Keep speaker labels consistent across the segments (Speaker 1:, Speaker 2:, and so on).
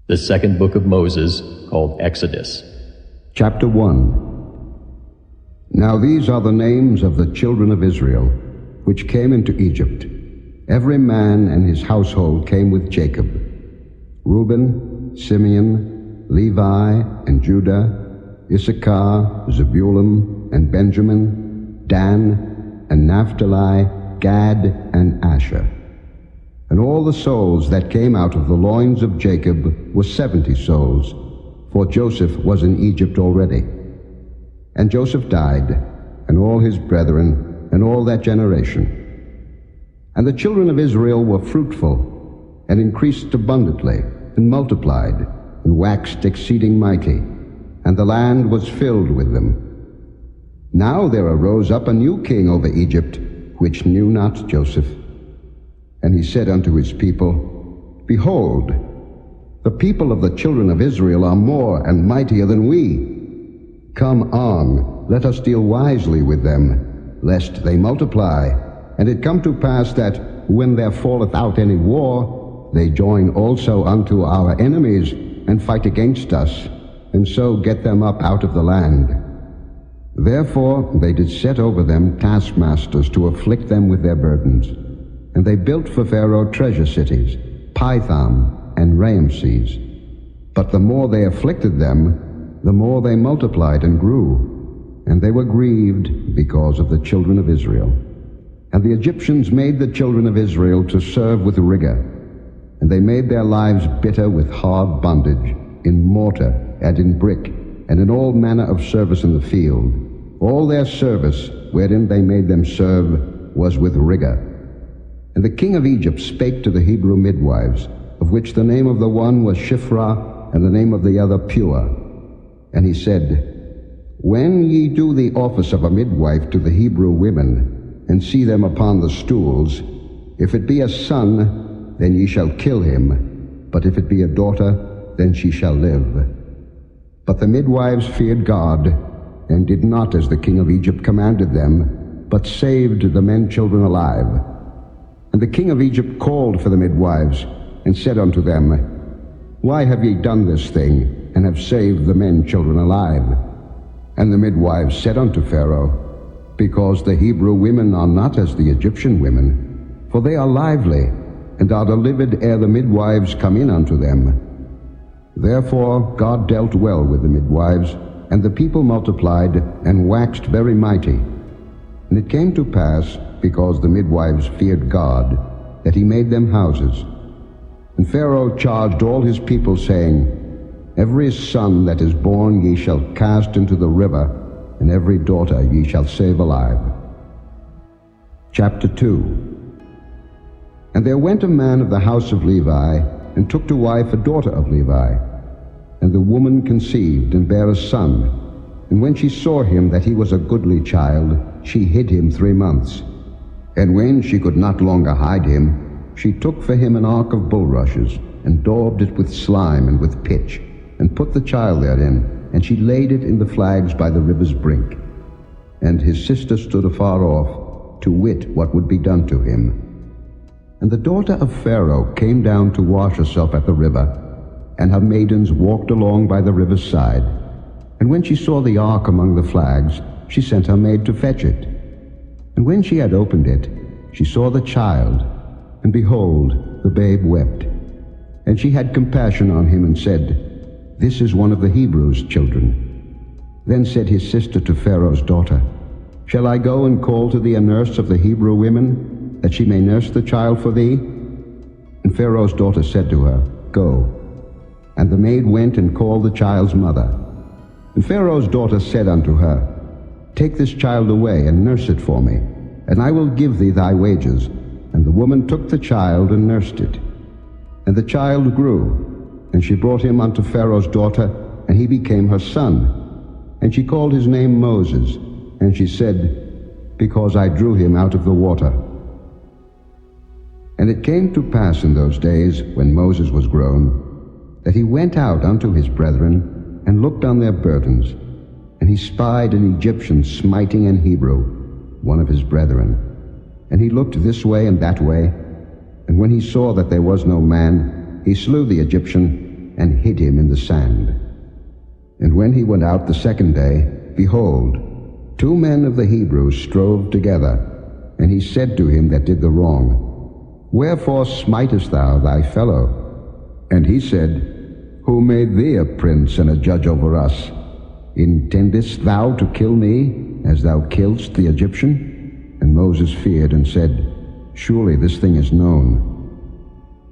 Speaker 1: The second book of Moses, called Exodus.
Speaker 2: Chapter 1. Now these are the names of the children of Israel, which came into Egypt. Every man and his household came with Jacob: Reuben, Simeon, Levi, and Judah, Issachar, Zebulun, and Benjamin, Dan, and Naphtali, Gad, and Asher. And all the souls that came out of the loins of Jacob were 70 souls, for Joseph was in Egypt already. And Joseph died, and all his brethren, and all that generation. And the children of Israel were fruitful, and increased abundantly, and multiplied, and waxed exceeding mighty, and the land was filled with them. Now there arose up a new king over Egypt, which knew not Joseph. And he said unto his people, Behold, the people of the children of Israel are more and mightier than we. Come on, let us deal wisely with them, lest they multiply. And it come to pass that, when there falleth out any war, they join also unto our enemies, and fight against us, and so get them up out of the land. Therefore they did set over them taskmasters to afflict them with their burdens. And they built for Pharaoh treasure cities, Pithom and Ramses. But the more they afflicted them, the more they multiplied and grew. And they were grieved because of the children of Israel. And the Egyptians made the children of Israel to serve with rigor. And they made their lives bitter with hard bondage, in mortar and in brick, and in all manner of service in the field. All their service, wherein they made them serve, was with rigor. And the king of Egypt spake to the Hebrew midwives, of which the name of the one was Shiphrah, and the name of the other Pua. And he said, When ye do the office of a midwife to the Hebrew women, and see them upon the stools, if it be a son, then ye shall kill him, but if it be a daughter, then she shall live. But the midwives feared God, and did not as the king of Egypt commanded them, but saved the men children alive. And the king of Egypt called for the midwives, and said unto them, Why have ye done this thing, and have saved the men children alive? And the midwives said unto Pharaoh, Because the Hebrew women are not as the Egyptian women, for they are lively, and are delivered ere the midwives come in unto them. Therefore God dealt well with the midwives, and the people multiplied, and waxed very mighty. And it came to pass, because the midwives feared God, that he made them houses. And Pharaoh charged all his people, saying, Every son that is born ye shall cast into the river, and every daughter ye shall save alive. Chapter 2. And there went a man of the house of Levi, and took to wife a daughter of Levi. And the woman conceived, and bare a son. And when she saw him that he was a goodly child, she hid him 3 months. And when she could not longer hide him, she took for him an ark of bulrushes, and daubed it with slime and with pitch, and put the child therein, and she laid it in the flags by the river's brink. And his sister stood afar off, to wit what would be done to him. And the daughter of Pharaoh came down to wash herself at the river, and her maidens walked along by the river's side. And when she saw the ark among the flags, she sent her maid to fetch it. And when she had opened it, she saw the child, and behold, the babe wept. And she had compassion on him, and said, This is one of the Hebrews' children. Then said his sister to Pharaoh's daughter, Shall I go and call to thee a nurse of the Hebrew women, that she may nurse the child for thee? And Pharaoh's daughter said to her, Go. And the maid went and called the child's mother. And Pharaoh's daughter said unto her, Take this child away, and nurse it for me, and I will give thee thy wages. And the woman took the child, and nursed it. And the child grew, and she brought him unto Pharaoh's daughter, and he became her son. And she called his name Moses, and she said, Because I drew him out of the water. And it came to pass in those days, when Moses was grown, that he went out unto his brethren, and looked on their burdens. And he spied an Egyptian smiting an Hebrew, one of his brethren. And he looked this way and that way, and when he saw that there was no man, he slew the Egyptian, and hid him in the sand. And when he went out the second day, behold, 2 men of the Hebrews strove together. And he said to him that did the wrong, Wherefore smitest thou thy fellow? And he said, Who made thee a prince and a judge over us? Intendest thou to kill me, as thou killedst the Egyptian? And Moses feared and said, Surely this thing is known.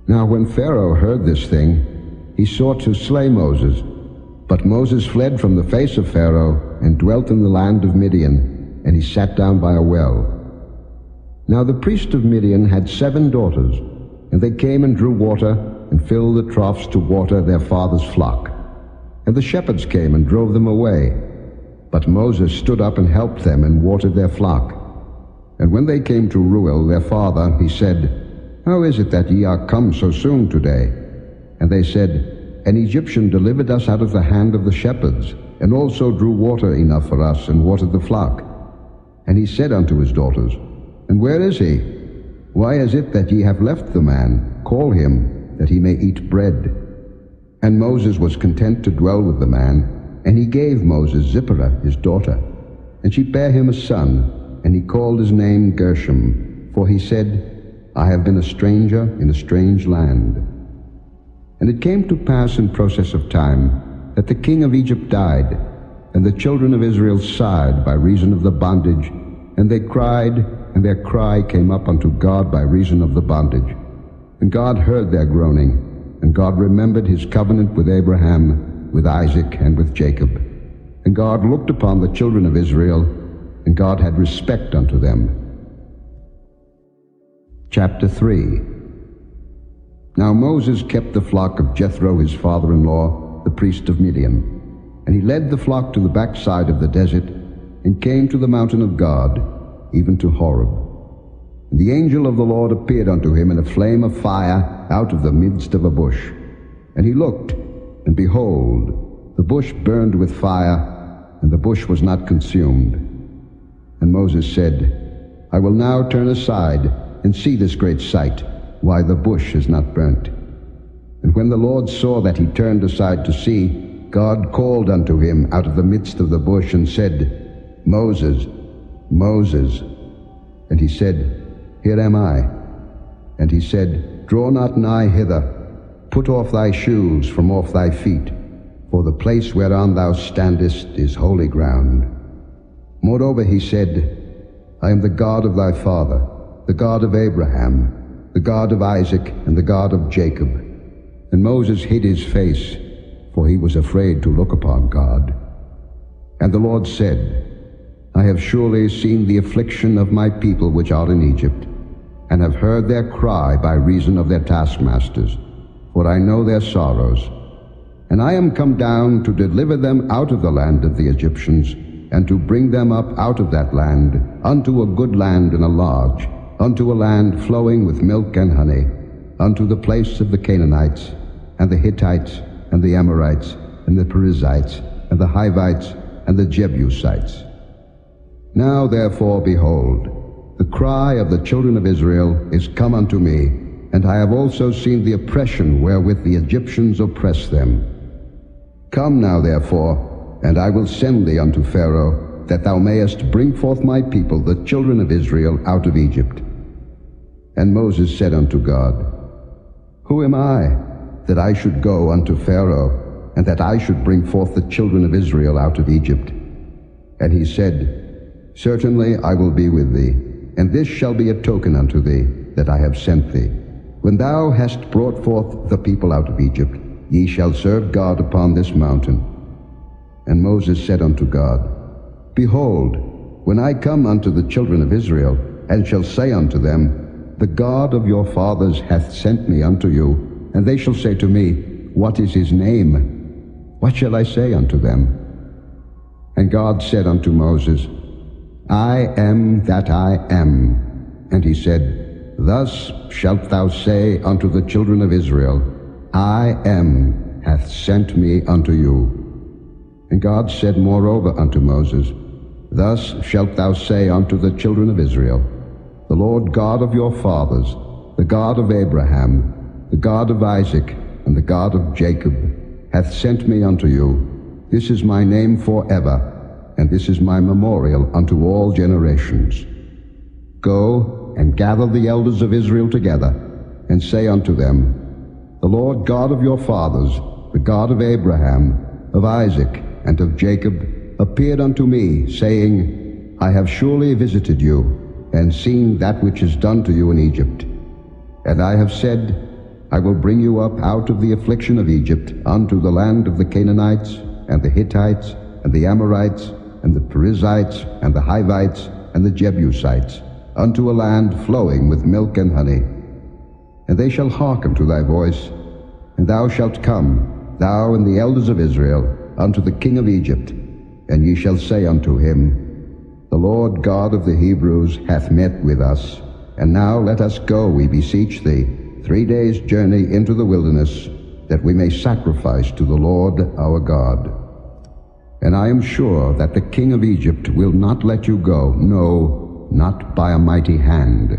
Speaker 2: Now when Pharaoh heard this thing, he sought to slay Moses. But Moses fled from the face of Pharaoh, and dwelt in the land of Midian, and he sat down by a well. Now the priest of Midian had 7 daughters, and they came and drew water, and filled the troughs to water their father's flock. And the shepherds came and drove them away. But Moses stood up and helped them, and watered their flock. And when they came to Reuel their father, he said, How is it that ye are come so soon today? And they said, An Egyptian delivered us out of the hand of the shepherds, and also drew water enough for us, and watered the flock. And he said unto his daughters, And where is he? Why is it that ye have left the man? Call him, that he may eat bread. And Moses was content to dwell with the man, and he gave Moses Zipporah his daughter. And she bare him a son, and he called his name Gershom, for he said, I have been a stranger in a strange land. And it came to pass in process of time that the king of Egypt died, and the children of Israel sighed by reason of the bondage, and they cried, and their cry came up unto God by reason of the bondage. And God heard their groaning, and God remembered his covenant with Abraham, with Isaac, and with Jacob. And God looked upon the children of Israel, and God had respect unto them. Chapter 3. Now Moses kept the flock of Jethro his father-in-law, the priest of Midian. And he led the flock to the backside of the desert, and came to the mountain of God, even to Horeb. And the angel of the Lord appeared unto him in a flame of fire out of the midst of a bush. And he looked, and behold, the bush burned with fire, and the bush was not consumed. And Moses said, I will now turn aside, and see this great sight, why the bush is not burnt. And when the Lord saw that he turned aside to see, God called unto him out of the midst of the bush, and said, Moses, Moses. And he said, Here am I. And he said, Draw not nigh hither. Put off thy shoes from off thy feet, for the place whereon thou standest is holy ground. Moreover he said, I am the God of thy father, the God of Abraham, the God of Isaac, and the God of Jacob. And Moses hid his face, for he was afraid to look upon God. And the Lord said, I have surely seen the affliction of my people which are in Egypt, and have heard their cry by reason of their taskmasters, for I know their sorrows. And I am come down to deliver them out of the land of the Egyptians, and to bring them up out of that land unto a good land and a large, unto a land flowing with milk and honey, unto the place of the Canaanites, and the Hittites, and the Amorites, and the Perizzites, and the Hivites, and the Jebusites. Now therefore, behold, the cry of the children of Israel is come unto me, and I have also seen the oppression wherewith the Egyptians oppress them. Come now therefore, and I will send thee unto Pharaoh, that thou mayest bring forth my people, the children of Israel, out of Egypt. And Moses said unto God, Who am I, that I should go unto Pharaoh, and that I should bring forth the children of Israel out of Egypt? And he said, Certainly I will be with thee, and this shall be a token unto thee, that I have sent thee. When thou hast brought forth the people out of Egypt, ye shall serve God upon this mountain. And Moses said unto God, Behold, when I come unto the children of Israel, and shall say unto them, The God of your fathers hath sent me unto you, and they shall say to me, What is his name? What shall I say unto them? And God said unto Moses, I am that I am. And he said, Thus shalt thou say unto the children of Israel, I am hath sent me unto you. And God said moreover unto Moses, Thus shalt thou say unto the children of Israel, The Lord God of your fathers, the God of Abraham, the God of Isaac, and the God of Jacob, hath sent me unto you. This is my name forever, and this is my memorial unto all generations. Go and gather the elders of Israel together, and say unto them, The Lord God of your fathers, the God of Abraham, of Isaac, and of Jacob, appeared unto me, saying, I have surely visited you, and seen that which is done to you in Egypt. And I have said, I will bring you up out of the affliction of Egypt unto the land of the Canaanites, and the Hittites, and the Amorites, and the Perizzites, and the Hivites, and the Jebusites, unto a land flowing with milk and honey. And they shall hearken to thy voice, and thou shalt come, thou and the elders of Israel, unto the king of Egypt, and ye shall say unto him, The Lord God of the Hebrews hath met with us, and now let us go, we beseech thee, 3 days' journey into the wilderness, that we may sacrifice to the Lord our God. And I am sure that the king of Egypt will not let you go, no, not by a mighty hand.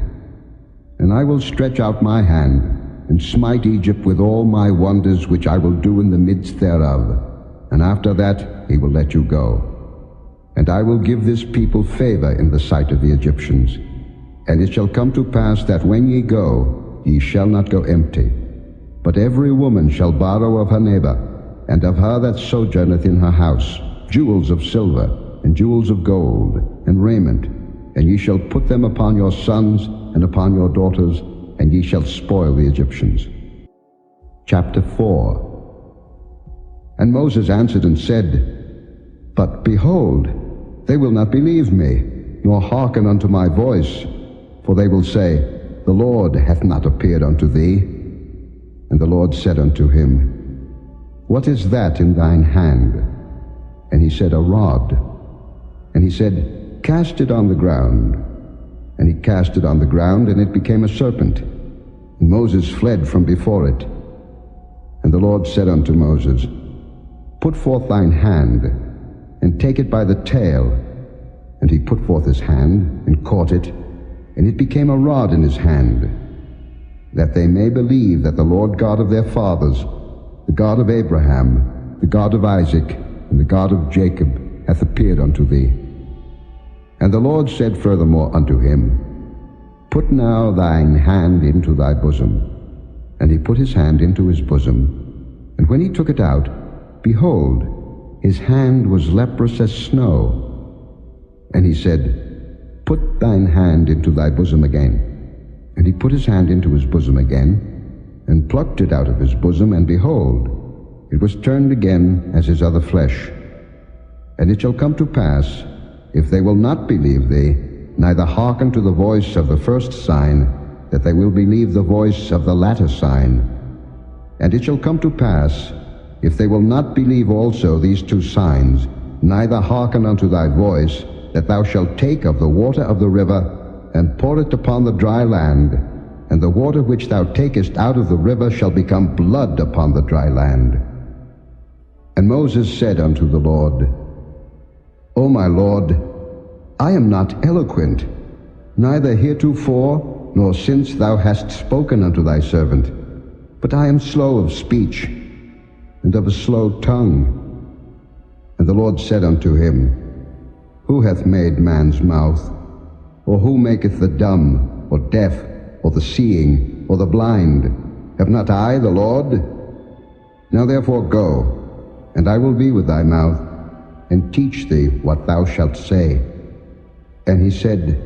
Speaker 2: And I will stretch out my hand, and smite Egypt with all my wonders which I will do in the midst thereof. And after that he will let you go. And I will give this people favor in the sight of the Egyptians. And it shall come to pass that when ye go, ye shall not go empty. But every woman shall borrow of her neighbor, and of her that sojourneth in her house, jewels of silver, and jewels of gold, and raiment, and ye shall put them upon your sons and upon your daughters, and ye shall spoil the Egyptians. Chapter 4. And Moses answered and said, But behold, they will not believe me, nor hearken unto my voice, for they will say, The Lord hath not appeared unto thee. And the Lord said unto him, What is that in thine hand? And he said, A rod. And he said, Cast it on the ground. And he cast it on the ground, and it became a serpent. And Moses fled from before it. And the Lord said unto Moses, Put forth thine hand, and take it by the tail. And he put forth his hand, and caught it, and it became a rod in his hand, that they may believe that the Lord God of their fathers, the God of Abraham, the God of Isaac, and the God of Jacob, hath appeared unto thee. And the Lord said furthermore unto him, Put now thine hand into thy bosom. And he put his hand into his bosom. And when he took it out, behold, his hand was leprous as snow. And he said, Put thine hand into thy bosom again. And he put his hand into his bosom again, and plucked it out of his bosom, and behold, it was turned again as his other flesh. And it shall come to pass, if they will not believe thee, neither hearken to the voice of the first sign, that they will believe the voice of the latter sign. And it shall come to pass, if they will not believe also these 2 signs, neither hearken unto thy voice, that thou shalt take of the water of the river, and pour it upon the dry land, and the water which thou takest out of the river shall become blood upon the dry land. And Moses said unto the Lord, O my Lord, I am not eloquent, neither heretofore, nor since thou hast spoken unto thy servant, but I am slow of speech, and of a slow tongue. And the Lord said unto him, Who hath made man's mouth? Or who maketh the dumb, or deaf, or the seeing, or the blind? Have not I the Lord? Now therefore go, and I will be with thy mouth, and teach thee what thou shalt say. And he said,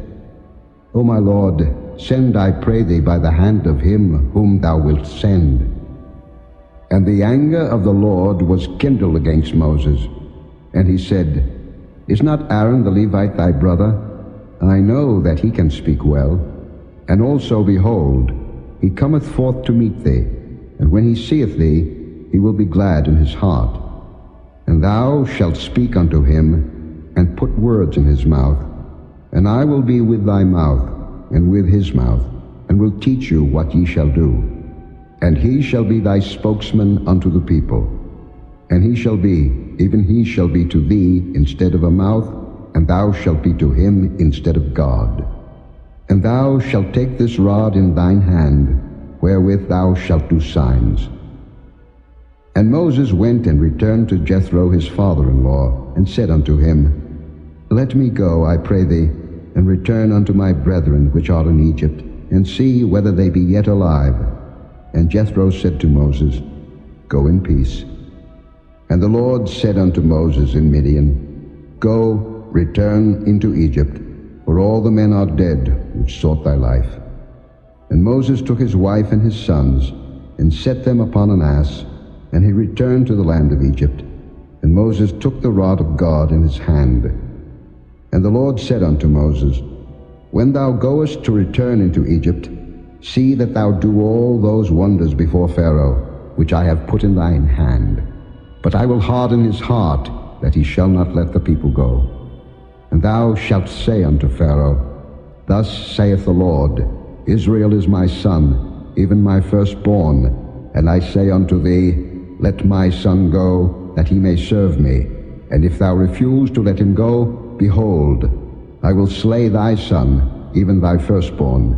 Speaker 2: O my Lord, send, I pray thee, by the hand of him whom thou wilt send. And the anger of the Lord was kindled against Moses. And he said, Is not Aaron the Levite thy brother? I know that he can speak well. And also, behold, he cometh forth to meet thee, and when he seeth thee, he will be glad in his heart. And thou shalt speak unto him, and put words in his mouth. And I will be with thy mouth, and with his mouth, and will teach you what ye shall do. And he shall be thy spokesman unto the people. And he shall be, even he shall be to thee instead of a mouth, and thou shalt be to him instead of God. And thou shalt take this rod in thine hand, wherewith thou shalt do signs. And Moses went and returned to Jethro his father-in-law, and said unto him, Let me go, I pray thee, and return unto my brethren which are in Egypt, and see whether they be yet alive. And Jethro said to Moses, Go in peace. And the Lord said unto Moses in Midian, Go, return into Egypt, for all the men are dead which sought thy life. And Moses took his wife and his sons, and set them upon an ass, and he returned to the land of Egypt. And Moses took the rod of God in his hand. And the Lord said unto Moses, When thou goest to return into Egypt, see that thou do all those wonders before Pharaoh, which I have put in thine hand. But I will harden his heart, that he shall not let the people go. And thou shalt say unto Pharaoh, Thus saith the Lord, Israel is my son, even my firstborn. And I say unto thee, Let my son go, that he may serve me. And if thou refuse to let him go, behold, I will slay thy son, even thy firstborn.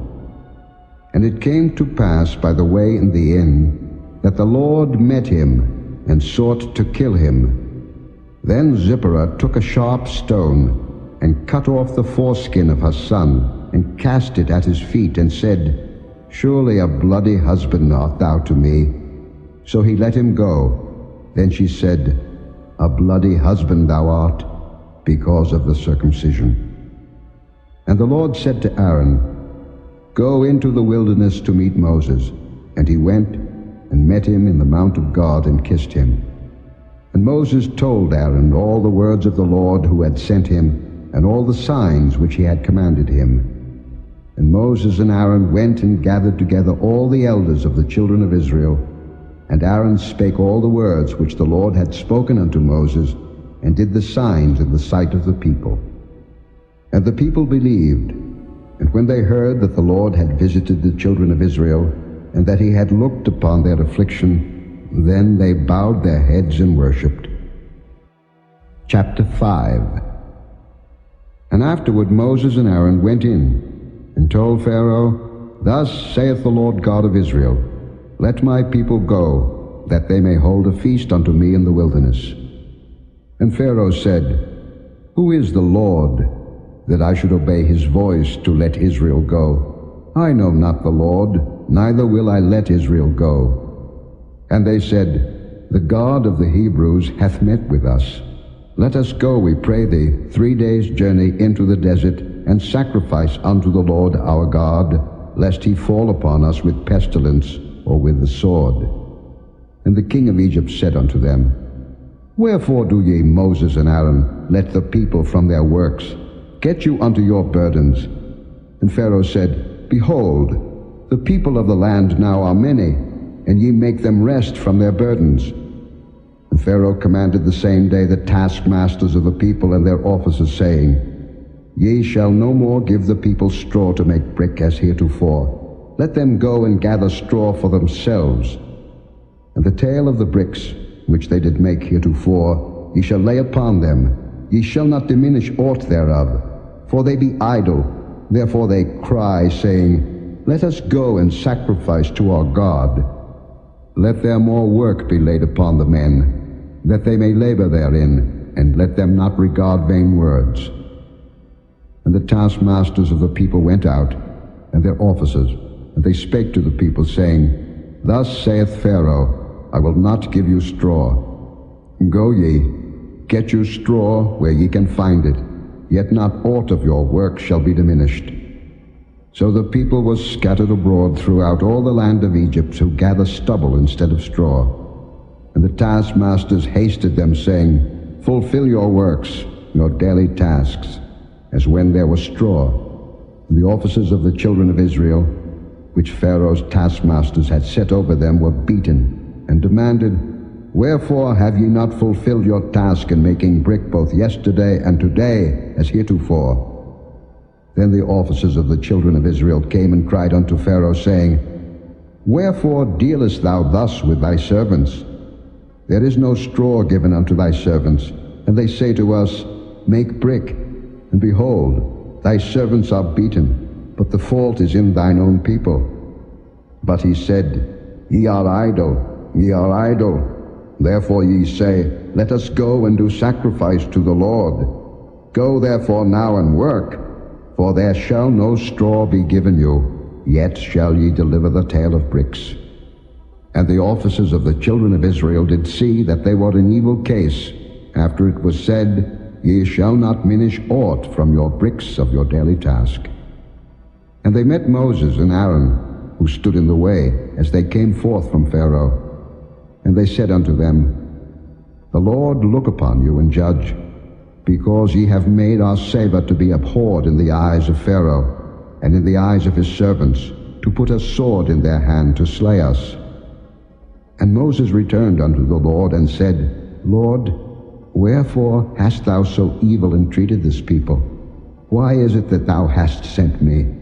Speaker 2: And it came to pass by the way in the inn, that the Lord met him, and sought to kill him. Then Zipporah took a sharp stone, and cut off the foreskin of her son, and cast it at his feet, and said, Surely a bloody husband art thou to me. So he let him go. Then she said, A bloody husband thou art, because of the circumcision. And the Lord said to Aaron, Go into the wilderness to meet Moses. And he went, and met him in the mount of God, and kissed him. And Moses told Aaron all the words of the Lord who had sent him, and all the signs which he had commanded him. And Moses and Aaron went and gathered together all the elders of the children of Israel. And Aaron spake all the words which the Lord had spoken unto Moses, and did the signs in the sight of the people. And the people believed. And when they heard that the Lord had visited the children of Israel, and that he had looked upon their affliction, then they bowed their heads and worshipped. Chapter 5. And afterward Moses and Aaron went in, and told Pharaoh, Thus saith the Lord God of Israel, Let my people go, that they may hold a feast unto me in the wilderness. And Pharaoh said, Who is the Lord, that I should obey his voice to let Israel go? I know not the Lord, neither will I let Israel go. And they said, The God of the Hebrews hath met with us. Let us go, we pray thee, 3 days' journey into the desert, and sacrifice unto the Lord our God, lest he fall upon us with pestilence or with the sword. And the king of Egypt said unto them, Wherefore do ye, Moses and Aaron, let the people from their works? Get you unto your burdens. And Pharaoh said, Behold, the people of the land now are many, and ye make them rest from their burdens. And Pharaoh commanded the same day the taskmasters of the people and their officers, saying, Ye shall no more give the people straw to make brick as heretofore. Let them go and gather straw for themselves. And the tale of the bricks, which they did make heretofore, ye shall lay upon them. Ye shall not diminish aught thereof, for they be idle. Therefore they cry, saying, Let us go and sacrifice to our God. Let their more work be laid upon the men, that they may labor therein, and let them not regard vain words. And the taskmasters of the people went out, and their officers, and they spake to the people, saying, Thus saith Pharaoh, I will not give you straw. Go ye, get you straw where ye can find it, yet not aught of your work shall be diminished. So the people was scattered abroad throughout all the land of Egypt, who gather stubble instead of straw. And the taskmasters hasted them, saying, Fulfill your works, your daily tasks, as when there was straw. And the officers of the children of Israel, which Pharaoh's taskmasters had set over them, were beaten, and demanded, Wherefore have ye not fulfilled your task in making brick both yesterday and today, as heretofore? Then the officers of the children of Israel came and cried unto Pharaoh, saying, Wherefore dealest thou thus with thy servants? There is no straw given unto thy servants. And they say to us, Make brick. And behold, thy servants are beaten, but the fault is in thine own people. But he said, Ye are idle, ye are idle. Therefore ye say, Let us go and do sacrifice to the Lord. Go therefore now and work, for there shall no straw be given you, yet shall ye deliver the tale of bricks. And the officers of the children of Israel did see that they were in evil case, after it was said, Ye shall not minish aught from your bricks of your daily task. And they met Moses and Aaron, who stood in the way, as they came forth from Pharaoh. And they said unto them, The Lord look upon you and judge, because ye have made our savor to be abhorred in the eyes of Pharaoh, and in the eyes of his servants, to put a sword in their hand to slay us. And Moses returned unto the Lord, and said, Lord, wherefore hast thou so evil entreated this people? Why is it that thou hast sent me?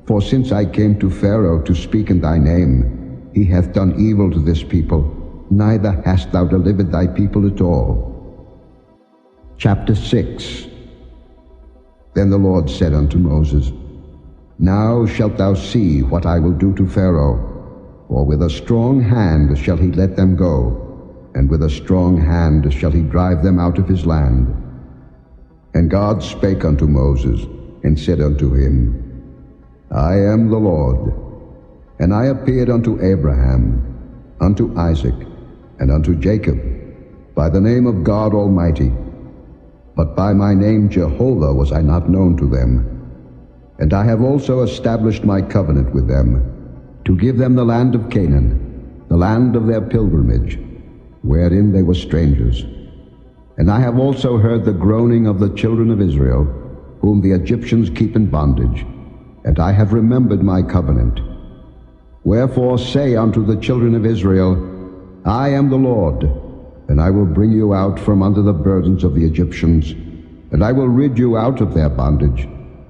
Speaker 2: For since I came to Pharaoh to speak in thy name, he hath done evil to this people, neither hast thou delivered thy people at all. Chapter 6. Then the Lord said unto Moses, Now shalt thou see what I will do to Pharaoh, for with a strong hand shall he let them go, and with a strong hand shall he drive them out of his land. And God spake unto Moses, and said unto him, I am the Lord, and I appeared unto Abraham, unto Isaac, and unto Jacob, by the name of God Almighty. But by my name Jehovah was I not known to them. And I have also established my covenant with them, to give them the land of Canaan, the land of their pilgrimage, wherein they were strangers. And I have also heard the groaning of the children of Israel, whom the Egyptians keep in bondage, and I have remembered my covenant. Wherefore say unto the children of Israel, I am the Lord, and I will bring you out from under the burdens of the Egyptians, and I will rid you out of their bondage,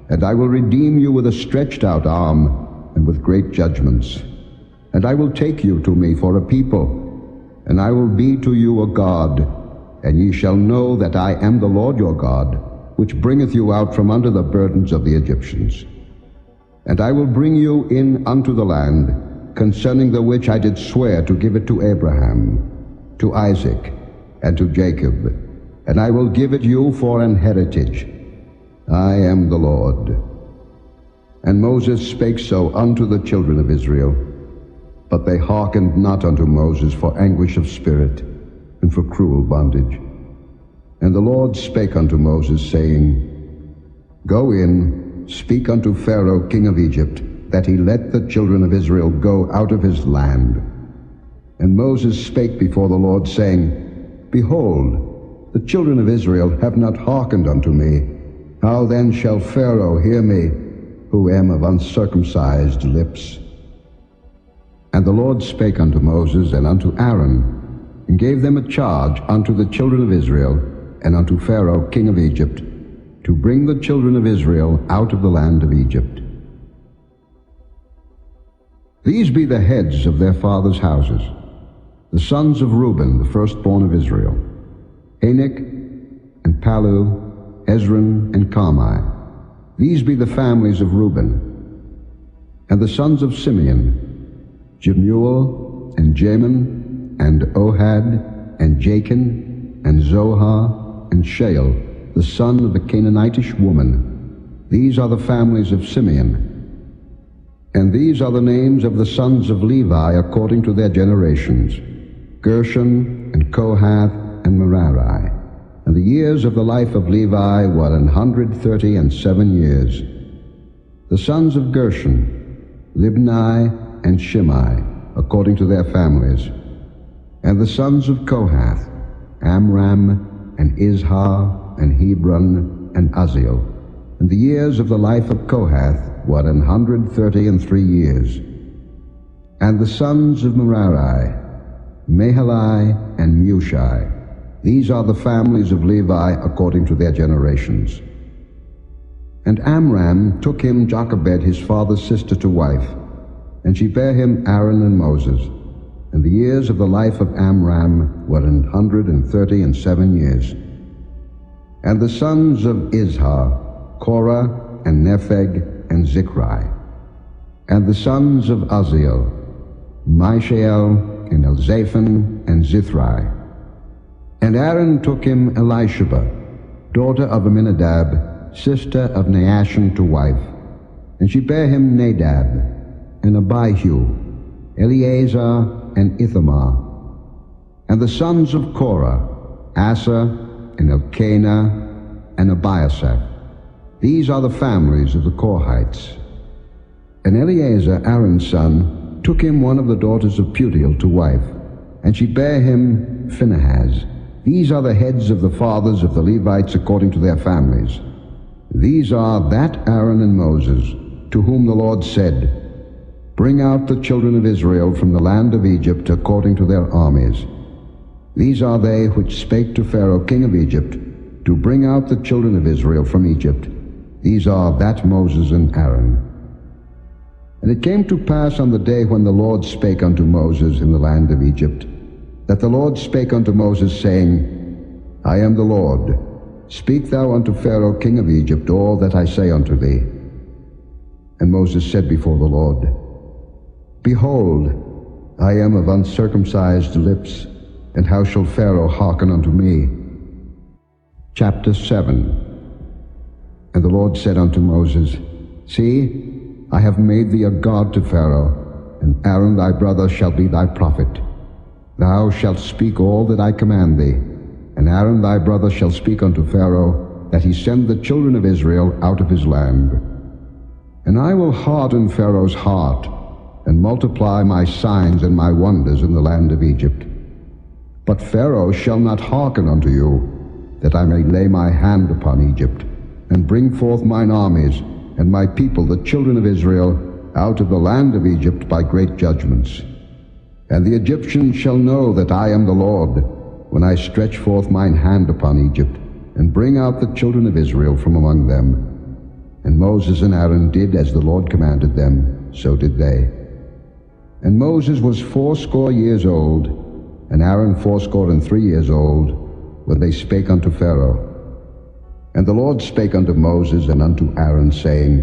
Speaker 2: and I will redeem you with a stretched out arm, and with great judgments. And I will take you to me for a people, and I will be to you a God, and ye shall know that I am the Lord your God, which bringeth you out from under the burdens of the Egyptians. And I will bring you in unto the land, concerning the which I did swear to give it to Abraham, to Isaac, and to Jacob, and I will give it you for an heritage. I am the Lord. And Moses spake so unto the children of Israel, but they hearkened not unto Moses for anguish of spirit, and for cruel bondage. And the Lord spake unto Moses, saying, Go in, speak unto Pharaoh king of Egypt, that he let the children of Israel go out of his land. And Moses spake before the Lord, saying, Behold, the children of Israel have not hearkened unto me. How then shall Pharaoh hear me, who am of uncircumcised lips? And the Lord spake unto Moses and unto Aaron, and gave them a charge unto the children of Israel, and unto Pharaoh king of Egypt, to bring the children of Israel out of the land of Egypt. These be the heads of their fathers' houses, the sons of Reuben, the firstborn of Israel, Anak, and Palu, Hezron, and Carmi. These be the families of Reuben. And the sons of Simeon, Jemuel, and Jamin, and Ohad, and Jachin, and Zohar, and Shael, the son of the Canaanitish woman. These are the families of Simeon. And these are the names of the sons of Levi according to their generations, Gershon, and Kohath, and Merari. And the years of the life of Levi were 137 years. The sons of Gershon, Libni, and Shimei, according to their families. And the sons of Kohath, Amram, and Izhar, and Hebron, and Uzziel. And the years of the life of Kohath were 133 years. And the sons of Merari, Mahali, and Mushi. These are the families of Levi according to their generations. And Amram took him Jochebed his father's sister to wife, and she bare him Aaron and Moses. And the years of the life of Amram were 137 years. And the sons of Izhar, Korah, and Nepheg, and Zichri. And the sons of Uzziel, Mishael, and Elzaphan, and Zithri. And Aaron took him Elisheba, daughter of Amminadab, sister of Naashon, to wife. And she bare him Nadab, and Abihu, Eleazar, and Ithamar. And the sons of Korah, Asa, and Elkanah, and Abiasaph. These are the families of the Korhites. And Eleazar, Aaron's son, took him one of the daughters of Putiel to wife, and she bare him Phinehas. These are the heads of the fathers of the Levites according to their families. These are that Aaron and Moses, to whom the Lord said, Bring out the children of Israel from the land of Egypt according to their armies. These are they which spake to Pharaoh king of Egypt, to bring out the children of Israel from Egypt. These are that Moses and Aaron. And it came to pass on the day when the Lord spake unto Moses in the land of Egypt, that the Lord spake unto Moses, saying, I am the Lord. Speak thou unto Pharaoh king of Egypt all that I say unto thee. And Moses said before the Lord, Behold, I am of uncircumcised lips, and how shall Pharaoh hearken unto me? Chapter 7. And the Lord said unto Moses, See, I have made thee a god to Pharaoh, and Aaron thy brother shall be thy prophet. Thou shalt speak all that I command thee, and Aaron thy brother shall speak unto Pharaoh, that he send the children of Israel out of his land. And I will harden Pharaoh's heart, and multiply my signs and my wonders in the land of Egypt. But Pharaoh shall not hearken unto you, that I may lay my hand upon Egypt, and bring forth mine armies, and my people, the children of Israel, out of the land of Egypt by great judgments. And the Egyptians shall know that I am the Lord, when I stretch forth mine hand upon Egypt, and bring out the children of Israel from among them. And Moses and Aaron did as the Lord commanded them, so did they. And Moses was 80 years old, and Aaron 83 years old, when they spake unto Pharaoh. And the Lord spake unto Moses and unto Aaron, saying,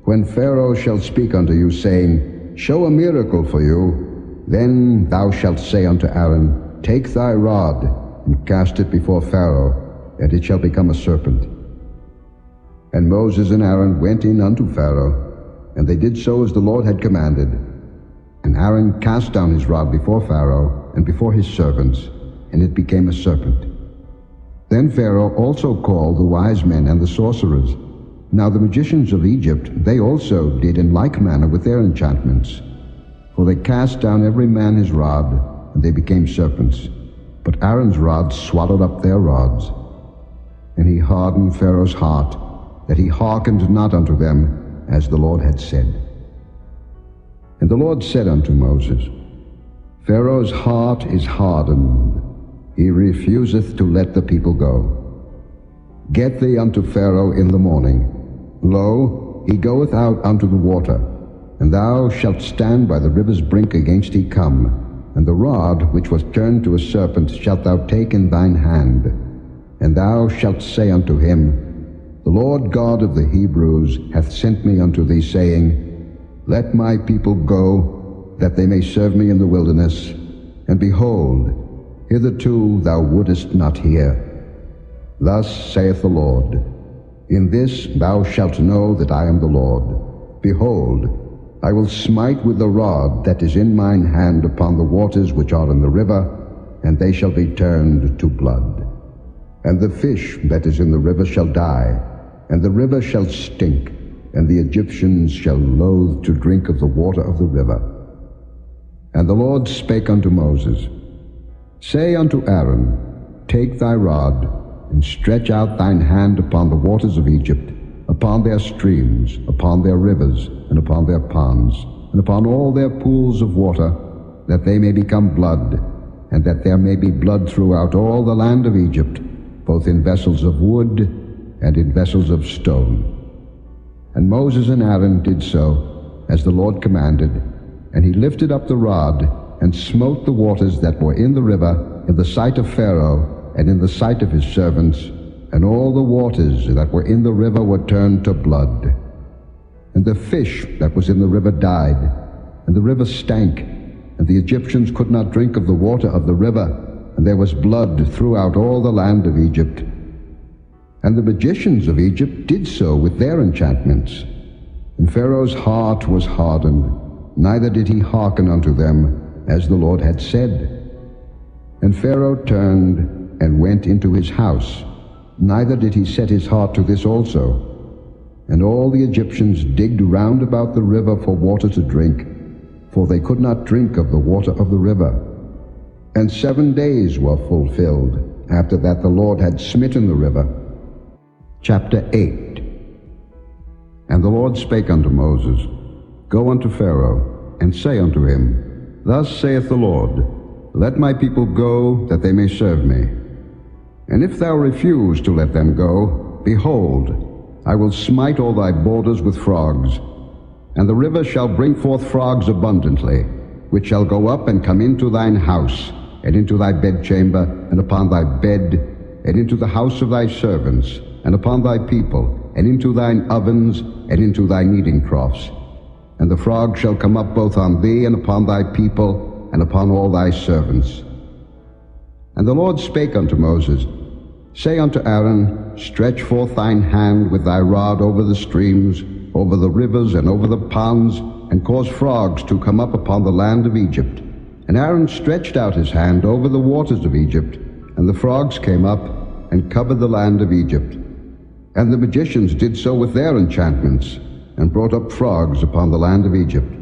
Speaker 2: When Pharaoh shall speak unto you, saying, Show a miracle for you, then thou shalt say unto Aaron, Take thy rod, and cast it before Pharaoh, and it shall become a serpent. And Moses and Aaron went in unto Pharaoh, and they did so as the Lord had commanded. And Aaron cast down his rod before Pharaoh, and before his servants, and it became a serpent. Then Pharaoh also called the wise men and the sorcerers. Now the magicians of Egypt, they also did in like manner with their enchantments. For they cast down every man his rod, and they became serpents. But Aaron's rod swallowed up their rods. And he hardened Pharaoh's heart, that he hearkened not unto them, as the Lord had said. And the Lord said unto Moses, Pharaoh's heart is hardened. He refuseth to let the people go. Get thee unto Pharaoh in the morning. Lo, he goeth out unto the water, and thou shalt stand by the river's brink against he come, and the rod which was turned to a serpent shalt thou take in thine hand. And thou shalt say unto him, The Lord God of the Hebrews hath sent me unto thee, saying, Let my people go, that they may serve me in the wilderness. And behold, hitherto thou wouldest not hear. Thus saith the Lord, In this thou shalt know that I am the Lord. Behold, I will smite with the rod that is in mine hand upon the waters which are in the river, and they shall be turned to blood. And the fish that is in the river shall die, and the river shall stink, and the Egyptians shall loathe to drink of the water of the river. And the Lord spake unto Moses, Say unto Aaron, Take thy rod, and stretch out thine hand upon the waters of Egypt, upon their streams, upon their rivers, and upon their ponds, and upon all their pools of water, that they may become blood, and that there may be blood throughout all the land of Egypt, both in vessels of wood and in vessels of stone. And Moses and Aaron did so, as the Lord commanded, and he lifted up the rod, and smote the waters that were in the river in the sight of Pharaoh, and in the sight of his servants, and all the waters that were in the river were turned to blood. And the fish that was in the river died, and the river stank, and the Egyptians could not drink of the water of the river, and there was blood throughout all the land of Egypt. And the magicians of Egypt did so with their enchantments. And Pharaoh's heart was hardened, neither did he hearken unto them, as the Lord had said. And Pharaoh turned and went into his house, neither did he set his heart to this also. And all the Egyptians digged round about the river for water to drink, for they could not drink of the water of the river. And 7 days were fulfilled, after that the Lord had smitten the river. Chapter 8. And the Lord spake unto Moses, Go unto Pharaoh, and say unto him, Thus saith the Lord, Let my people go, that they may serve me. And if thou refuse to let them go, behold, I will smite all thy borders with frogs, and the river shall bring forth frogs abundantly, which shall go up and come into thine house, and into thy bedchamber, and upon thy bed, and into the house of thy servants, and upon thy people, and into thine ovens, and into thy kneading troughs. And the frogs shall come up both on thee, and upon thy people, and upon all thy servants. And the Lord spake unto Moses, Say unto Aaron, Stretch forth thine hand with thy rod over the streams, over the rivers, and over the ponds, and cause frogs to come up upon the land of Egypt. And Aaron stretched out his hand over the waters of Egypt, and the frogs came up, and covered the land of Egypt. And the magicians did so with their enchantments, and brought up frogs upon the land of Egypt.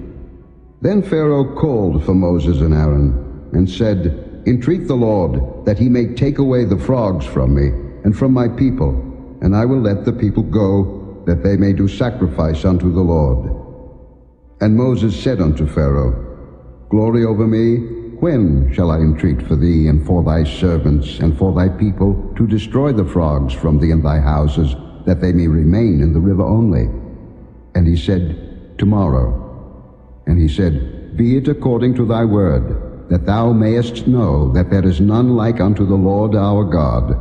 Speaker 2: Then Pharaoh called for Moses and Aaron, and said, Entreat the Lord, that he may take away the frogs from me, and from my people, and I will let the people go, that they may do sacrifice unto the Lord. And Moses said unto Pharaoh, Glory over me, when shall I entreat for thee, and for thy servants, and for thy people, to destroy the frogs from thee and thy houses, that they may remain in the river only? And he said, Tomorrow. And he said, Be it according to thy word, that thou mayest know that there is none like unto the Lord our God.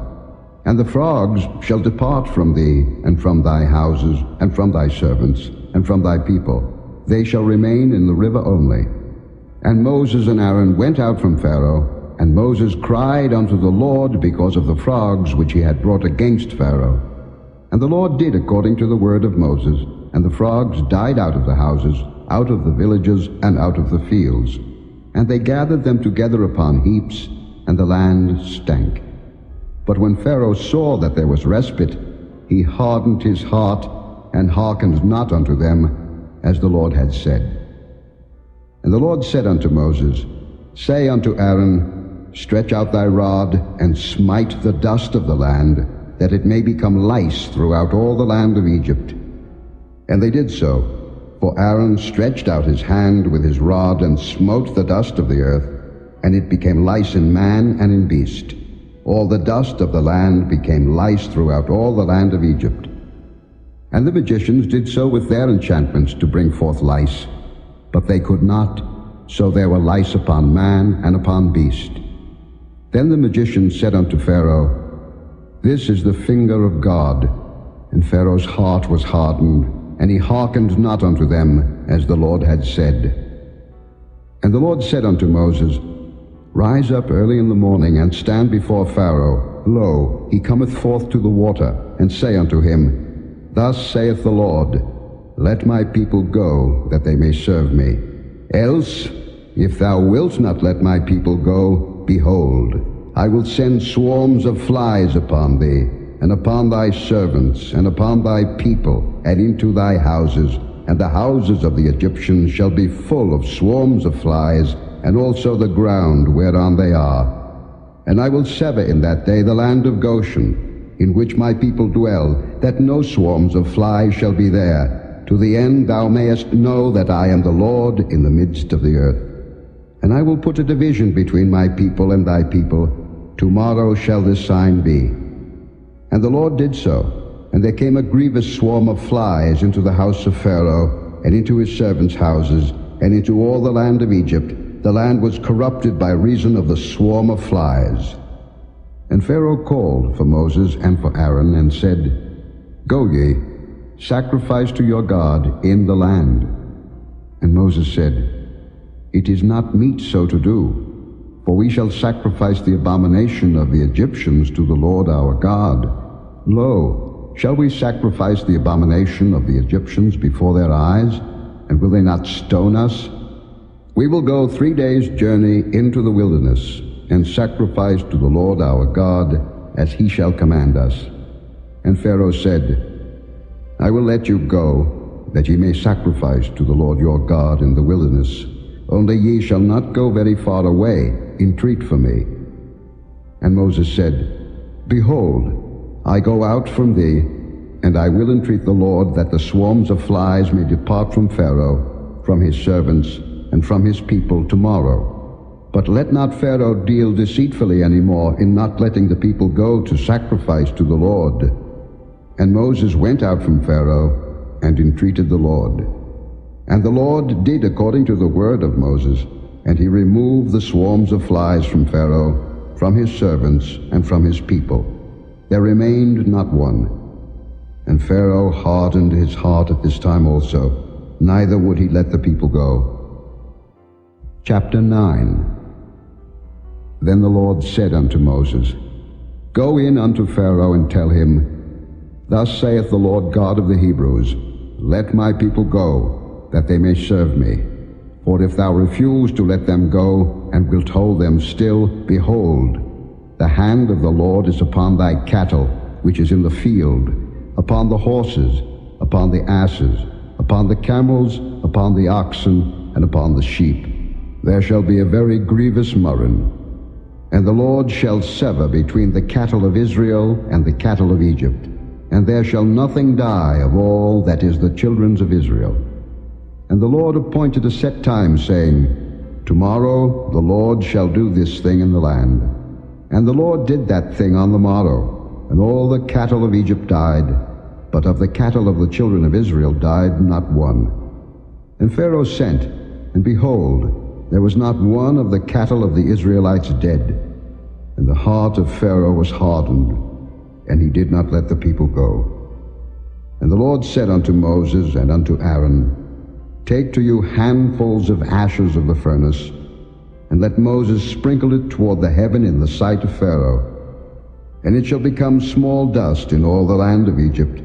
Speaker 2: And the frogs shall depart from thee, and from thy houses, and from thy servants, and from thy people. They shall remain in the river only. And Moses and Aaron went out from Pharaoh, and Moses cried unto the Lord because of the frogs which he had brought against Pharaoh. And the Lord did according to the word of Moses, and the frogs died out of the houses, out of the villages, and out of the fields. And they gathered them together upon heaps, and the land stank. But when Pharaoh saw that there was respite, he hardened his heart, and hearkened not unto them, as the Lord had said. And the Lord said unto Moses, Say unto Aaron, Stretch out thy rod, and smite the dust of the land, that it may become lice throughout all the land of Egypt. And they did so. For Aaron stretched out his hand with his rod, and smote the dust of the earth, and it became lice in man and in beast. All the dust of the land became lice throughout all the land of Egypt. And the magicians did so with their enchantments to bring forth lice, but they could not, so there were lice upon man and upon beast. Then the magicians said unto Pharaoh, This is the finger of God. And Pharaoh's heart was hardened, and he hearkened not unto them, as the Lord had said. And the Lord said unto Moses, Rise up early in the morning, and stand before Pharaoh. Lo, he cometh forth to the water, and say unto him, Thus saith the Lord, Let my people go, that they may serve me. Else, if thou wilt not let my people go, behold, I will send swarms of flies upon thee, and upon thy servants, and upon thy people, and into thy houses, and the houses of the Egyptians shall be full of swarms of flies, and also the ground whereon they are. And I will sever in that day the land of Goshen, in which my people dwell, that no swarms of flies shall be there, to the end thou mayest know that I am the Lord in the midst of the earth. And I will put a division between my people and thy people. Tomorrow shall this sign be. And the Lord did so, and there came a grievous swarm of flies into the house of Pharaoh, and into his servants' houses, and into all the land of Egypt. The land was corrupted by reason of the swarm of flies. And Pharaoh called for Moses and for Aaron, and said, Go ye, sacrifice to your God in the land. And Moses said, It is not meet so to do. For we shall sacrifice the abomination of the Egyptians to the Lord our God. Lo, shall we sacrifice the abomination of the Egyptians before their eyes? And will they not stone us? We will go 3 days' journey into the wilderness, and sacrifice to the Lord our God, as he shall command us. And Pharaoh said, I will let you go, that ye may sacrifice to the Lord your God in the wilderness. Only ye shall not go very far away. Entreat for me. And Moses said, Behold, I go out from thee, and I will entreat the Lord that the swarms of flies may depart from Pharaoh, from his servants, and from his people tomorrow. But let not Pharaoh deal deceitfully any more in not letting the people go to sacrifice to the Lord. And Moses went out from Pharaoh and entreated the Lord. And the Lord did according to the word of Moses, and he removed the swarms of flies from Pharaoh, from his servants, and from his people. There remained not one. And Pharaoh hardened his heart at this time also, neither would he let the people go. Chapter 9. Then the Lord said unto Moses, Go in unto Pharaoh, and tell him, Thus saith the Lord God of the Hebrews, Let my people go, that they may serve me. For if thou refuse to let them go, and wilt hold them still, behold, the hand of the Lord is upon thy cattle, which is in the field, upon the horses, upon the asses, upon the camels, upon the oxen, and upon the sheep. There shall be a very grievous murrain. And the Lord shall sever between the cattle of Israel and the cattle of Egypt, and there shall nothing die of all that is the children's of Israel. And the Lord appointed a set time, saying, Tomorrow the Lord shall do this thing in the land. And the Lord did that thing on the morrow, and all the cattle of Egypt died, but of the cattle of the children of Israel died not one. And Pharaoh sent, and behold, there was not one of the cattle of the Israelites dead. And the heart of Pharaoh was hardened, and he did not let the people go. And the Lord said unto Moses and unto Aaron, Take to you handfuls of ashes of the furnace, and let Moses sprinkle it toward the heaven in the sight of Pharaoh. And it shall become small dust in all the land of Egypt,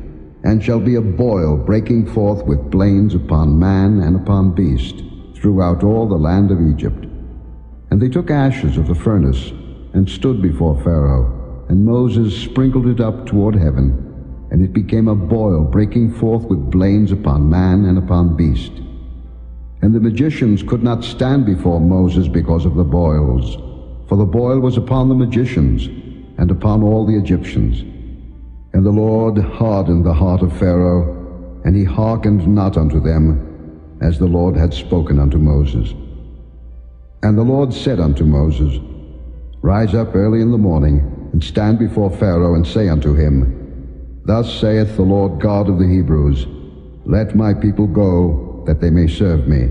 Speaker 2: and shall be a boil breaking forth with blains upon man and upon beast, throughout all the land of Egypt. And they took ashes of the furnace, and stood before Pharaoh, and Moses sprinkled it up toward heaven, and it became a boil breaking forth with blains upon man and upon beast. And the magicians could not stand before Moses because of the boils, for the boil was upon the magicians, and upon all the Egyptians. And the Lord hardened the heart of Pharaoh, and he hearkened not unto them, as the Lord had spoken unto Moses. And the Lord said unto Moses, Rise up early in the morning, and stand before Pharaoh, and say unto him, Thus saith the Lord God of the Hebrews, Let my people go, that they may serve me.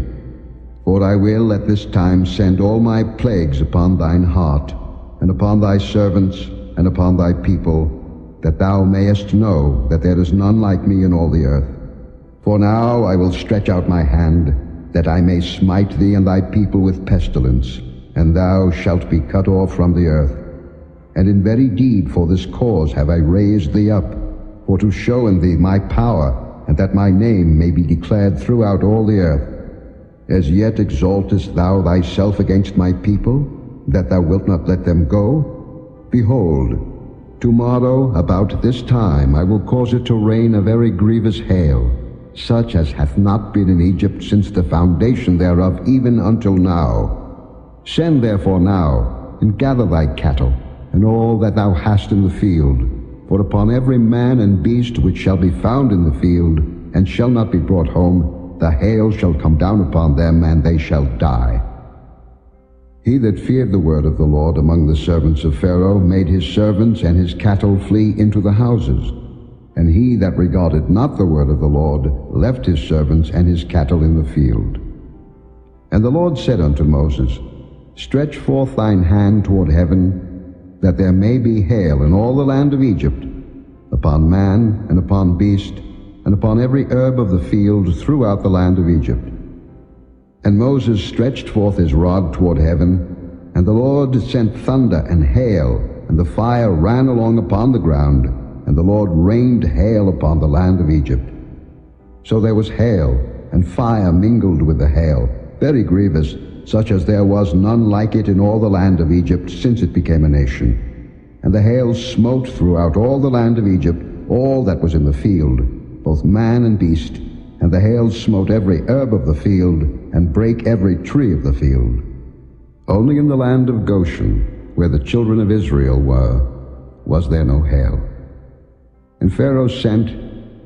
Speaker 2: For I will at this time send all my plagues upon thine heart, and upon thy servants, and upon thy people, that thou mayest know that there is none like me in all the earth. For now I will stretch out my hand, that I may smite thee and thy people with pestilence, and thou shalt be cut off from the earth. And in very deed for this cause have I raised thee up, for to show in thee my power, and that my name may be declared throughout all the earth. As yet exaltest thou thyself against my people, that thou wilt not let them go? Behold, tomorrow about this time I will cause it to rain a very grievous hail, such as hath not been in Egypt since the foundation thereof even until now. Send therefore now, and gather thy cattle, and all that thou hast in the field, for upon every man and beast which shall be found in the field, and shall not be brought home, the hail shall come down upon them, and they shall die. He that feared the word of the Lord among the servants of Pharaoh made his servants and his cattle flee into the houses. And he that regarded not the word of the Lord left his servants and his cattle in the field. And the Lord said unto Moses, Stretch forth thine hand toward heaven, that there may be hail in all the land of Egypt, upon man and upon beast, and upon every herb of the field throughout the land of Egypt. And Moses stretched forth his rod toward heaven, And the Lord sent thunder and hail, and the fire ran along upon the ground, and the Lord rained hail upon the land of Egypt. So there was hail, and fire mingled with the hail, very grievous, such as there was none like it in all the land of Egypt since it became a nation. And the hail smote throughout all the land of Egypt all that was in the field, both man and beast, and the hail smote every herb of the field, and brake every tree of the field. Only in the land of Goshen, where the children of Israel were, was there no hail. And Pharaoh sent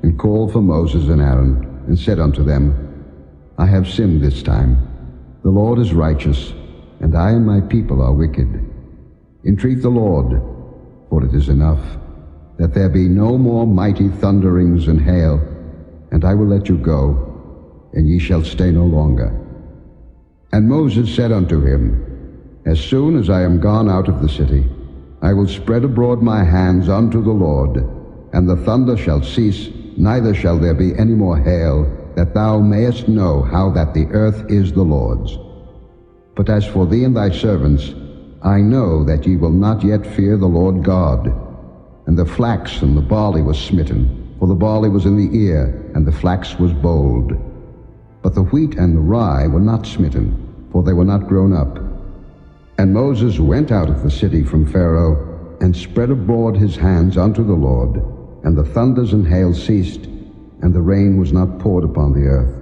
Speaker 2: and called for Moses and Aaron, and said unto them, I have sinned this time. The Lord is righteous, and I and my people are wicked. Entreat the Lord, for it is enough, that there be no more mighty thunderings and hail, and I will let you go, and ye shall stay no longer. And Moses said unto him, As soon as I am gone out of the city, I will spread abroad my hands unto the Lord, and the thunder shall cease, neither shall there be any more hail, that thou mayest know how that the earth is the Lord's. But as for thee and thy servants, I know that ye will not yet fear the Lord God. And the flax and the barley was smitten, for the barley was in the ear, and the flax was bold. But the wheat and the rye were not smitten, for they were not grown up. And Moses went out of the city from Pharaoh, and spread abroad his hands unto the Lord, and the thunders and hail ceased, and the rain was not poured upon the earth.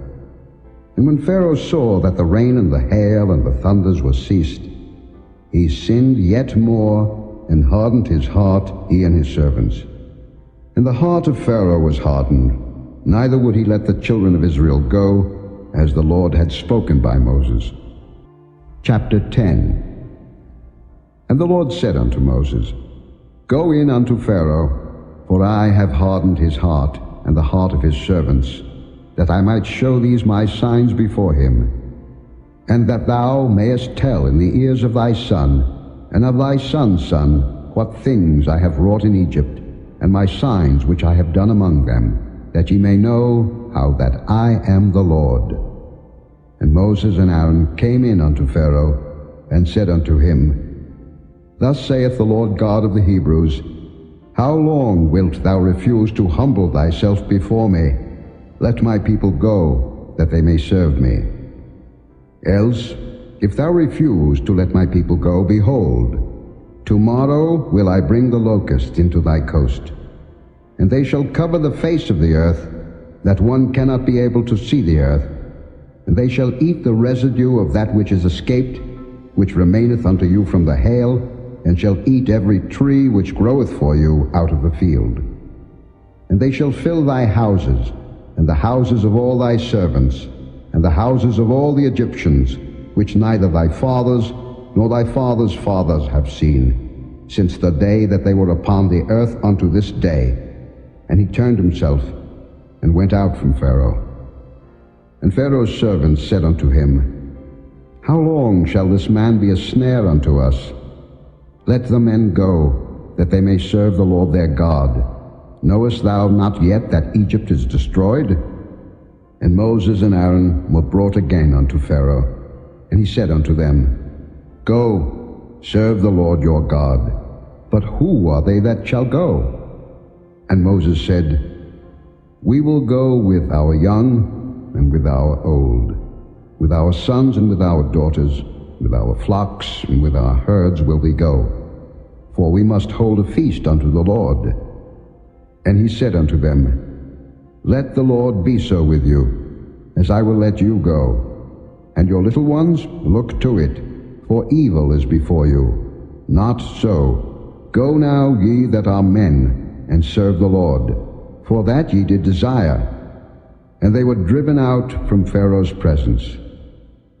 Speaker 2: And when Pharaoh saw that the rain and the hail and the thunders were ceased, he sinned yet more, and hardened his heart, he and his servants. And the heart of Pharaoh was hardened, neither would he let the children of Israel go, as the Lord had spoken by Moses. Chapter 10. And the Lord said unto Moses, Go in unto Pharaoh, for I have hardened his heart, and the heart of his servants, that I might show these my signs before him, and that thou mayest tell in the ears of thy son, and of thy son's son, what things I have wrought in Egypt, and my signs which I have done among them, that ye may know how that I am the Lord. And Moses and Aaron came in unto Pharaoh, and said unto him, Thus saith the Lord God of the Hebrews, How long wilt thou refuse to humble thyself before me? Let my people go, that they may serve me. Else, if thou refuse to let my people go, behold, tomorrow will I bring the locust into thy coast, and they shall cover the face of the earth, that one cannot be able to see the earth, and they shall eat the residue of that which is escaped, which remaineth unto you from the hail, and shall eat every tree which groweth for you out of the field. And they shall fill thy houses, and the houses of all thy servants, and the houses of all the Egyptians, which neither thy fathers nor thy fathers' fathers have seen, since the day that they were upon the earth unto this day. And he turned himself, and went out from Pharaoh. And Pharaoh's servants said unto him, How long shall this man be a snare unto us? Let the men go, that they may serve the Lord their God. Knowest thou not yet that Egypt is destroyed? And Moses and Aaron were brought again unto Pharaoh. And he said unto them, Go, serve the Lord your God. But who are they that shall go? And Moses said, We will go with our young and with our old, with our sons and with our daughters, with our flocks and with our herds will we go. For we must hold a feast unto the Lord. And he said unto them, Let the Lord be so with you, as I will let you go. And your little ones, look to it, for evil is before you. Not so. Go now, ye that are men, and serve the Lord, for that ye did desire. And they were driven out from Pharaoh's presence.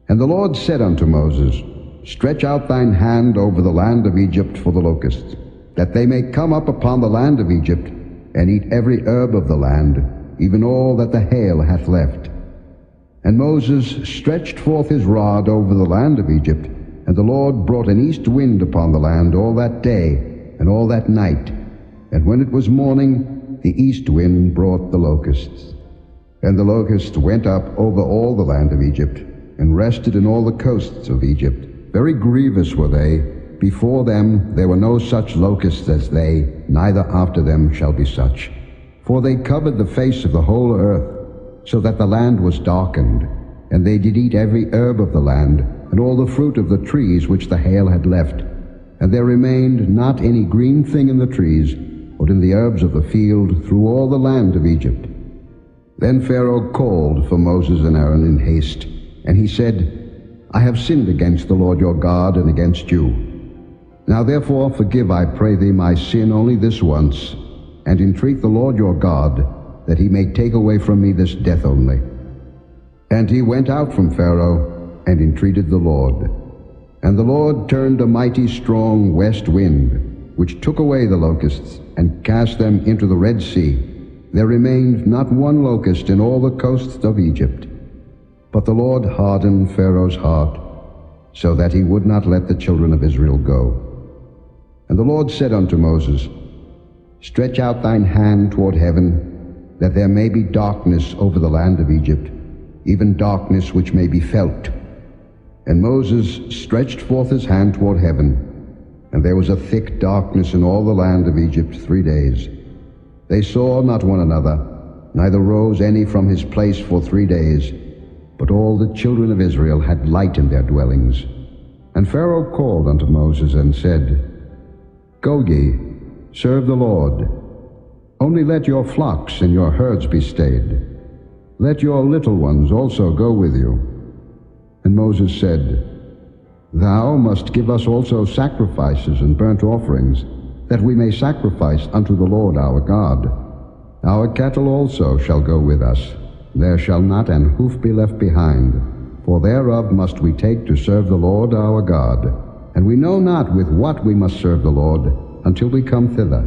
Speaker 2: And the Lord said unto Moses, Stretch out thine hand over the land of Egypt for the locusts, that they may come up upon the land of Egypt, and eat every herb of the land, even all that the hail hath left. And Moses stretched forth his rod over the land of Egypt, and the Lord brought an east wind upon the land all that day and all that night. And when it was morning, the east wind brought the locusts. And the locusts went up over all the land of Egypt, and rested in all the coasts of Egypt. very grievous were they. Before them there were no such locusts as they, neither after them shall be such. For they covered the face of the whole earth, so that the land was darkened, and they did eat every herb of the land, and all the fruit of the trees which the hail had left. And there remained not any green thing in the trees, or in the herbs of the field, through all the land of Egypt. Then Pharaoh called for Moses and Aaron in haste, and he said, I have sinned against the Lord your God and against you. Now therefore forgive, I pray thee, my sin only this once, and entreat the Lord your God, that he may take away from me this death only. And he went out from Pharaoh, and entreated the Lord. And the Lord turned a mighty strong west wind, which took away the locusts, and cast them into the Red Sea. There remained not one locust in all the coasts of Egypt. But the Lord hardened Pharaoh's heart, so that he would not let the children of Israel go. And the Lord said unto Moses, Stretch out thine hand toward heaven, that there may be darkness over the land of Egypt, even darkness which may be felt. And Moses stretched forth his hand toward heaven, and there was a thick darkness in all the land of Egypt 3 days. They saw not one another, neither rose any from his place for 3 days. But all the children of Israel had light in their dwellings. And Pharaoh called unto Moses and said, Go ye, serve the Lord. Only let your flocks and your herds be stayed. Let your little ones also go with you. And Moses said, Thou must give us also sacrifices and burnt offerings, that we may sacrifice unto the Lord our God. Our cattle also shall go with us. There shall not an hoof be left behind, for thereof must we take to serve the Lord our God. And we know not with what we must serve the Lord, until we come thither.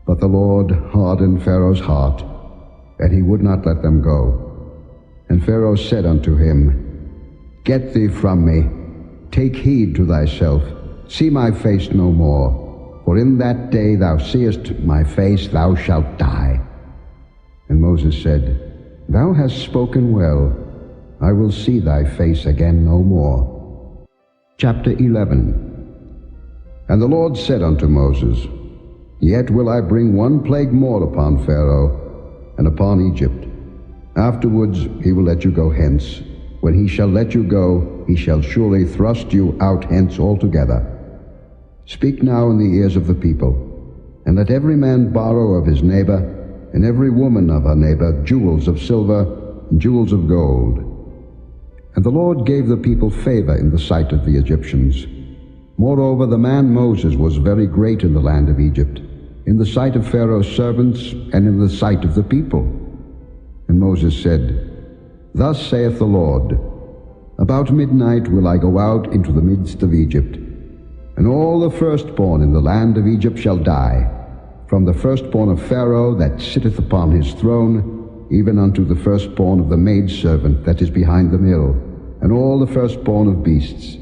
Speaker 2: But the Lord hardened Pharaoh's heart, and he would not let them go. And Pharaoh said unto him, Get thee from me, take heed to thyself, see my face no more, for in that day thou seest my face, thou shalt die. And Moses said, Thou hast spoken well. I will see thy face again no more. Chapter 11. And the Lord said unto Moses, Yet will I bring one plague more upon Pharaoh and upon Egypt. Afterwards he will let you go hence. When he shall let you go, he shall surely thrust you out hence altogether. Speak now in the ears of the people, and let every man borrow of his neighbor, and every woman of her neighbor, jewels of silver and jewels of gold. And the Lord gave the people favor in the sight of the Egyptians. Moreover, the man Moses was very great in the land of Egypt, in the sight of Pharaoh's servants, and in the sight of the people. And Moses said, Thus saith the Lord, About midnight will I go out into the midst of Egypt, and all the firstborn in the land of Egypt shall die, from the firstborn of Pharaoh that sitteth upon his throne, even unto the firstborn of the maidservant that is behind the mill, and all the firstborn of beasts.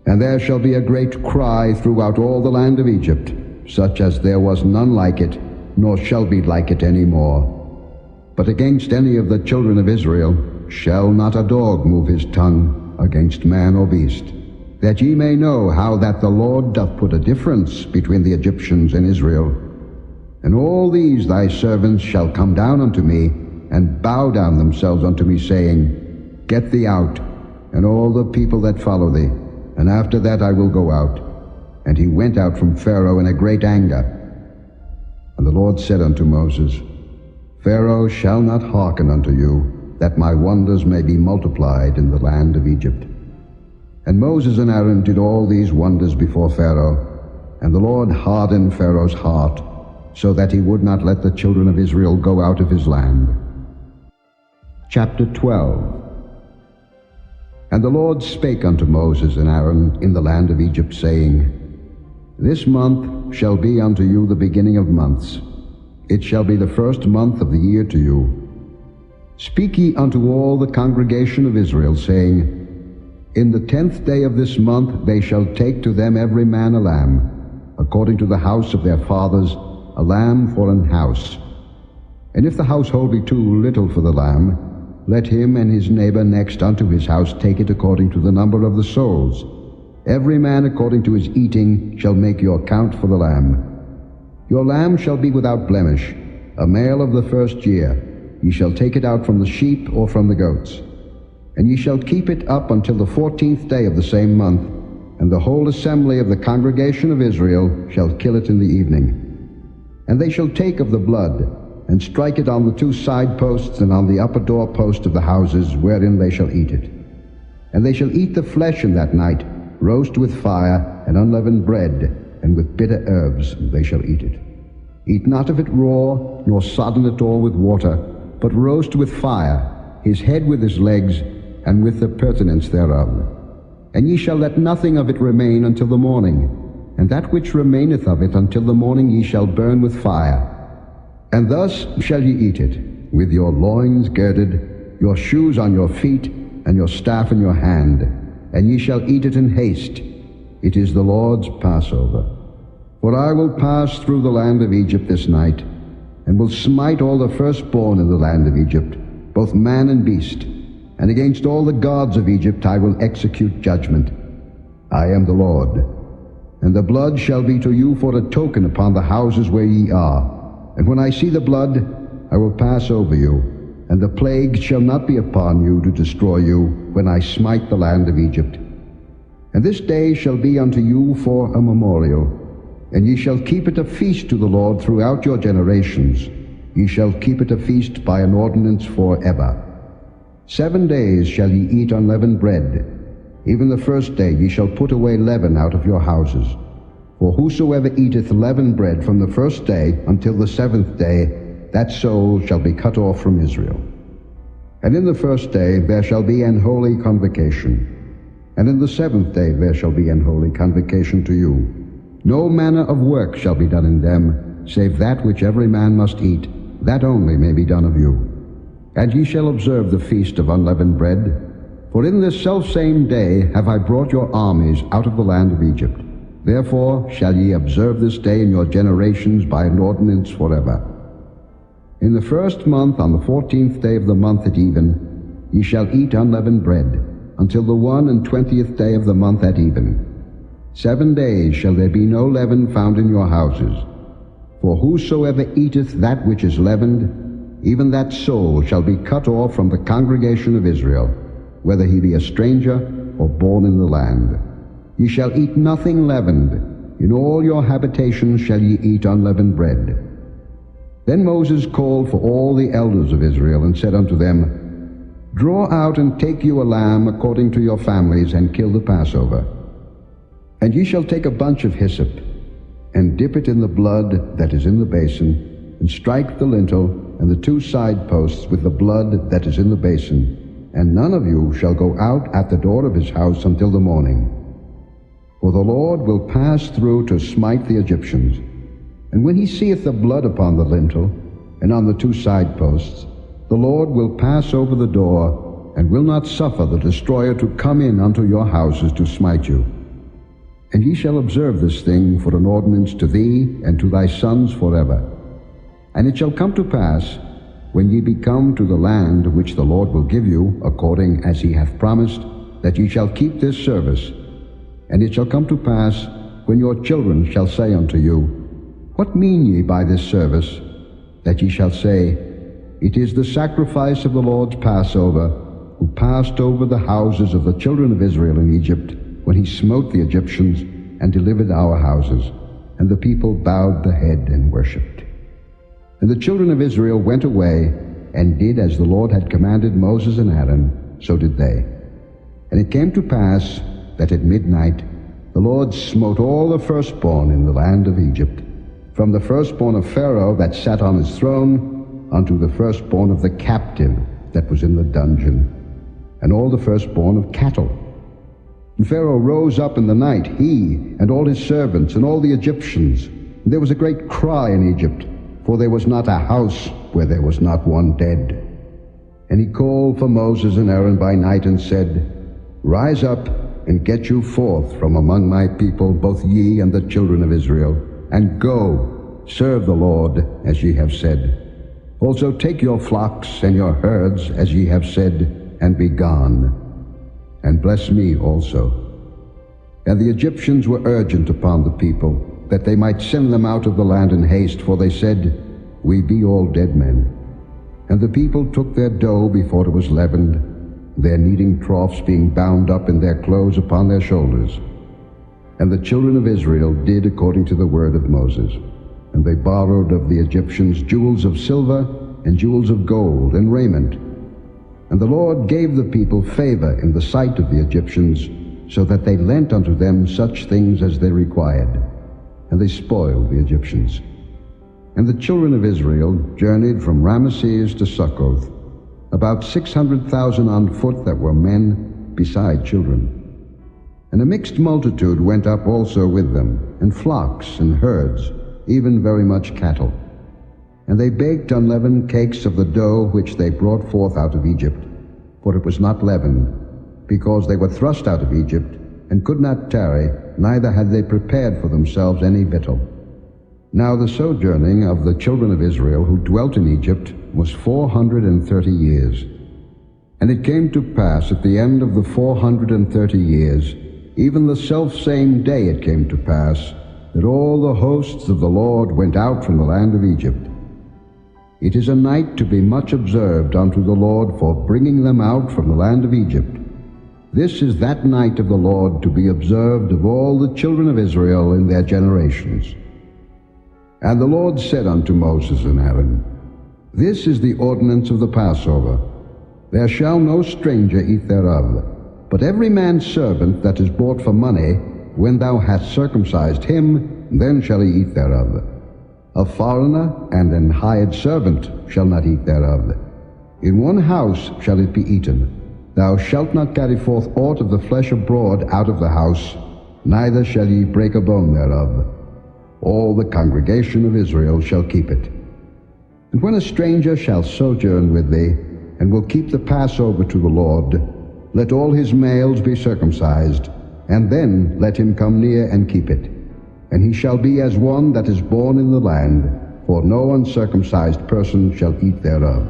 Speaker 2: And there shall be a great cry throughout all the land of Egypt, such as there was none like it, nor shall be like it any more. But against any of the children of Israel shall not a dog move his tongue against man or beast, that ye may know how that the Lord doth put a difference between the Egyptians and Israel. And all these thy servants shall come down unto me, and bow down themselves unto me, saying, Get thee out, and all the people that follow thee, and after that I will go out. And he went out from Pharaoh in a great anger. And the Lord said unto Moses, Pharaoh shall not hearken unto you, that my wonders may be multiplied in the land of Egypt. And Moses and Aaron did all these wonders before Pharaoh, and the Lord hardened Pharaoh's heart, so that he would not let the children of Israel go out of his land. Chapter 12. And the Lord spake unto Moses and Aaron in the land of Egypt, saying, This month shall be unto you the beginning of months. It shall be the first month of the year to you. Speak ye unto all the congregation of Israel, saying, In the 10th day of this month they shall take to them every man a lamb, according to the house of their fathers, a lamb for an house. And if the household be too little for the lamb, let him and his neighbor next unto his house take it according to the number of the souls. Every man according to his eating shall make your count for the lamb. Your lamb shall be without blemish, a male of the first year. Ye shall take it out from the sheep or from the goats. And ye shall keep it up until the 14th day of the same month, and the whole assembly of the congregation of Israel shall kill it in the evening. And they shall take of the blood, and strike it on the 2 side posts and on the upper door post of the houses wherein they shall eat it. And they shall eat the flesh in that night, roast with fire, and unleavened bread, and with bitter herbs they shall eat it. Eat not of it raw, nor sodden it all with water, but roast with fire, his head with his legs, and with the purtenance thereof. And ye shall let nothing of it remain until the morning, and that which remaineth of it until the morning ye shall burn with fire. And thus shall ye eat it, with your loins girded, your shoes on your feet, and your staff in your hand, and ye shall eat it in haste. It is the Lord's Passover. For I will pass through the land of Egypt this night, and will smite all the firstborn in the land of Egypt, both man and beast, and against all the gods of Egypt I will execute judgment. I am the Lord. And the blood shall be to you for a token upon the houses where ye are. And when I see the blood, I will pass over you, and the plague shall not be upon you to destroy you when I smite the land of Egypt. And this day shall be unto you for a memorial, and ye shall keep it a feast to the Lord throughout your generations. Ye shall keep it a feast by an ordinance forever. 7 days shall ye eat unleavened bread. Even the first day ye shall put away leaven out of your houses. For whosoever eateth leavened bread from the first day until the 7th day, that soul shall be cut off from Israel. And in the first day there shall be an holy convocation, and in the 7th day there shall be an holy convocation to you. No manner of work shall be done in them, save that which every man must eat, that only may be done of you. And ye shall observe the feast of unleavened bread, for in this selfsame day have I brought your armies out of the land of Egypt. Therefore shall ye observe this day in your generations by an ordinance forever. In the 1st month, on the 14th day of the month at even, ye shall eat unleavened bread, until the 21st day of the month at even. 7 days shall there be no leaven found in your houses. For whosoever eateth that which is leavened, even that soul shall be cut off from the congregation of Israel, whether he be a stranger or born in the land. Ye shall eat nothing leavened. In all your habitations shall ye eat unleavened bread. Then Moses called for all the elders of Israel, and said unto them, Draw out and take you a lamb according to your families, and kill the Passover. And ye shall take a bunch of hyssop, and dip it in the blood that is in the basin, and strike the lintel and the 2 side posts with the blood that is in the basin. And none of you shall go out at the door of his house until the morning. For the Lord will pass through to smite the Egyptians. And when he seeth the blood upon the lintel and on the 2 side posts, the Lord will pass over the door, and will not suffer the destroyer to come in unto your houses to smite you. And ye shall observe this thing for an ordinance to thee and to thy sons forever. And it shall come to pass, when ye be come to the land which the Lord will give you, according as he hath promised, that ye shall keep this service. And it shall come to pass, when your children shall say unto you, What mean ye by this service? That ye shall say, It is the sacrifice of the Lord's Passover, who passed over the houses of the children of Israel in Egypt, when he smote the Egyptians, and delivered our houses. And the people bowed the head and worshipped. And the children of Israel went away, and did as the Lord had commanded Moses and Aaron, so did they. And it came to pass, that at midnight the Lord smote all the firstborn in the land of Egypt, from the firstborn of Pharaoh that sat on his throne, unto the firstborn of the captive that was in the dungeon, and all the firstborn of cattle. And Pharaoh rose up in the night, he and all his servants, and all the Egyptians. And there was a great cry in Egypt, for there was not a house where there was not one dead. And he called for Moses and Aaron by night, and said, Rise up, and get you forth from among my people, both ye and the children of Israel, and go, serve the Lord, as ye have said. Also take your flocks and your herds, as ye have said, and be gone, and bless me also. And the Egyptians were urgent upon the people, that they might send them out of the land in haste, for they said, We be all dead men. And the people took their dough before it was leavened, their kneading troughs being bound up in their clothes upon their shoulders. And the children of Israel did according to the word of Moses. And they borrowed of the Egyptians jewels of silver and jewels of gold and raiment. And the Lord gave the people favor in the sight of the Egyptians, so that they lent unto them such things as they required. And they spoiled the Egyptians. And the children of Israel journeyed from Ramesses to Succoth, about 600,000 on foot that were men, beside children. And a mixed multitude went up also with them, and flocks and herds, even very much cattle. And they baked unleavened cakes of the dough which they brought forth out of Egypt, for it was not leavened, because they were thrust out of Egypt, and could not tarry, neither had they prepared for themselves any victual. Now the sojourning of the children of Israel who dwelt in Egypt was 430 years. And it came to pass at the end of the 430 years, even the selfsame day it came to pass, that all the hosts of the Lord went out from the land of Egypt. It is a night to be much observed unto the Lord for bringing them out from the land of Egypt. This is that night of the Lord to be observed of all the children of Israel in their generations. And the Lord said unto Moses and Aaron, This is the ordinance of the Passover. There shall no stranger eat thereof, but every man's servant that is bought for money, when thou hast circumcised him, then shall he eat thereof. A foreigner and an hired servant shall not eat thereof. In one house shall it be eaten. Thou shalt not carry forth aught of the flesh abroad out of the house, neither shall ye break a bone thereof. All the congregation of Israel shall keep it. And when a stranger shall sojourn with thee, and will keep the Passover to the Lord, let all his males be circumcised, and then let him come near and keep it. And he shall be as one that is born in the land, for no uncircumcised person shall eat thereof.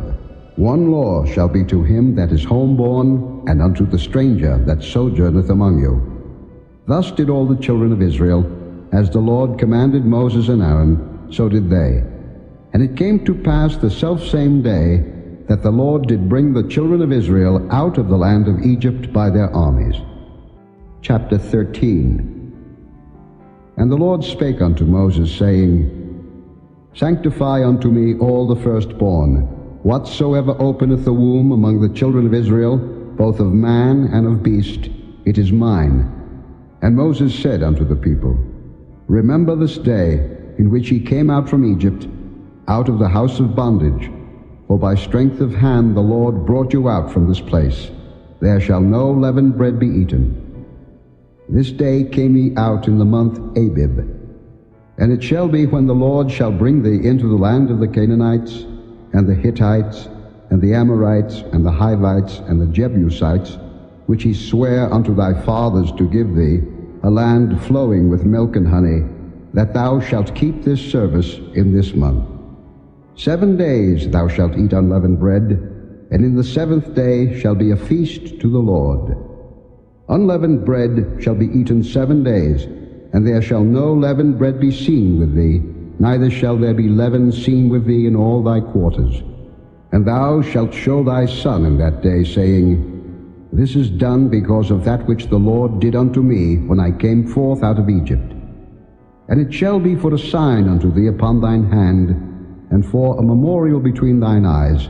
Speaker 2: One law shall be to him that is homeborn, and unto the stranger that sojourneth among you. Thus did all the children of Israel, as the Lord commanded Moses and Aaron, so did they. And it came to pass the selfsame day, that the Lord did bring the children of Israel out of the land of Egypt by their armies. Chapter 13. And the Lord spake unto Moses, saying, Sanctify unto me all the firstborn, whatsoever openeth the womb among the children of Israel, both of man and of beast, it is mine. And Moses said unto the people, Remember this day in which ye came out from Egypt, out of the house of bondage, for by strength of hand the Lord brought you out from this place. There shall no leavened bread be eaten. This day came ye out in the month Abib. And it shall be when the Lord shall bring thee into the land of the Canaanites, and the Hittites, and the Amorites, and the Hivites, and the Jebusites, which he sware unto thy fathers to give thee, a land flowing with milk and honey, that thou shalt keep this service in this month. 7 days thou shalt eat unleavened bread, and in the 7th day shall be a feast to the Lord. Unleavened bread shall be eaten 7 days, and there shall no leavened bread be seen with thee, neither shall there be leaven seen with thee in all thy quarters. And thou shalt show thy son in that day, saying, This is done because of that which the Lord did unto me when I came forth out of Egypt. And it shall be for a sign unto thee upon thine hand, and for a memorial between thine eyes,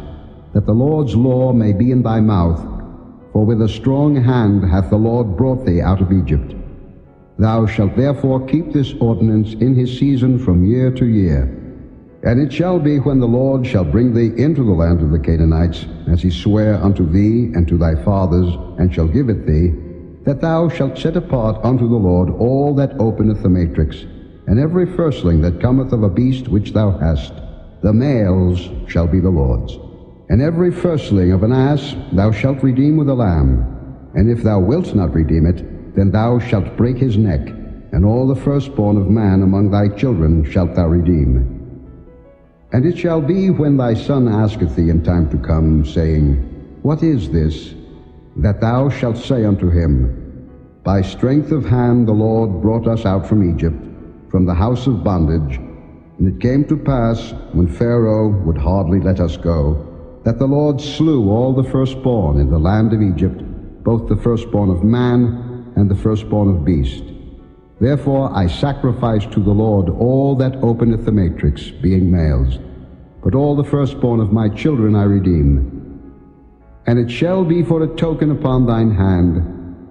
Speaker 2: that the Lord's law may be in thy mouth, for with a strong hand hath the Lord brought thee out of Egypt. Thou shalt therefore keep this ordinance in his season from year to year. And it shall be when the Lord shall bring thee into the land of the Canaanites, as he sware unto thee and to thy fathers, and shall give it thee, that thou shalt set apart unto the Lord all that openeth the matrix, and every firstling that cometh of a beast which thou hast. The males shall be the Lord's. And every firstling of an ass thou shalt redeem with a lamb. And if thou wilt not redeem it, then thou shalt break his neck, and all the firstborn of man among thy children shalt thou redeem. And it shall be, when thy son asketh thee in time to come, saying, What is this? That thou shalt say unto him, By strength of hand the Lord brought us out from Egypt, from the house of bondage. And it came to pass, when Pharaoh would hardly let us go, that the Lord slew all the firstborn in the land of Egypt, both the firstborn of man and the firstborn of beast. Therefore I sacrifice to the Lord all that openeth the matrix, being males. But all the firstborn of my children I redeem. And it shall be for a token upon thine hand,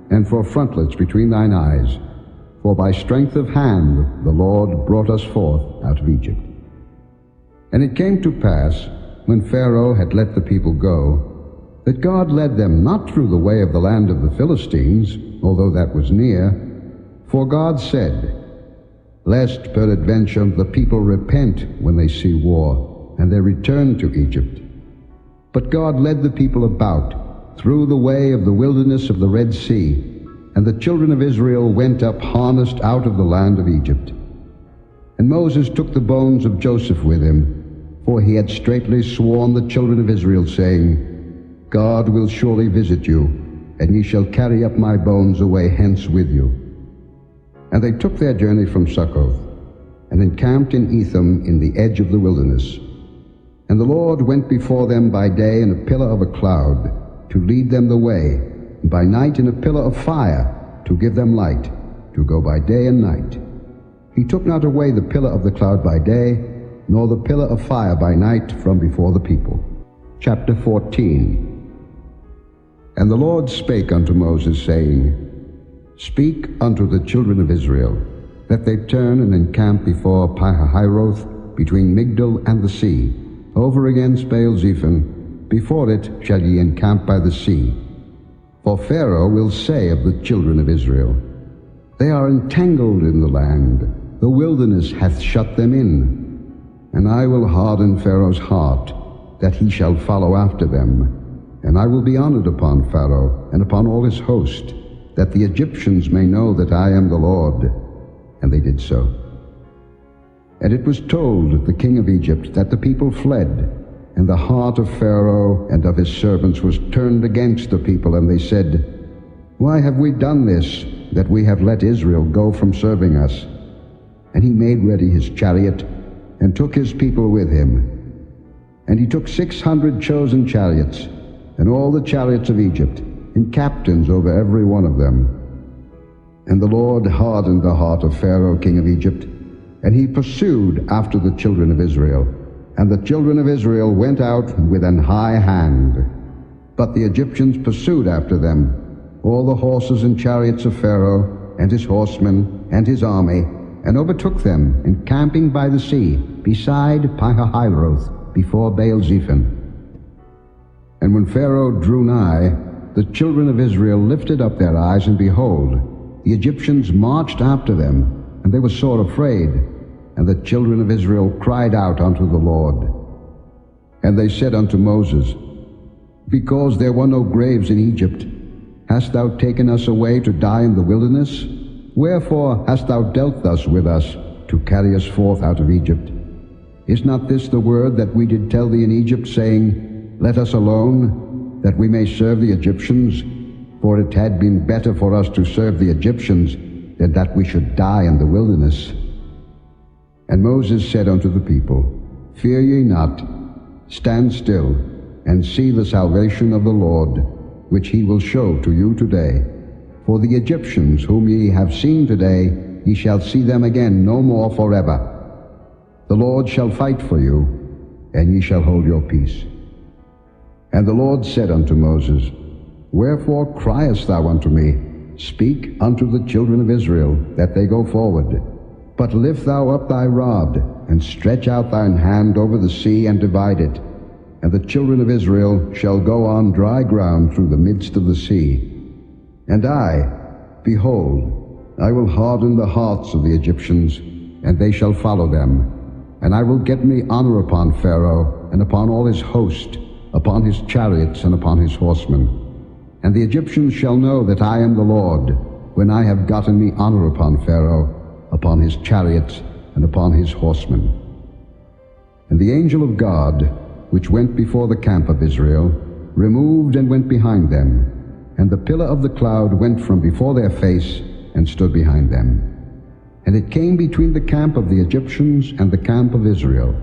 Speaker 2: and for frontlets between thine eyes. For by strength of hand the Lord brought us forth out of Egypt. And it came to pass, when Pharaoh had let the people go, that God led them not through the way of the land of the Philistines, although that was near. For God said, Lest peradventure the people repent when they see war, and they return to Egypt. But God led the people about through the way of the wilderness of the Red Sea, and the children of Israel went up harnessed out of the land of Egypt. And Moses took the bones of Joseph with him, for he had straitly sworn the children of Israel, saying, God will surely visit you, and ye shall carry up my bones away hence with you. And they took their journey from Succoth, and encamped in Etham in the edge of the wilderness. And the Lord went before them by day in a pillar of a cloud, to lead them the way, and by night in a pillar of fire, to give them light, to go by day and night. He took not away the pillar of the cloud by day, nor the pillar of fire by night from before the people. Chapter 14. And the Lord spake unto Moses, saying, Speak unto the children of Israel, that they turn and encamp before Pihahiroth, between Migdol and the sea, over against Baal-zephon. Before it shall ye encamp by the sea. For Pharaoh will say of the children of Israel, They are entangled in the land, the wilderness hath shut them in. And I will harden Pharaoh's heart, that he shall follow after them. And I will be honored upon Pharaoh, and upon all his host, that the Egyptians may know that I am the Lord. And they did so. And it was told the king of Egypt that the people fled, and the heart of Pharaoh and of his servants was turned against the people, and they said, Why have we done this, that we have let Israel go from serving us? And he made ready his chariot, and took his people with him. And he took 600 chosen chariots, and all the chariots of Egypt, and captains over every one of them. And the Lord hardened the heart of Pharaoh king of Egypt, and he pursued after the children of Israel. And the children of Israel went out with an high hand. But the Egyptians pursued after them, all the horses and chariots of Pharaoh, and his horsemen, and his army, and overtook them, encamping by the sea, beside Pihahiroth, before Baal-zephon. And when Pharaoh drew nigh, the children of Israel lifted up their eyes, and behold, the Egyptians marched after them, and they were sore afraid. And the children of Israel cried out unto the Lord. And they said unto Moses, Because there were no graves in Egypt, hast thou taken us away to die in the wilderness? Wherefore hast thou dealt thus with us, to carry us forth out of Egypt? Is not this the word that we did tell thee in Egypt, saying, Let us alone, that we may serve the Egyptians? For it had been better for us to serve the Egyptians, than that we should die in the wilderness. And Moses said unto the people, Fear ye not, stand still, and see the salvation of the Lord, which he will show to you today. For the Egyptians whom ye have seen today, ye shall see them again no more forever. The Lord shall fight for you, and ye shall hold your peace. And the Lord said unto Moses, Wherefore criest thou unto me? Speak unto the children of Israel, that they go forward. But lift thou up thy rod, and stretch out thine hand over the sea, and divide it. And the children of Israel shall go on dry ground through the midst of the sea. And I, behold, I will harden the hearts of the Egyptians, and they shall follow them. And I will get me honor upon Pharaoh, and upon all his host, upon his chariots, and upon his horsemen. And the Egyptians shall know that I am the Lord, when I have gotten me honor upon Pharaoh, upon his chariots, and upon his horsemen. And the angel of God, which went before the camp of Israel, removed and went behind them, and the pillar of the cloud went from before their face and stood behind them. And it came between the camp of the Egyptians and the camp of Israel,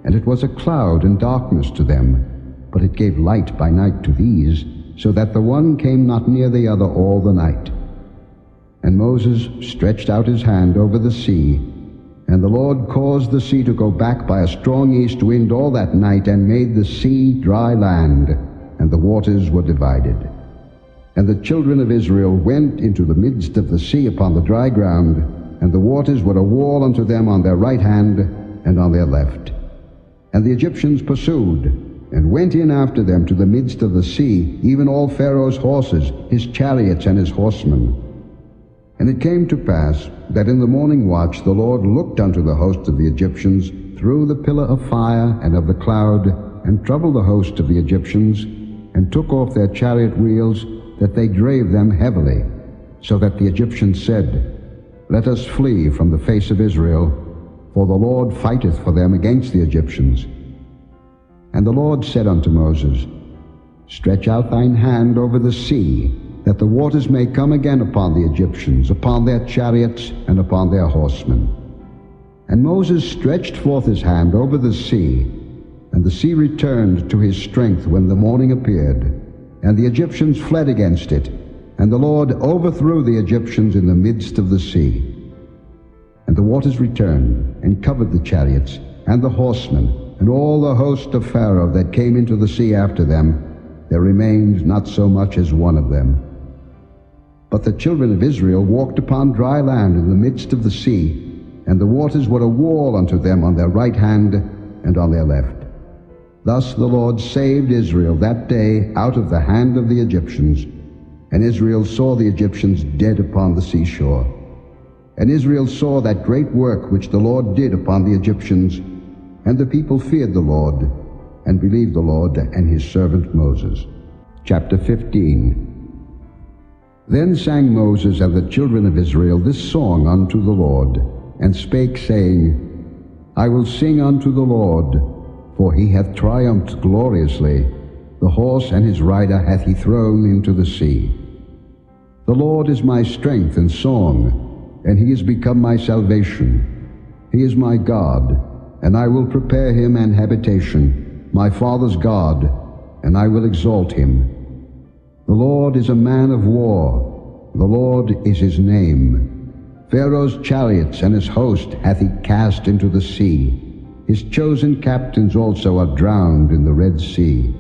Speaker 2: and it was a cloud and darkness to them, but it gave light by night to these, so that the one came not near the other all the night. And Moses stretched out his hand over the sea, and the Lord caused the sea to go back by a strong east wind all that night, and made the sea dry land, and the waters were divided. And the children of Israel went into the midst of the sea upon the dry ground, and the waters were a wall unto them on their right hand and on their left. And the Egyptians pursued, and went in after them to the midst of the sea, even all Pharaoh's horses, his chariots, and his horsemen. And it came to pass that in the morning watch the Lord looked unto the host of the Egyptians through the pillar of fire and of the cloud, and troubled the host of the Egyptians, and took off their chariot wheels, that they drave them heavily, so that the Egyptians said, Let us flee from the face of Israel, for the Lord fighteth for them against the Egyptians. And the Lord said unto Moses, Stretch out thine hand over the sea, that the waters may come again upon the Egyptians, upon their chariots, and upon their horsemen. And Moses stretched forth his hand over the sea, and the sea returned to his strength when the morning appeared, and the Egyptians fled against it, and the Lord overthrew the Egyptians in the midst of the sea. And the waters returned, and covered the chariots, and the horsemen, and all the host of Pharaoh that came into the sea after them. There remained not so much as one of them. But the children of Israel walked upon dry land in the midst of the sea, and the waters were a wall unto them on their right hand and on their left. Thus the Lord saved Israel that day out of the hand of the Egyptians, and Israel saw the Egyptians dead upon the seashore. And Israel saw that great work which the Lord did upon the Egyptians, and the people feared the Lord, and believed the Lord and his servant Moses. Chapter 15. Then sang Moses and the children of Israel this song unto the Lord, and spake, saying, I will sing unto the Lord, for he hath triumphed gloriously. The horse and his rider hath he thrown into the sea. The Lord is my strength and song, and he is become my salvation. He is my God, and I will prepare him an habitation, my father's God, and I will exalt him. The Lord is a man of war, the Lord is his name. Pharaoh's chariots and his host hath he cast into the sea. His chosen captains also are drowned in the Red Sea.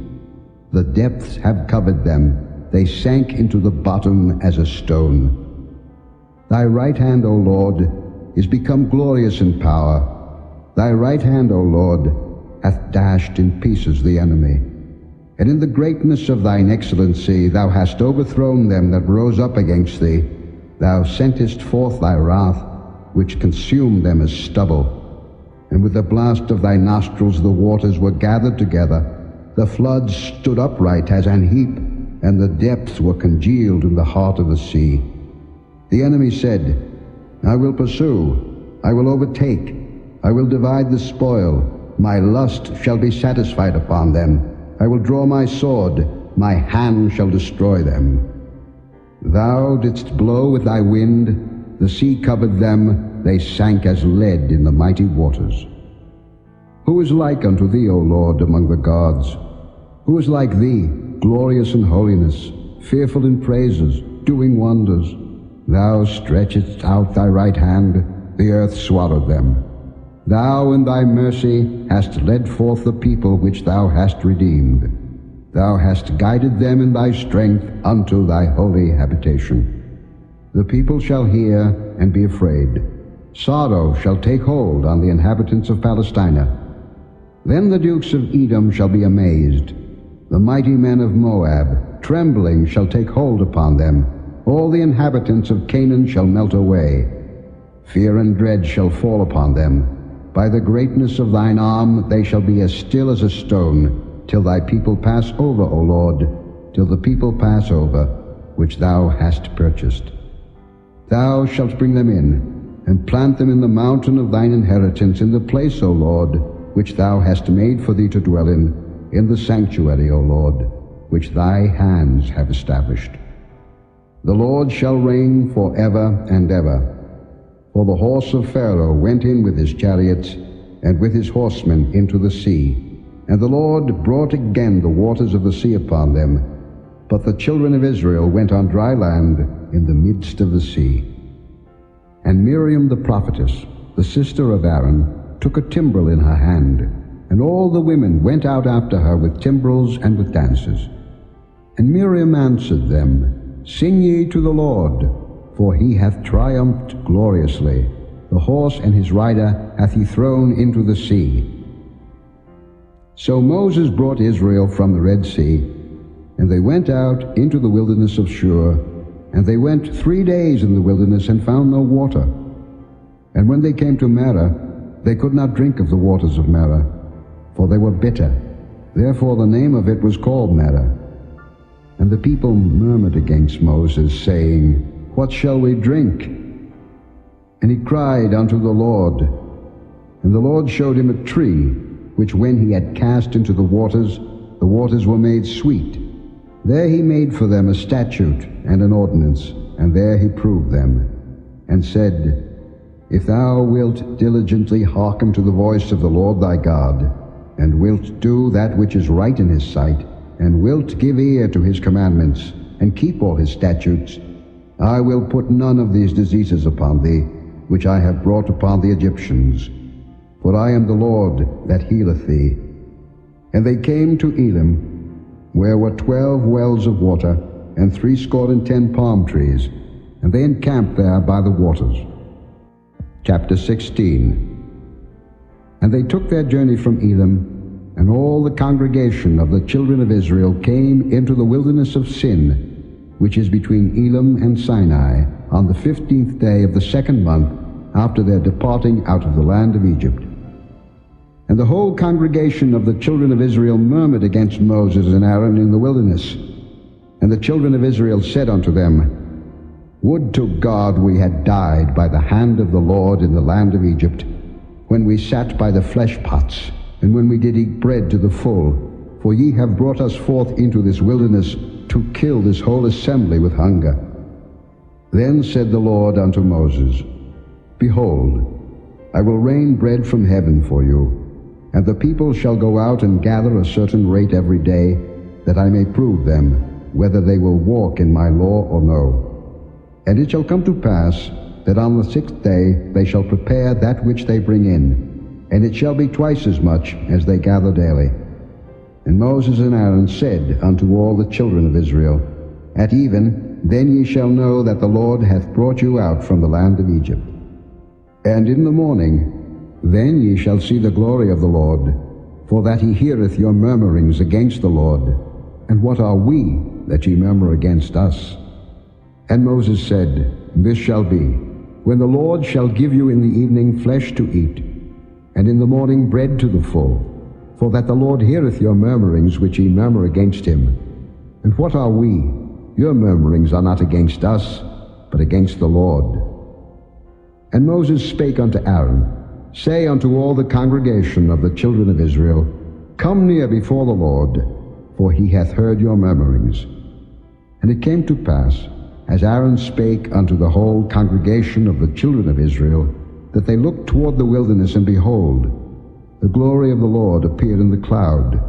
Speaker 2: The depths have covered them, they sank into the bottom as a stone. Thy right hand, O Lord, is become glorious in power. Thy right hand, O Lord, hath dashed in pieces the enemy. And in the greatness of thine excellency thou hast overthrown them that rose up against thee. Thou sentest forth thy wrath, which consumed them as stubble. And with the blast of thy nostrils the waters were gathered together. The floods stood upright as an heap, and the depths were congealed in the heart of the sea. The enemy said, I will pursue, I will overtake, I will divide the spoil. My lust shall be satisfied upon them. I will draw my sword, my hand shall destroy them. Thou didst blow with thy wind, the sea covered them, they sank as lead in the mighty waters. Who is like unto thee, O Lord, among the gods? Who is like thee, glorious in holiness, fearful in praises, doing wonders? Thou stretchedst out thy right hand, the earth swallowed them. Thou in thy mercy hast led forth the people which thou hast redeemed. Thou hast guided them in thy strength unto thy holy habitation. The people shall hear and be afraid. Sorrow shall take hold on the inhabitants of Palestina. Then the dukes of Edom shall be amazed. The mighty men of Moab, trembling, shall take hold upon them. All the inhabitants of Canaan shall melt away. Fear and dread shall fall upon them. By the greatness of thine arm they shall be as still as a stone, till thy people pass over, O Lord, till the people pass over, which thou hast purchased. Thou shalt bring them in, and plant them in the mountain of thine inheritance, in the place, O Lord, which thou hast made for thee to dwell in the sanctuary, O Lord, which thy hands have established. The Lord shall reign for ever and ever. For the horse of Pharaoh went in with his chariots and with his horsemen into the sea, and the Lord brought again the waters of the sea upon them. But the children of Israel went on dry land in the midst of the sea. And Miriam the prophetess, the sister of Aaron, took a timbrel in her hand, and all the women went out after her with timbrels and with dances. And Miriam answered them, Sing ye to the Lord, for he hath triumphed gloriously. The horse and his rider hath he thrown into the sea. So Moses brought Israel from the Red Sea, and they went out into the wilderness of Shur, and they went 3 days in the wilderness and found no water. And when they came to Marah, they could not drink of the waters of Marah, for they were bitter. Therefore the name of it was called Marah. And the people murmured against Moses, saying, What shall we drink? And he cried unto the Lord. And the Lord showed him a tree, which when he had cast into the waters were made sweet. There he made for them a statute and an ordinance, and there he proved them, and said, If thou wilt diligently hearken to the voice of the Lord thy God, and wilt do that which is right in his sight, and wilt give ear to his commandments, and keep all his statutes, I will put none of these diseases upon thee, which I have brought upon the Egyptians. For I am the Lord that healeth thee. And they came to Elim, where were 12 wells of water, and 70 palm trees, and they encamped there by the waters. Chapter 16. And they took their journey from Elim, and all the congregation of the children of Israel came into the wilderness of Sin, which is between Elim and Sinai, on the 15th day of the 2nd month after their departing out of the land of Egypt. And the whole congregation of the children of Israel murmured against Moses and Aaron in the wilderness. And the children of Israel said unto them, Would to God we had died by the hand of the Lord in the land of Egypt, when we sat by the flesh pots, and when we did eat bread to the full. For ye have brought us forth into this wilderness to kill this whole assembly with hunger. Then said the Lord unto Moses, Behold, I will rain bread from heaven for you, and the people shall go out and gather a certain rate every day, that I may prove them, whether they will walk in my law or no. And it shall come to pass, that on the 6th day they shall prepare that which they bring in, and it shall be twice as much as they gather daily. And Moses and Aaron said unto all the children of Israel, At even, then ye shall know that the Lord hath brought you out from the land of Egypt. And in the morning, then ye shall see the glory of the Lord, for that he heareth your murmurings against the Lord. And what are we, that ye murmur against us? And Moses said, This shall be, when the Lord shall give you in the evening flesh to eat, and in the morning bread to the full, for that the Lord heareth your murmurings which ye murmur against him. And what are we? Your murmurings are not against us, but against the Lord. And Moses spake unto Aaron, Say unto all the congregation of the children of Israel, Come near before the Lord, for he hath heard your murmurings. And it came to pass, as Aaron spake unto the whole congregation of the children of Israel, that they looked toward the wilderness, and behold, the glory of the Lord appeared in the cloud.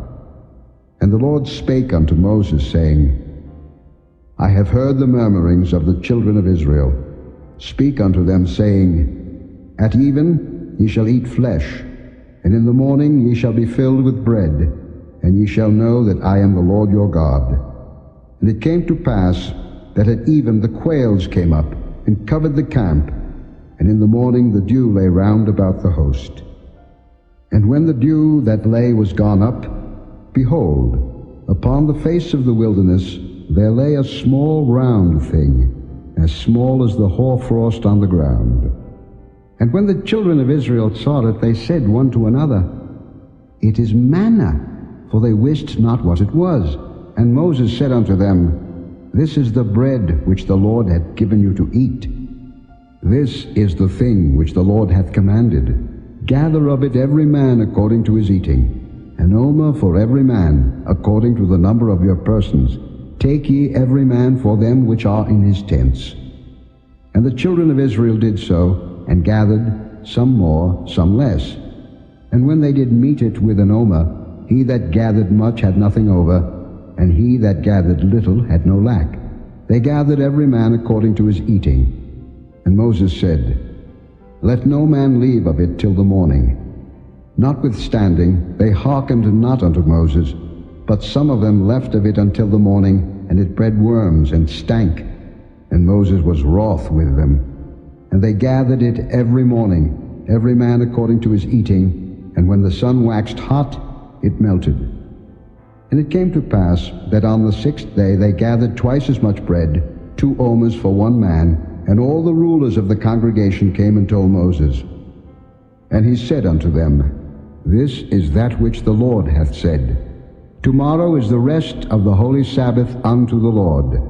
Speaker 2: And the Lord spake unto Moses, saying, I have heard the murmurings of the children of Israel. Speak unto them, saying, At even ye shall eat flesh, and in the morning ye shall be filled with bread, and ye shall know that I am the Lord your God. And it came to pass that at even the quails came up, and covered the camp, and in the morning the dew lay round about the host. And when the dew that lay was gone up, behold, upon the face of the wilderness there lay a small round thing, as small as the hoarfrost on the ground. And when the children of Israel saw it, they said one to another, It is manna, for they wist not what it was. And Moses said unto them, This is the bread which the Lord hath given you to eat. This is the thing which the Lord hath commanded. Gather of it every man according to his eating, an omer for every man according to the number of your persons. Take ye every man for them which are in his tents. And the children of Israel did so, and gathered, some more, some less. And when they did meet it with an omer, he that gathered much had nothing over, and he that gathered little had no lack. They gathered every man according to his eating. And Moses said, Let no man leave of it till the morning. Notwithstanding, they hearkened not unto Moses, but some of them left of it until the morning, and it bred worms and stank. And Moses was wroth with them. And they gathered it every morning, every man according to his eating, and when the sun waxed hot, it melted. And it came to pass that on the 6th day they gathered twice as much bread, 2 omers for one man, and all the rulers of the congregation came and told Moses. And he said unto them, This is that which the Lord hath said. Tomorrow is the rest of the holy Sabbath unto the Lord.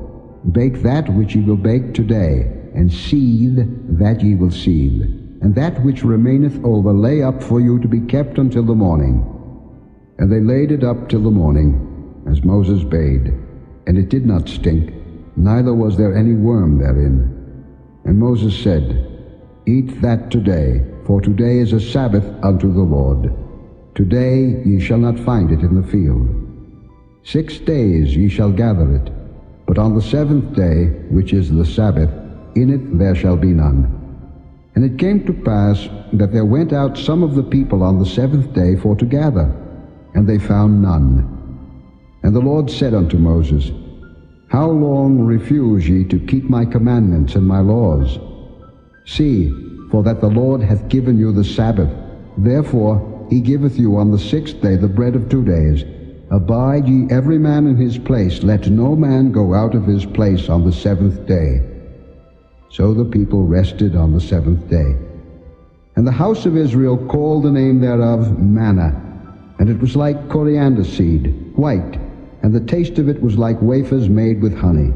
Speaker 2: Bake that which ye will bake today, and seethe that ye will seethe. And that which remaineth over lay up for you to be kept until the morning. And they laid it up till the morning, as Moses bade. And it did not stink, neither was there any worm therein. And Moses said, Eat that today, for today is a Sabbath unto the Lord. Today ye shall not find it in the field. 6 days ye shall gather it, but on the 7th day, which is the Sabbath, in it there shall be none. And it came to pass that there went out some of the people on the 7th day for to gather, and they found none. And the Lord said unto Moses, How long refuse ye to keep my commandments and my laws? See, for that the Lord hath given you the Sabbath. Therefore he giveth you on the 6th day the bread of 2 days. Abide ye every man in his place. Let no man go out of his place on the 7th day. So the people rested on the 7th day. And the house of Israel called the name thereof manna. And it was like coriander seed, white, and the taste of it was like wafers made with honey.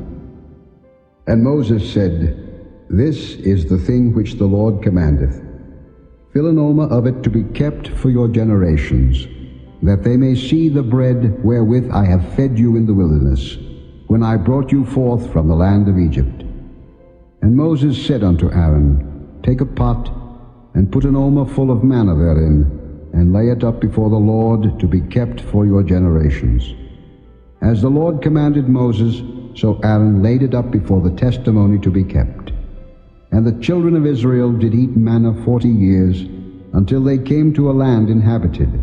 Speaker 2: And Moses said, This is the thing which the Lord commandeth. Fill an omer of it to be kept for your generations, that they may see the bread wherewith I have fed you in the wilderness, when I brought you forth from the land of Egypt. And Moses said unto Aaron, Take a pot, and put an omer full of manna therein, and lay it up before the Lord to be kept for your generations. As the Lord commanded Moses, so Aaron laid it up before the testimony to be kept. And the children of Israel did eat manna 40 years, until they came to a land inhabited.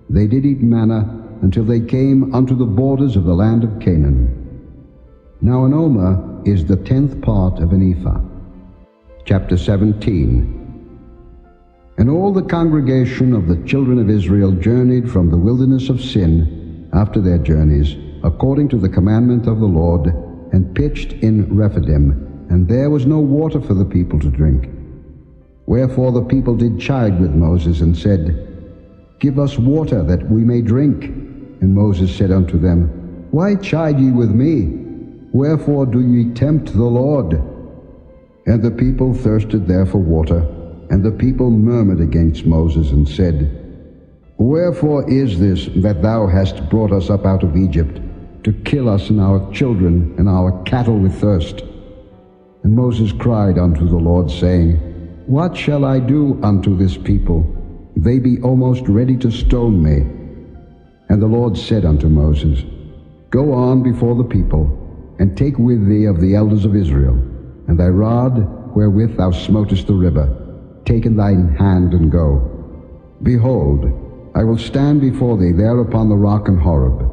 Speaker 2: They did eat manna until they came unto the borders of the land of Canaan. Now an omer is the 10th part of an ephah. Chapter 17. And all the congregation of the children of Israel journeyed from the wilderness of Sin after their journeys, according to the commandment of the Lord, and pitched in Rephidim, and there was no water for the people to drink. Wherefore the people did chide with Moses, and said, Give us water that we may drink. And Moses said unto them, Why chide ye with me? Wherefore do ye tempt the Lord? And the people thirsted there for water. And the people murmured against Moses, and said, Wherefore is this that thou hast brought us up out of Egypt, to kill us and our children and our cattle with thirst? And Moses cried unto the Lord, saying, What shall I do unto this people? They be almost ready to stone me. And the Lord said unto Moses, Go on before the people, and take with thee of the elders of Israel, and thy rod wherewith thou smotest the river. Take in thine hand, and go. Behold, I will stand before thee there upon the rock in Horeb,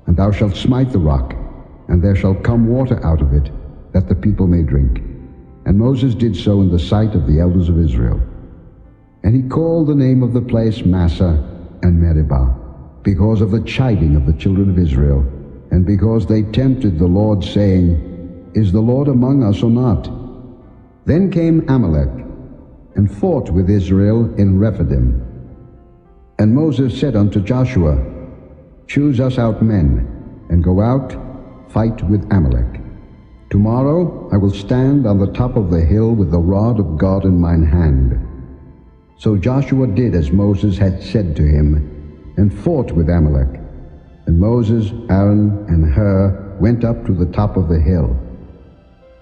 Speaker 2: and thou shalt smite the rock, and there shall come water out of it, that the people may drink. And Moses did so in the sight of the elders of Israel. And he called the name of the place Massah and Meribah, because of the chiding of the children of Israel, and because they tempted the Lord, saying, Is the Lord among us or not? Then came Amalek, and fought with Israel in Rephidim. And Moses said unto Joshua, Choose us out men, and go out, fight with Amalek. Tomorrow I will stand on the top of the hill with the rod of God in mine hand. So Joshua did as Moses had said to him, and fought with Amalek. And Moses, Aaron, and Hur went up to the top of the hill.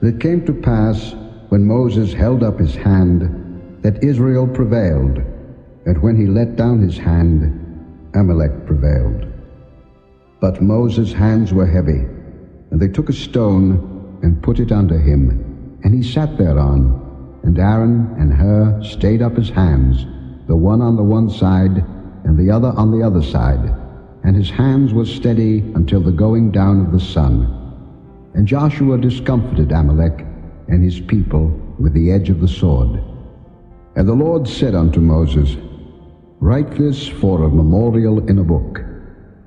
Speaker 2: And it came to pass, when Moses held up his hand, that Israel prevailed, and when he let down his hand, Amalek prevailed. But Moses' hands were heavy, and they took a stone and put it under him, and he sat thereon. And Aaron and Hur stayed up his hands, the one on the one side, and the other on the other side, and his hands were steady until the going down of the sun. And Joshua discomfited Amalek and his people with the edge of the sword. And the Lord said unto Moses, Write this for a memorial in a book,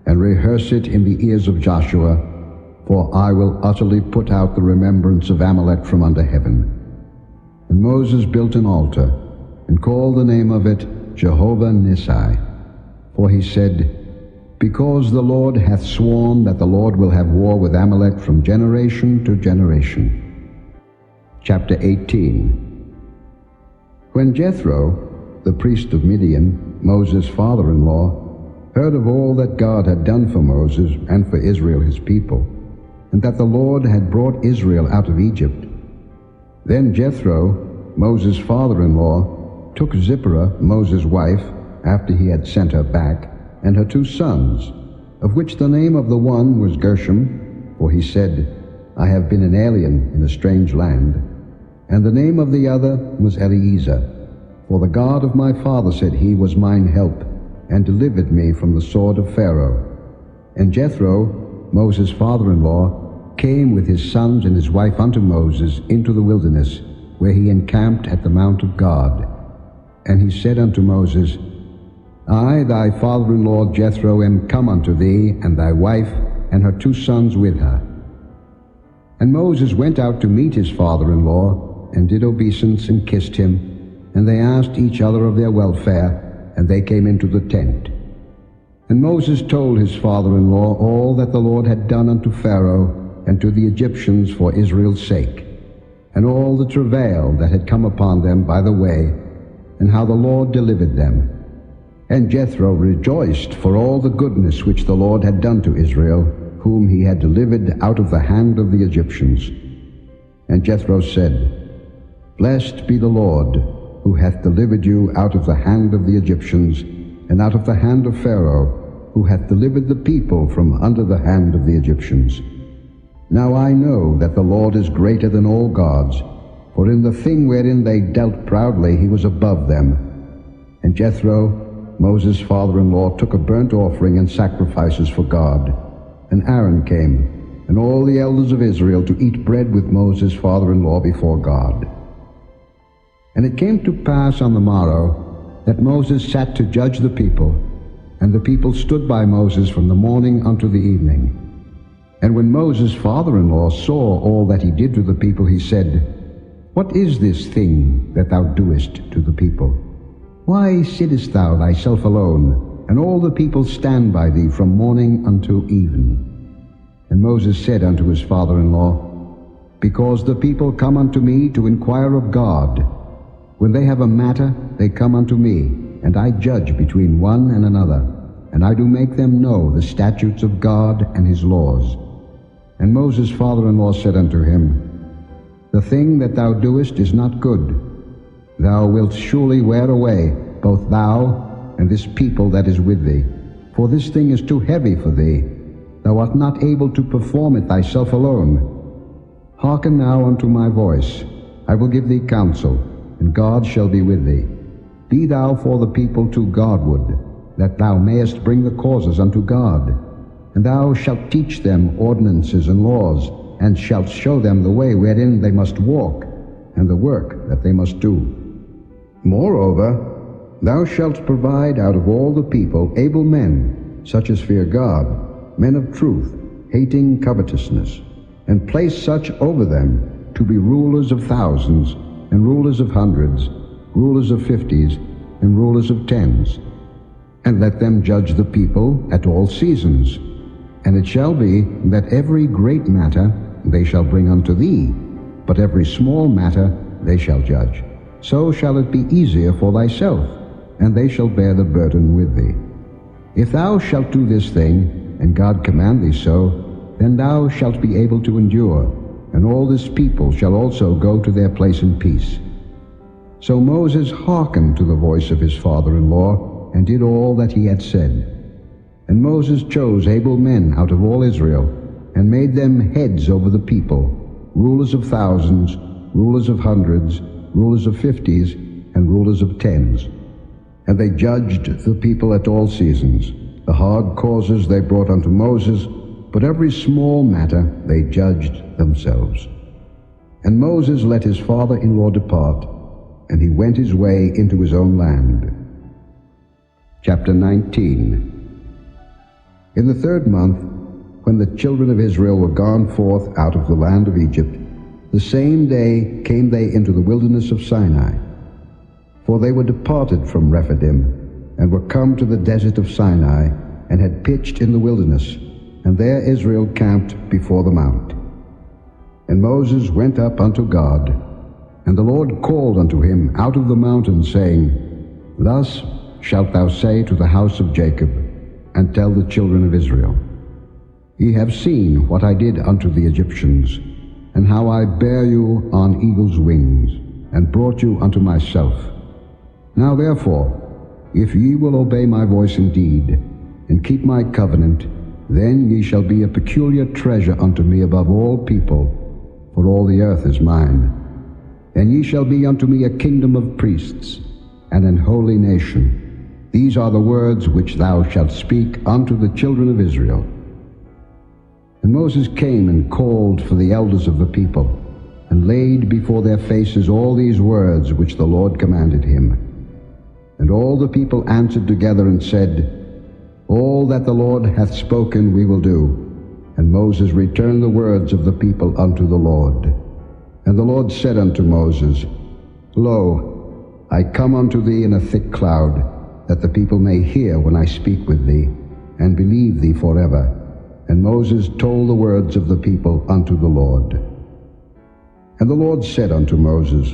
Speaker 2: and rehearse it in the ears of Joshua, for I will utterly put out the remembrance of Amalek from under heaven. And Moses built an altar, and called the name of it Jehovah Nissi. For he said, Because the Lord hath sworn that the Lord will have war with Amalek from generation to generation. Chapter 18. When Jethro, the priest of Midian, Moses' father-in-law, heard of all that God had done for Moses and for Israel his people, and that the Lord had brought Israel out of Egypt, then Jethro, Moses' father-in-law, took Zipporah, Moses' wife, after he had sent her back, and her 2 sons, of which the name of the one was Gershom, for he said, I have been an alien in a strange land, and the name of the other was Eliezer, for the God of my father, said he, was mine help, and delivered me from the sword of Pharaoh. And Jethro, Moses' father-in-law, came with his sons and his wife unto Moses into the wilderness, where he encamped at the mount of God. And he said unto Moses, I, thy father-in-law Jethro, am come unto thee, and thy wife, and her 2 sons with her. And Moses went out to meet his father-in-law, and did obeisance, and kissed him, and they asked each other of their welfare, and they came into the tent. And Moses told his father-in-law all that the Lord had done unto Pharaoh and to the Egyptians for Israel's sake, and all the travail that had come upon them by the way, and how the Lord delivered them. And Jethro rejoiced for all the goodness which the Lord had done to Israel, whom he had delivered out of the hand of the Egyptians. And Jethro said, Blessed be the Lord, who hath delivered you out of the hand of the Egyptians, and out of the hand of Pharaoh, who hath delivered the people from under the hand of the Egyptians. Now I know that the Lord is greater than all gods, for in the thing wherein they dealt proudly he was above them. And Jethro, Moses' father-in-law, took a burnt offering and sacrifices for God. And Aaron came, and all the elders of Israel, to eat bread with Moses' father-in-law before God. And it came to pass on the morrow that Moses sat to judge the people, and the people stood by Moses from the morning unto the evening. And when Moses' father-in-law saw all that he did to the people, he said, What is this thing that thou doest to the people? Why sittest thou thyself alone, and all the people stand by thee from morning until even? And Moses said unto his father-in-law, Because the people come unto me to inquire of God. When they have a matter, they come unto me, and I judge between one and another, and I do make them know the statutes of God and his laws. And Moses' father-in-law said unto him, The thing that thou doest is not good. Thou wilt surely wear away, both thou and this people that is with thee. For this thing is too heavy for thee. Thou art not able to perform it thyself alone. Hearken now unto my voice. I will give thee counsel, and God shall be with thee. Be thou for the people too Godward, that thou mayest bring the causes unto God. And thou shalt teach them ordinances and laws, and shalt show them the way wherein they must walk, and the work that they must do. Moreover, thou shalt provide out of all the people able men, such as fear God, men of truth, hating covetousness, and place such over them to be rulers of thousands, and rulers of hundreds, rulers of 50s, and rulers of 10s. And let them judge the people at all seasons. And it shall be that every great matter they shall bring unto thee, but every small matter they shall judge. So shall it be easier for thyself, and they shall bear the burden with thee. If thou shalt do this thing, and God command thee so, then thou shalt be able to endure, and all this people shall also go to their place in peace. So Moses hearkened to the voice of his father-in-law, and did all that he had said. And Moses chose able men out of all Israel, and made them heads over the people, rulers of thousands, rulers of hundreds, rulers of fifties, and rulers of tens. And they judged the people at all seasons. The hard causes they brought unto Moses, but every small matter they judged themselves. And Moses let his father-in-law depart, and he went his way into his own land. Chapter 19. In the 3rd month, when the children of Israel were gone forth out of the land of Egypt, the same day came they into the wilderness of Sinai. For they were departed from Rephidim, and were come to the desert of Sinai, and had pitched in the wilderness, and there Israel camped before the mount. And Moses went up unto God, and the Lord called unto him out of the mountain, saying, Thus shalt thou say to the house of Jacob, and tell the children of Israel, Ye have seen what I did unto the Egyptians, and how I bare you on eagle's wings, and brought you unto myself. Now therefore, if ye will obey my voice indeed, and keep my covenant, then ye shall be a peculiar treasure unto me above all people, for all the earth is mine. And ye shall be unto me a kingdom of priests, and an holy nation. These are the words which thou shalt speak unto the children of Israel. And Moses came and called for the elders of the people, and laid before their faces all these words which the Lord commanded him. And all the people answered together and said, All that the Lord hath spoken we will do. And Moses returned the words of the people unto the Lord. And the Lord said unto Moses, Lo, I come unto thee in a thick cloud, that the people may hear when I speak with thee, and believe thee forever. And Moses told the words of the people unto the Lord. And the Lord said unto Moses,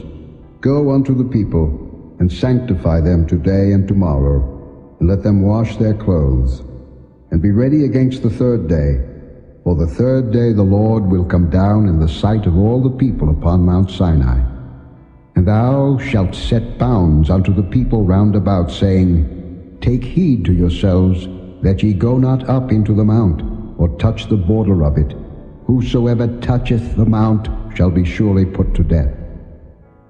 Speaker 2: Go unto the people, and sanctify them today and tomorrow, and let them wash their clothes, and be ready against the 3rd day. For the 3rd day the Lord will come down in the sight of all the people upon Mount Sinai. And thou shalt set bounds unto the people round about, saying, Take heed to yourselves, that ye go not up into the mount, or touch the border of it. Whosoever toucheth the mount shall be surely put to death.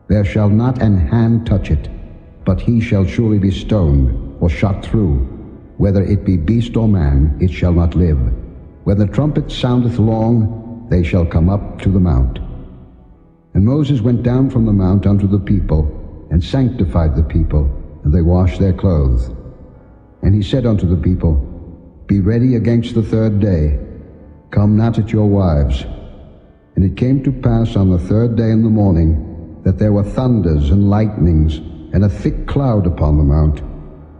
Speaker 2: There shall not an hand touch it, but he shall surely be stoned, or shot through. Whether it be beast or man, it shall not live. When the trumpet soundeth long, they shall come up to the mount. And Moses went down from the mount unto the people, and sanctified the people, and they washed their clothes. And he said unto the people, Be ready against the 3rd day. Come not at your wives. And it came to pass on the 3rd day in the morning, that there were thunders and lightnings, and a thick cloud upon the mount,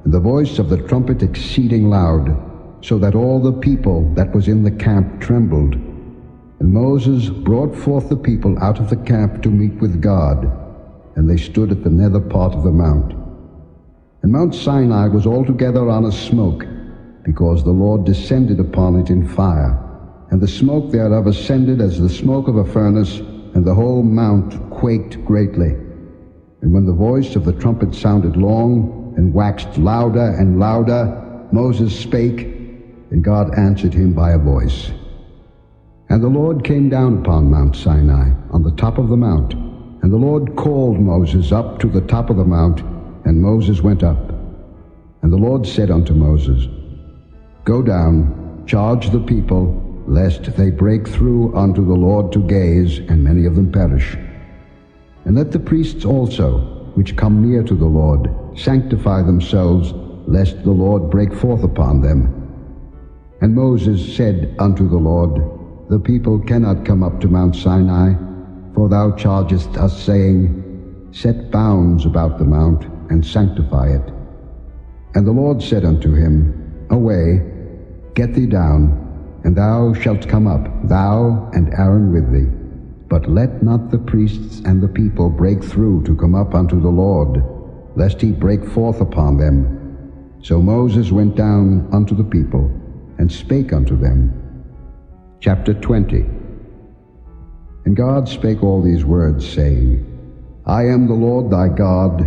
Speaker 2: and the voice of the trumpet exceeding loud, so that all the people that was in the camp trembled. And Moses brought forth the people out of the camp to meet with God, and they stood at the nether part of the mount. And Mount Sinai was altogether on a smoke, because the Lord descended upon it in fire, and the smoke thereof ascended as the smoke of a furnace, and the whole mount quaked greatly. And when the voice of the trumpet sounded long, and waxed louder and louder, Moses spake, and God answered him by a voice. And the Lord came down upon Mount Sinai, on the top of the mount, and the Lord called Moses up to the top of the mount, and Moses went up. And the Lord said unto Moses, Go down, charge the people, lest they break through unto the Lord to gaze, and many of them perish. And let the priests also, which come near to the Lord, sanctify themselves, lest the Lord break forth upon them. And Moses said unto the Lord, The people cannot come up to Mount Sinai, for thou chargest us, saying, Set bounds about the mount, and sanctify it. And the Lord said unto him, Away, get thee down, and thou shalt come up, thou and Aaron with thee. But let not the priests and the people break through to come up unto the Lord, lest he break forth upon them. So Moses went down unto the people, and spake unto them. Chapter 20. And God spake all these words, saying, I am the Lord thy God,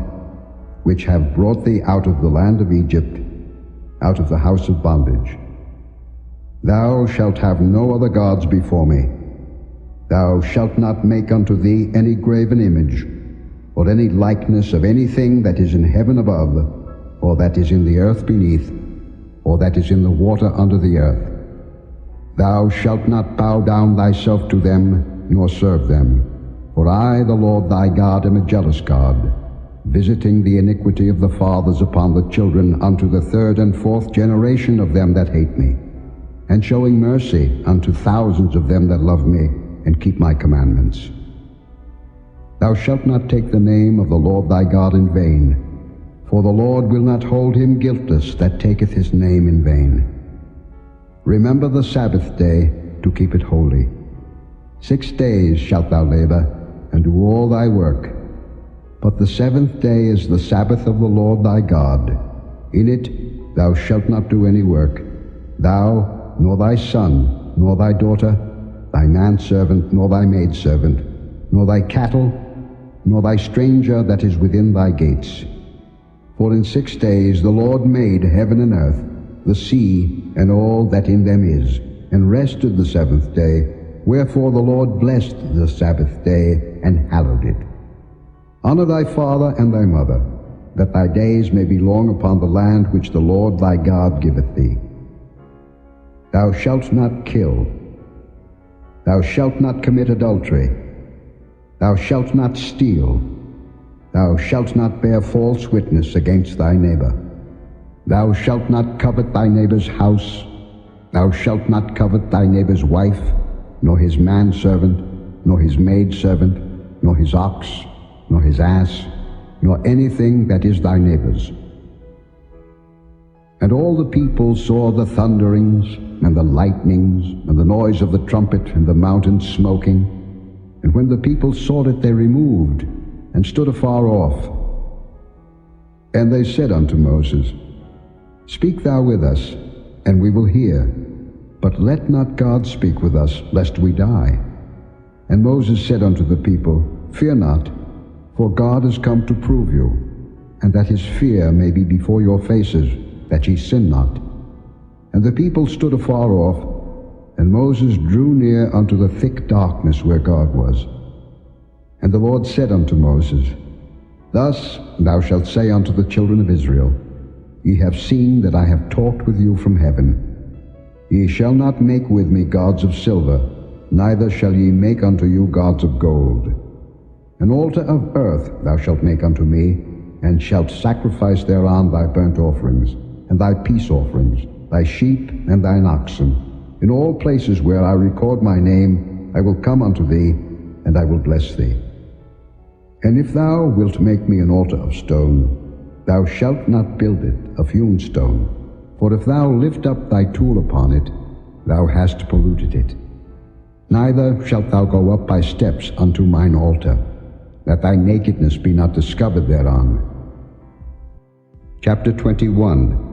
Speaker 2: which have brought thee out of the land of Egypt, out of the house of bondage. Thou shalt have no other gods before me. Thou shalt not make unto thee any graven image, or any likeness of anything that is in heaven above, or that is in the earth beneath, or that is in the water under the earth. Thou shalt not bow down thyself to them, nor serve them. For I, the Lord thy God, am a jealous God, visiting the iniquity of the fathers upon the children unto the third and fourth generation of them that hate me, and showing mercy unto thousands of them that love me and keep my commandments. Thou shalt not take the name of the Lord thy God in vain, for the Lord will not hold him guiltless that taketh his name in vain. Remember the Sabbath day to keep it holy. 6 days shalt thou labor, and do all thy work. But the seventh day is the Sabbath of the Lord thy God. In it thou shalt not do any work, thou, nor thy son, nor thy daughter, thy manservant, nor thy maidservant, nor thy cattle, nor thy stranger that is within thy gates. For in 6 days the Lord made heaven and earth, the sea, and all that in them is, and rested the seventh day. Wherefore the Lord blessed the Sabbath day, and hallowed it. Honor thy father and thy mother, that thy days may be long upon the land which the Lord thy God giveth thee. Thou shalt not kill. Thou shalt not commit adultery. Thou shalt not steal. Thou shalt not bear false witness against thy neighbor. Thou shalt not covet thy neighbor's house. Thou shalt not covet thy neighbor's wife, nor his manservant, nor his maidservant, nor his ox, nor his ass, nor anything that is thy neighbor's. And all the people saw the thunderings, and the lightnings, and the noise of the trumpet, and the mountain smoking. And when the people saw it, they removed, and stood afar off. And they said unto Moses, Speak thou with us, and we will hear. But let not God speak with us, lest we die. And Moses said unto the people, Fear not, for God is come to prove you, and that his fear may be before your faces, that ye sin not. And the people stood afar off, and Moses drew near unto the thick darkness where God was. And the Lord said unto Moses, Thus thou shalt say unto the children of Israel, Ye have seen that I have talked with you from heaven. Ye shall not make with me gods of silver, neither shall ye make unto you gods of gold. An altar of earth thou shalt make unto me, and shalt sacrifice thereon thy burnt offerings, and thy peace offerings, thy sheep and thine oxen. In all places where I record my name, I will come unto thee, and I will bless thee. And if thou wilt make me an altar of stone, thou shalt not build it of hewn stone. For if thou lift up thy tool upon it, thou hast polluted it. Neither shalt thou go up by steps unto mine altar, that thy nakedness be not discovered thereon. Chapter 21.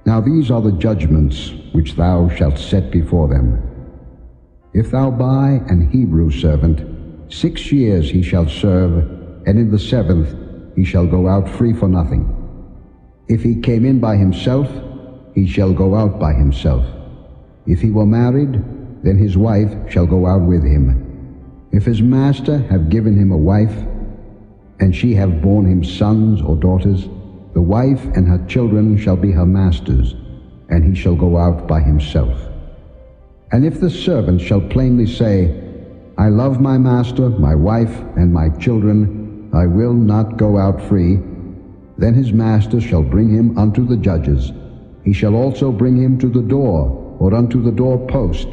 Speaker 2: Now these are the judgments which thou shalt set before them. If thou buy an Hebrew servant, 6 years he shall serve, and in the 7th he shall go out free for nothing. If he came in by himself, he shall go out by himself. If he were married, then his wife shall go out with him. If his master have given him a wife, and she have borne him sons or daughters, the wife and her children shall be her master's, and he shall go out by himself. And if the servant shall plainly say, I love my master, my wife, and my children, I will not go out free, then his master shall bring him unto the judges. He shall also bring him to the door, or unto the doorpost,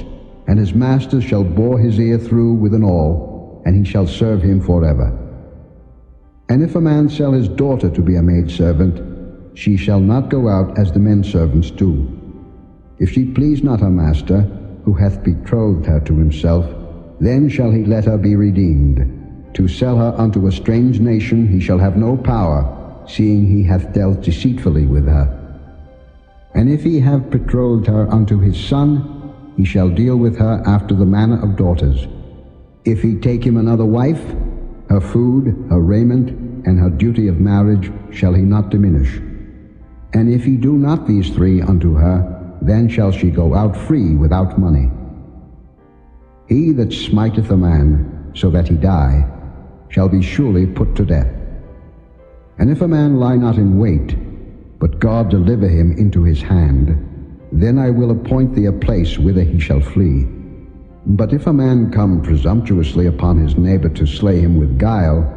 Speaker 2: and his master shall bore his ear through with an awl, and he shall serve him forever. And if a man sell his daughter to be a maidservant, she shall not go out as the men servants do. If she please not her master, who hath betrothed her to himself, then shall he let her be redeemed. To sell her unto a strange nation he shall have no power, seeing he hath dealt deceitfully with her. And if he have betrothed her unto his son, he shall deal with her after the manner of daughters. If he take him another wife, her food, her raiment, and her duty of marriage shall he not diminish. And if he do not these three unto her, then shall she go out free without money. He that smiteth a man, so that he die, shall be surely put to death. And if a man lie not in wait, but God deliver him into his hand, then I will appoint thee a place whither he shall flee. But if a man come presumptuously upon his neighbor to slay him with guile,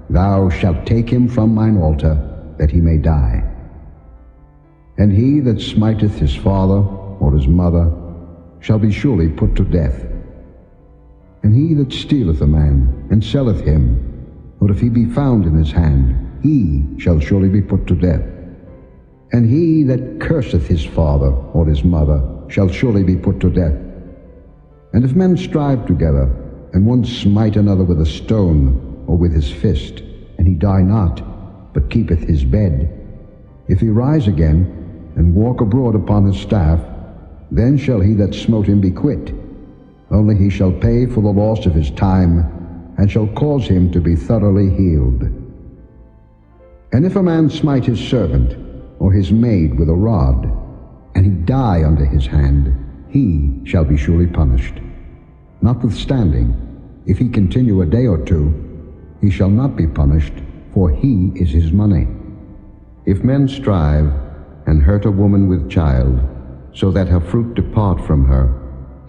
Speaker 2: thou shalt take him from mine altar, that he may die. And he that smiteth his father or his mother shall be surely put to death. And he that stealeth a man, and selleth him, or if he be found in his hand, he shall surely be put to death. And he that curseth his father or his mother shall surely be put to death. And if men strive together, and one smite another with a stone, or with his fist, and he die not, but keepeth his bed, if he rise again, and walk abroad upon his staff, then shall he that smote him be quit. Only he shall pay for the loss of his time, and shall cause him to be thoroughly healed. And if a man smite his servant, or his maid with a rod, and he die under his hand, he shall be surely punished. Notwithstanding, if he continue a day or two, he shall not be punished, for he is his money. If men strive, and hurt a woman with child, so that her fruit depart from her,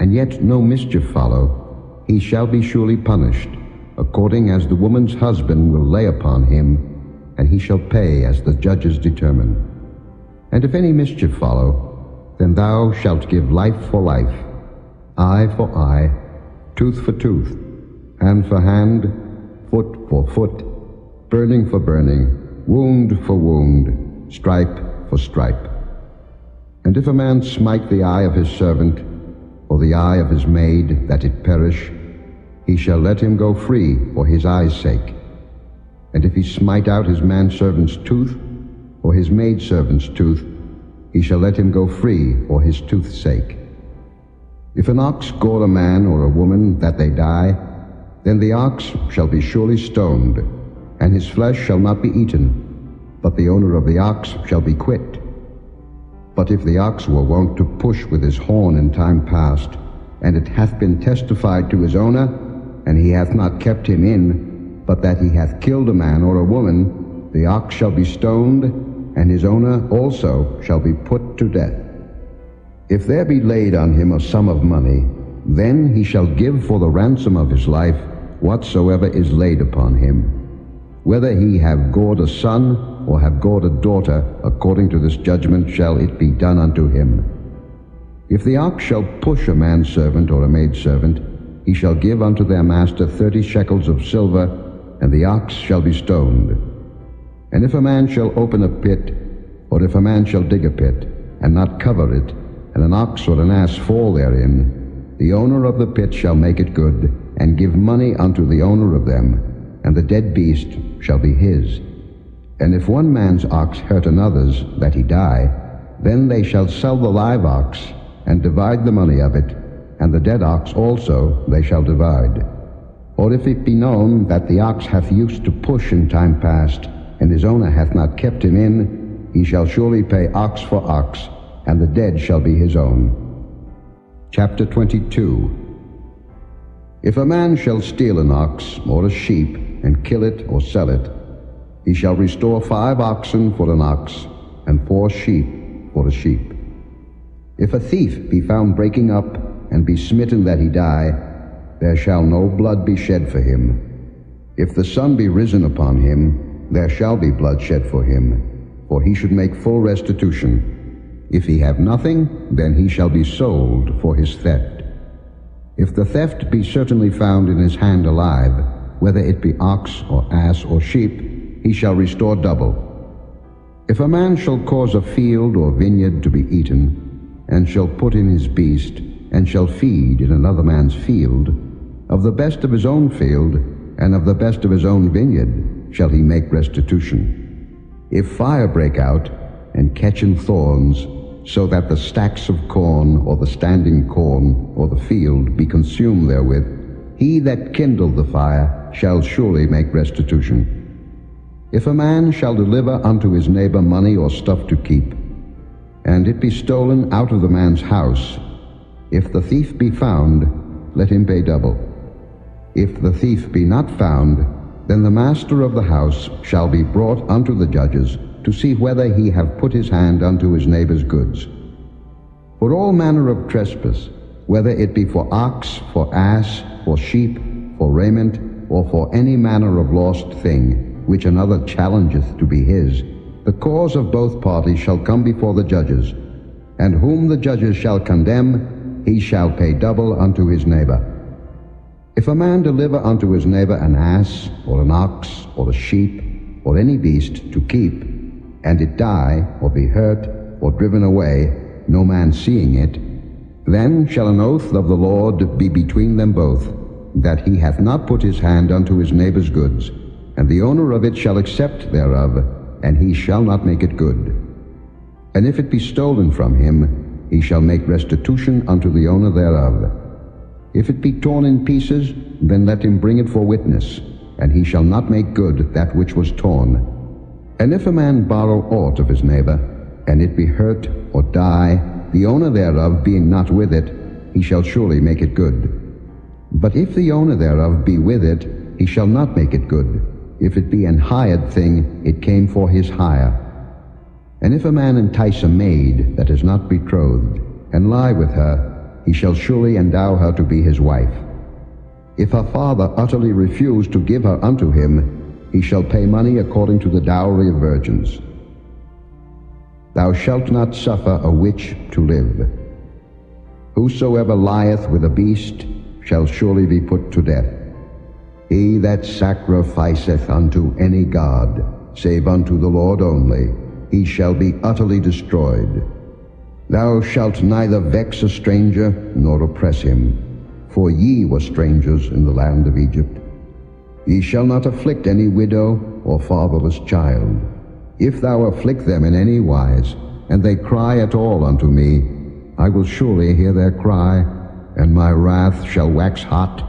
Speaker 2: and yet no mischief follow, he shall be surely punished, according as the woman's husband will lay upon him, and he shall pay as the judges determine. And if any mischief follow, then thou shalt give life for life, eye for eye, tooth for tooth, hand for hand, foot for foot, burning for burning, wound for wound, stripe for stripe. And if a man smite the eye of his servant, or the eye of his maid, that it perish, he shall let him go free for his eye's sake. And if he smite out his manservant's tooth, or his maidservant's tooth, he shall let him go free for his tooth's sake. If an ox gore a man or a woman, that they die, then the ox shall be surely stoned, and his flesh shall not be eaten, but the owner of the ox shall be quit. But if the ox were wont to push with his horn in time past, and it hath been testified to his owner, and he hath not kept him in, but that he hath killed a man or a woman, the ox shall be stoned, and his owner also shall be put to death. If there be laid on him a sum of money, then he shall give for the ransom of his life whatsoever is laid upon him. Whether he have gored a son, or have gored a daughter, according to this judgment shall it be done unto him. If the ox shall push a manservant or a maidservant, he shall give unto their master 30 shekels of silver, and the ox shall be stoned. And if a man shall open a pit, or if a man shall dig a pit, and not cover it, and an ox or an ass fall therein, the owner of the pit shall make it good, and give money unto the owner of them, and the dead beast shall be his. And if one man's ox hurt another's, that he die, then they shall sell the live ox, and divide the money of it, and the dead ox also they shall divide. Or if it be known that the ox hath used to push in time past, and his owner hath not kept him in, he shall surely pay ox for ox, and the dead shall be his own. Chapter 22. If a man shall steal an ox or a sheep, and kill it or sell it, he shall restore 5 oxen for an ox, and 4 sheep for a sheep. If a thief be found breaking up, and be smitten that he die, there shall no blood be shed for him. If the sun be risen upon him, there shall be blood shed for him, for he should make full restitution. If he have nothing, then he shall be sold for his theft. If the theft be certainly found in his hand alive, whether it be ox or ass or sheep, he shall restore double. If a man shall cause a field or vineyard to be eaten, and shall put in his beast, and shall feed in another man's field, of the best of his own field, and of the best of his own vineyard shall he make restitution. If fire break out, and catch in thorns, so that the stacks of corn, or the standing corn, or the field be consumed therewith, he that kindled the fire shall surely make restitution. If a man shall deliver unto his neighbor money or stuff to keep, and it be stolen out of the man's house, if the thief be found, let him pay double. If the thief be not found, then the master of the house shall be brought unto the judges, to see whether he have put his hand unto his neighbor's goods. For all manner of trespass, whether it be for ox, for ass, for sheep, for raiment, or for any manner of lost thing, which another challengeth to be his, the cause of both parties shall come before the judges, and whom the judges shall condemn, he shall pay double unto his neighbor. If a man deliver unto his neighbor an ass, or an ox, or a sheep, or any beast to keep, and it die, or be hurt, or driven away, no man seeing it, then shall an oath of the Lord be between them both, that he hath not put his hand unto his neighbor's goods, and the owner of it shall accept thereof, and he shall not make it good. And if it be stolen from him, he shall make restitution unto the owner thereof. If it be torn in pieces, then let him bring it for witness, and he shall not make good that which was torn. And if a man borrow aught of his neighbor, and it be hurt or die, the owner thereof being not with it, he shall surely make it good. But if the owner thereof be with it, he shall not make it good. If it be an hired thing, it came for his hire. And if a man entice a maid that is not betrothed, and lie with her, he shall surely endow her to be his wife. If her father utterly refuse to give her unto him, he shall pay money according to the dowry of virgins. Thou shalt not suffer a witch to live. Whosoever lieth with a beast shall surely be put to death. He that sacrificeth unto any god, save unto the Lord only, he shall be utterly destroyed. Thou shalt neither vex a stranger, nor oppress him, for ye were strangers in the land of Egypt. Ye shall not afflict any widow or fatherless child. If thou afflict them in any wise, and they cry at all unto me, I will surely hear their cry, and my wrath shall wax hot,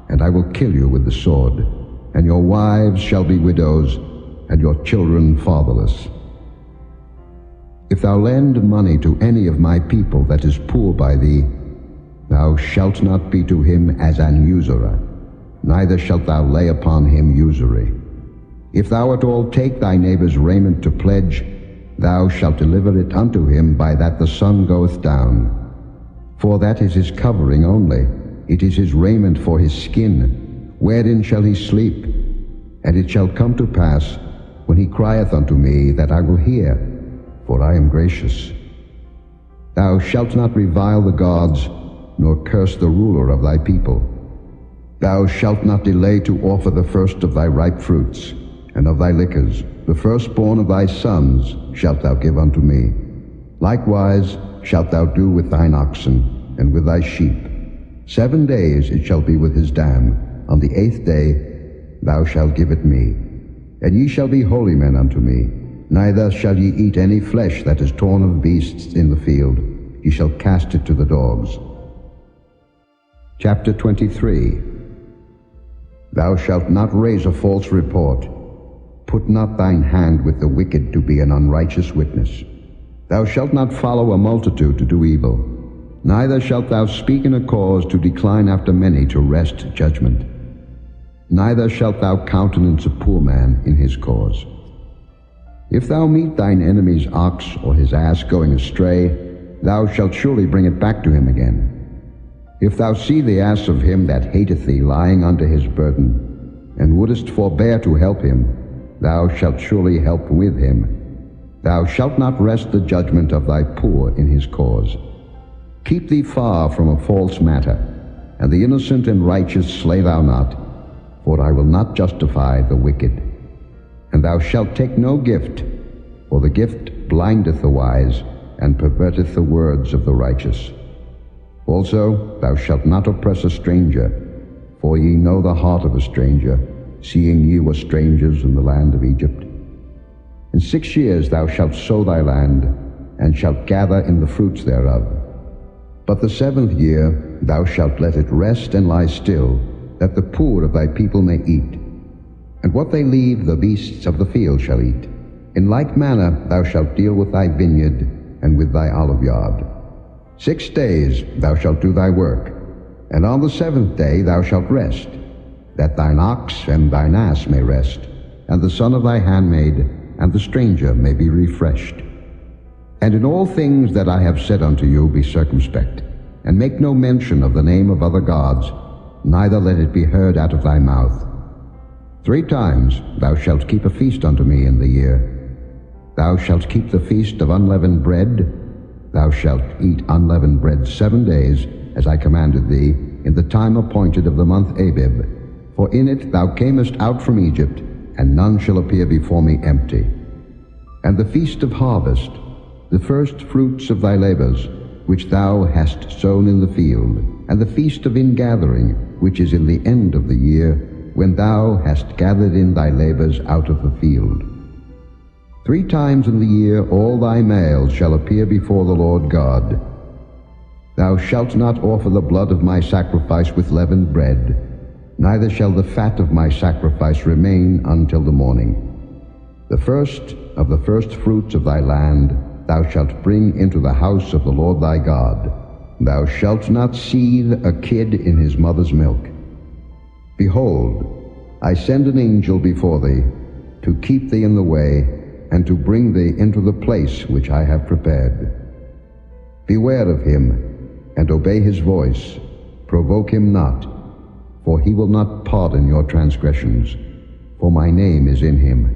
Speaker 2: and I will kill you with the sword, and your wives shall be widows, and your children fatherless. If thou lend money to any of my people that is poor by thee, thou shalt not be to him as an usurer, neither shalt thou lay upon him usury. If thou at all take thy neighbor's raiment to pledge, thou shalt deliver it unto him by that the sun goeth down. For that is his covering only, it is his raiment for his skin. Wherein shall he sleep? And it shall come to pass, when he crieth unto me, that I will hear, for I am gracious. Thou shalt not revile the gods, nor curse the ruler of thy people. Thou shalt not delay to offer the first of thy ripe fruits, and of thy liquors, the firstborn of thy sons shalt thou give unto me. Likewise shalt thou do with thine oxen, and with thy sheep. 7 days it shall be with his dam. On the 8th day thou shalt give it me. And ye shall be holy men unto me. Neither shall ye eat any flesh that is torn of beasts in the field. Ye shall cast it to the dogs. Chapter 23. Thou shalt not raise a false report. Put not thine hand with the wicked to be an unrighteous witness. Thou shalt not follow a multitude to do evil. Neither shalt thou speak in a cause to decline after many to wrest judgment. Neither shalt thou countenance a poor man in his cause. If thou meet thine enemy's ox or his ass going astray, thou shalt surely bring it back to him again. If thou see the ass of him that hateth thee lying under his burden, and wouldest forbear to help him, thou shalt surely help with him. Thou shalt not wrest the judgment of thy poor in his cause. Keep thee far from a false matter, and the innocent and righteous slay thou not, for I will not justify the wicked. And thou shalt take no gift, for the gift blindeth the wise, and perverteth the words of the righteous. Also thou shalt not oppress a stranger, for ye know the heart of a stranger, seeing ye were strangers in the land of Egypt. In 6 years thou shalt sow thy land, and shalt gather in the fruits thereof. But the 7th year thou shalt let it rest and lie still, that the poor of thy people may eat. And what they leave the beasts of the field shall eat. In like manner thou shalt deal with thy vineyard and with thy oliveyard. 6 days thou shalt do thy work, and on the 7th day thou shalt rest, that thine ox and thine ass may rest, and the son of thy handmaid and the stranger may be refreshed. And in all things that I have said unto you be circumspect, and make no mention of the name of other gods, neither let it be heard out of thy mouth. 3 times thou shalt keep a feast unto me in the year. Thou shalt keep the feast of unleavened bread. Thou shalt eat unleavened bread 7 days, as I commanded thee, in the time appointed of the month Abib. For in it thou camest out from Egypt, and none shall appear before me empty. And the feast of harvest, the first fruits of thy labors, which thou hast sown in the field, and the feast of ingathering, which is in the end of the year, when thou hast gathered in thy labors out of the field. 3 times in the year all thy males shall appear before the Lord God. Thou shalt not offer the blood of my sacrifice with leavened bread, neither shall the fat of my sacrifice remain until the morning. The first of the first fruits of thy land thou shalt bring into the house of the Lord thy God. Thou shalt not seethe a kid in his mother's milk. Behold, I send an angel before thee, to keep thee in the way, and to bring thee into the place which I have prepared. Beware of him, and obey his voice. Provoke him not, for he will not pardon your transgressions, for my name is in him.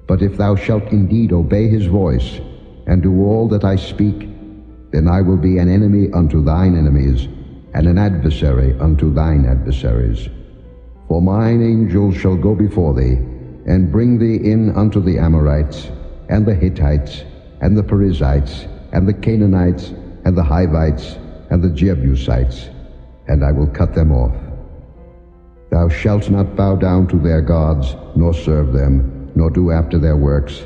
Speaker 2: But if thou shalt indeed obey his voice, and do all that I speak, then I will be an enemy unto thine enemies, and an adversary unto thine adversaries. For mine angel shall go before thee, and bring thee in unto the Amorites, and the Hittites, and the Perizzites, and the Canaanites, and the Hivites, and the Jebusites, and I will cut them off. Thou shalt not bow down to their gods, nor serve them, nor do after their works,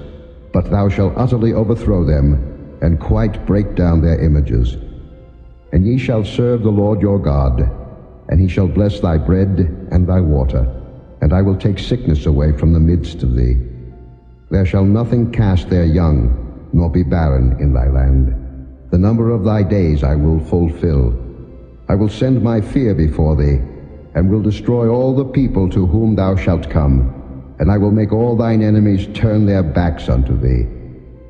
Speaker 2: but thou shalt utterly overthrow them, and quite break down their images. And ye shall serve the Lord your God, and he shall bless thy bread and thy water, and I will take sickness away from the midst of thee. There shall nothing cast their young, nor be barren in thy land. The number of thy days I will fulfill. I will send my fear before thee, and will destroy all the people to whom thou shalt come, and I will make all thine enemies turn their backs unto thee.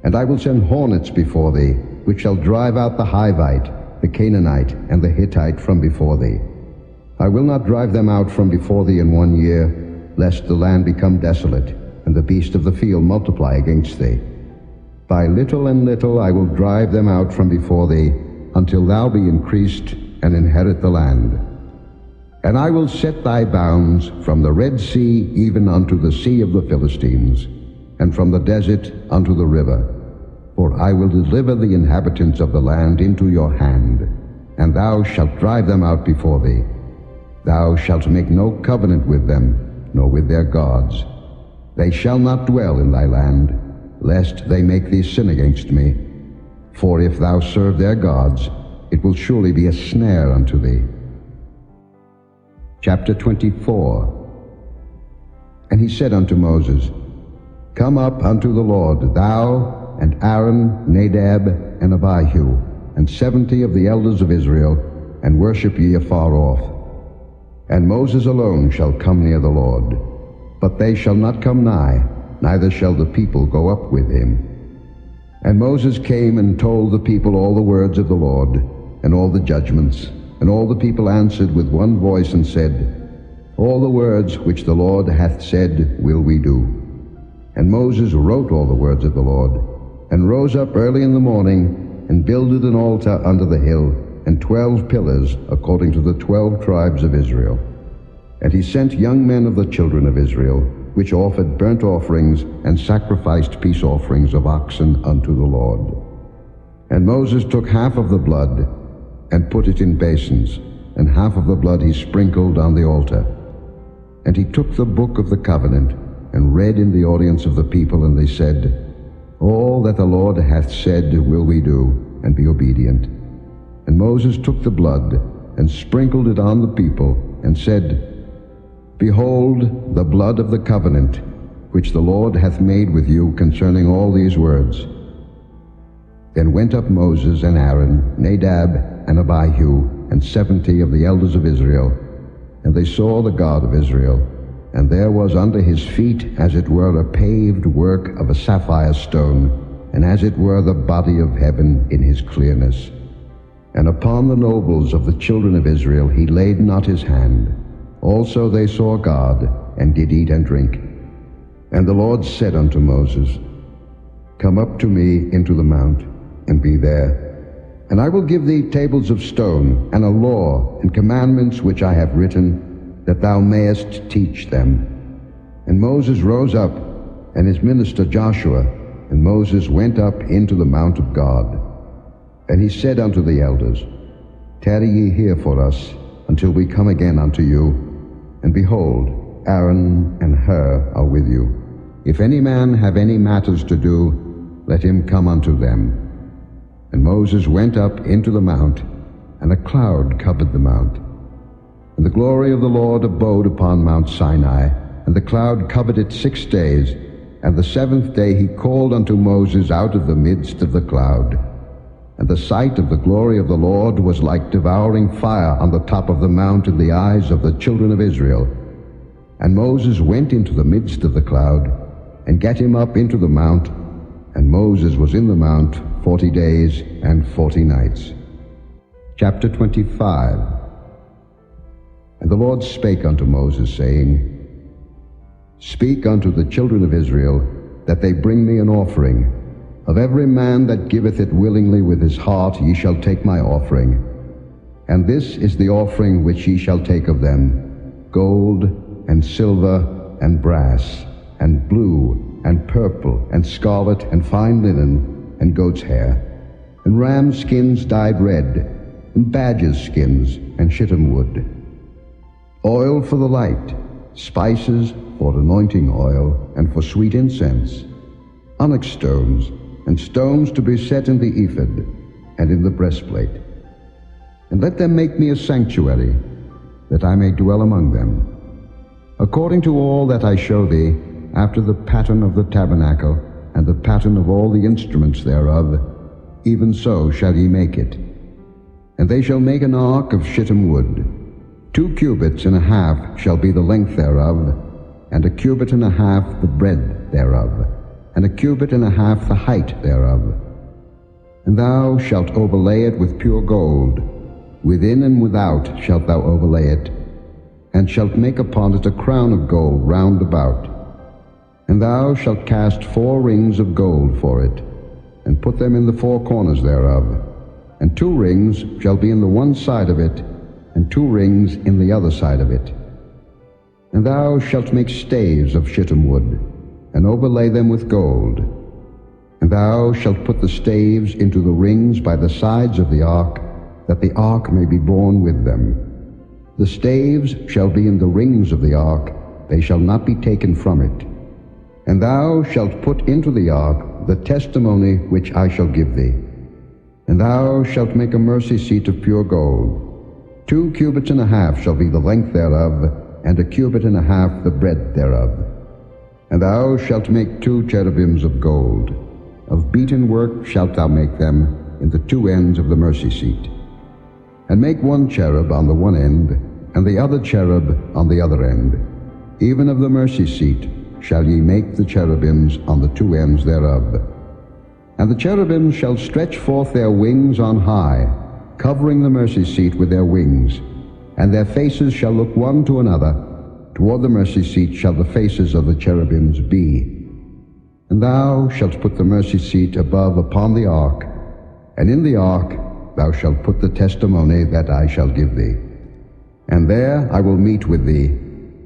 Speaker 2: And I will send hornets before thee, which shall drive out the Hivite, the Canaanite, and the Hittite from before thee. I will not drive them out from before thee in 1 year, lest the land become desolate, and the beast of the field multiply against thee. By little and little I will drive them out from before thee, until thou be increased and inherit the land. And I will set thy bounds from the Red Sea even unto the sea of the Philistines, and from the desert unto the river. For I will deliver the inhabitants of the land into your hand, and thou shalt drive them out before thee. Thou shalt make no covenant with them, nor with their gods. They shall not dwell in thy land, lest they make thee sin against me. For if thou serve their gods, it will surely be a snare unto thee. Chapter 24. And he said unto Moses, Come up unto the Lord, thou and Aaron, Nadab, and Abihu, and 70 of the elders of Israel, and worship ye afar off. And Moses alone shall come near the Lord, but they shall not come nigh, neither shall the people go up with him. And Moses came and told the people all the words of the Lord, and all the judgments. And all the people answered with one voice and said, All the words which the Lord hath said will we do. And Moses wrote all the words of the Lord, and rose up early in the morning, and builded an altar under the hill, and 12 pillars, according to the 12 tribes of Israel. And he sent young men of the children of Israel, which offered burnt offerings and sacrificed peace offerings of oxen unto the Lord. And Moses took half of the blood, and put it in basins, and half of the blood he sprinkled on the altar. And he took the book of the covenant, and read in the audience of the people, and they said, All that the Lord hath said will we do, and be obedient. And Moses took the blood, and sprinkled it on the people, and said, Behold the blood of the covenant, which the Lord hath made with you concerning all these words. Then went up Moses and Aaron, Nadab and Abihu, and 70 of the elders of Israel, and they saw the God of Israel. And there was under his feet as it were a paved work of a sapphire stone, and as it were the body of heaven in his clearness. And upon the nobles of the children of Israel he laid not his hand. Also they saw God, and did eat and drink. And the Lord said unto Moses, Come up to me into the mount, and be there. And I will give thee tables of stone, and a law, and commandments which I have written, that thou mayest teach them. And Moses rose up, and his minister Joshua, and Moses went up into the mount of God. And he said unto the elders, Tarry ye here for us, until we come again unto you. And behold, Aaron and Hur are with you. If any man have any matters to do, let him come unto them. And Moses went up into the mount, and a cloud covered the mount. And the glory of the Lord abode upon Mount Sinai, and the cloud covered it 6 days. And the 7th day he called unto Moses out of the midst of the cloud. And the sight of the glory of the Lord was like devouring fire on the top of the mount in the eyes of the children of Israel. And Moses went into the midst of the cloud, and gat him up into the mount. And Moses was in the mount 40 days and 40 nights. Chapter 25. And the Lord spake unto Moses, saying, Speak unto the children of Israel, that they bring me an offering. Of every man that giveth it willingly with his heart ye shall take my offering. And this is the offering which ye shall take of them, gold, and silver, and brass, and blue, and purple, and scarlet, and fine linen, and goat's hair, and ram skins dyed red, and badgers' skins, and shittim wood. Oil for the light, spices for anointing oil, and for sweet incense, onyx stones, and stones to be set in the ephod, and in the breastplate. And let them make me a sanctuary, that I may dwell among them. According to all that I show thee, after the pattern of the tabernacle, and the pattern of all the instruments thereof, even so shall ye make it. And they shall make an ark of shittim wood. 2 cubits and a half shall be the length thereof, and 1 cubit and a half the breadth thereof, and 1 cubit and a half the height thereof. And thou shalt overlay it with pure gold. Within and without shalt thou overlay it, and shalt make upon it a crown of gold round about. And thou shalt cast 4 rings of gold for it, and put them in the 4 corners thereof. And 2 rings shall be in the one side of it, and 2 rings in the other side of it. And thou shalt make staves of shittim wood, and overlay them with gold. And thou shalt put the staves into the rings by the sides of the ark, that the ark may be borne with them. The staves shall be in the rings of the ark, they shall not be taken from it. And thou shalt put into the ark the testimony which I shall give thee. And thou shalt make a mercy seat of pure gold. 2 cubits and a half shall be the length thereof, and 1 cubit and a half the breadth thereof. And thou shalt make 2 cherubims of gold. Of beaten work shalt thou make them in the 2 ends of the mercy seat. And make 1 cherub on the one end, and the other cherub on the other end. Even of the mercy seat shall ye make the cherubims on the 2 ends thereof. And the cherubims shall stretch forth their wings on high, covering the mercy seat with their wings, and their faces shall look one to another. Toward the mercy seat shall the faces of the cherubims be. And thou shalt put the mercy seat above upon the ark, and in the ark thou shalt put the testimony that I shall give thee. And there I will meet with thee,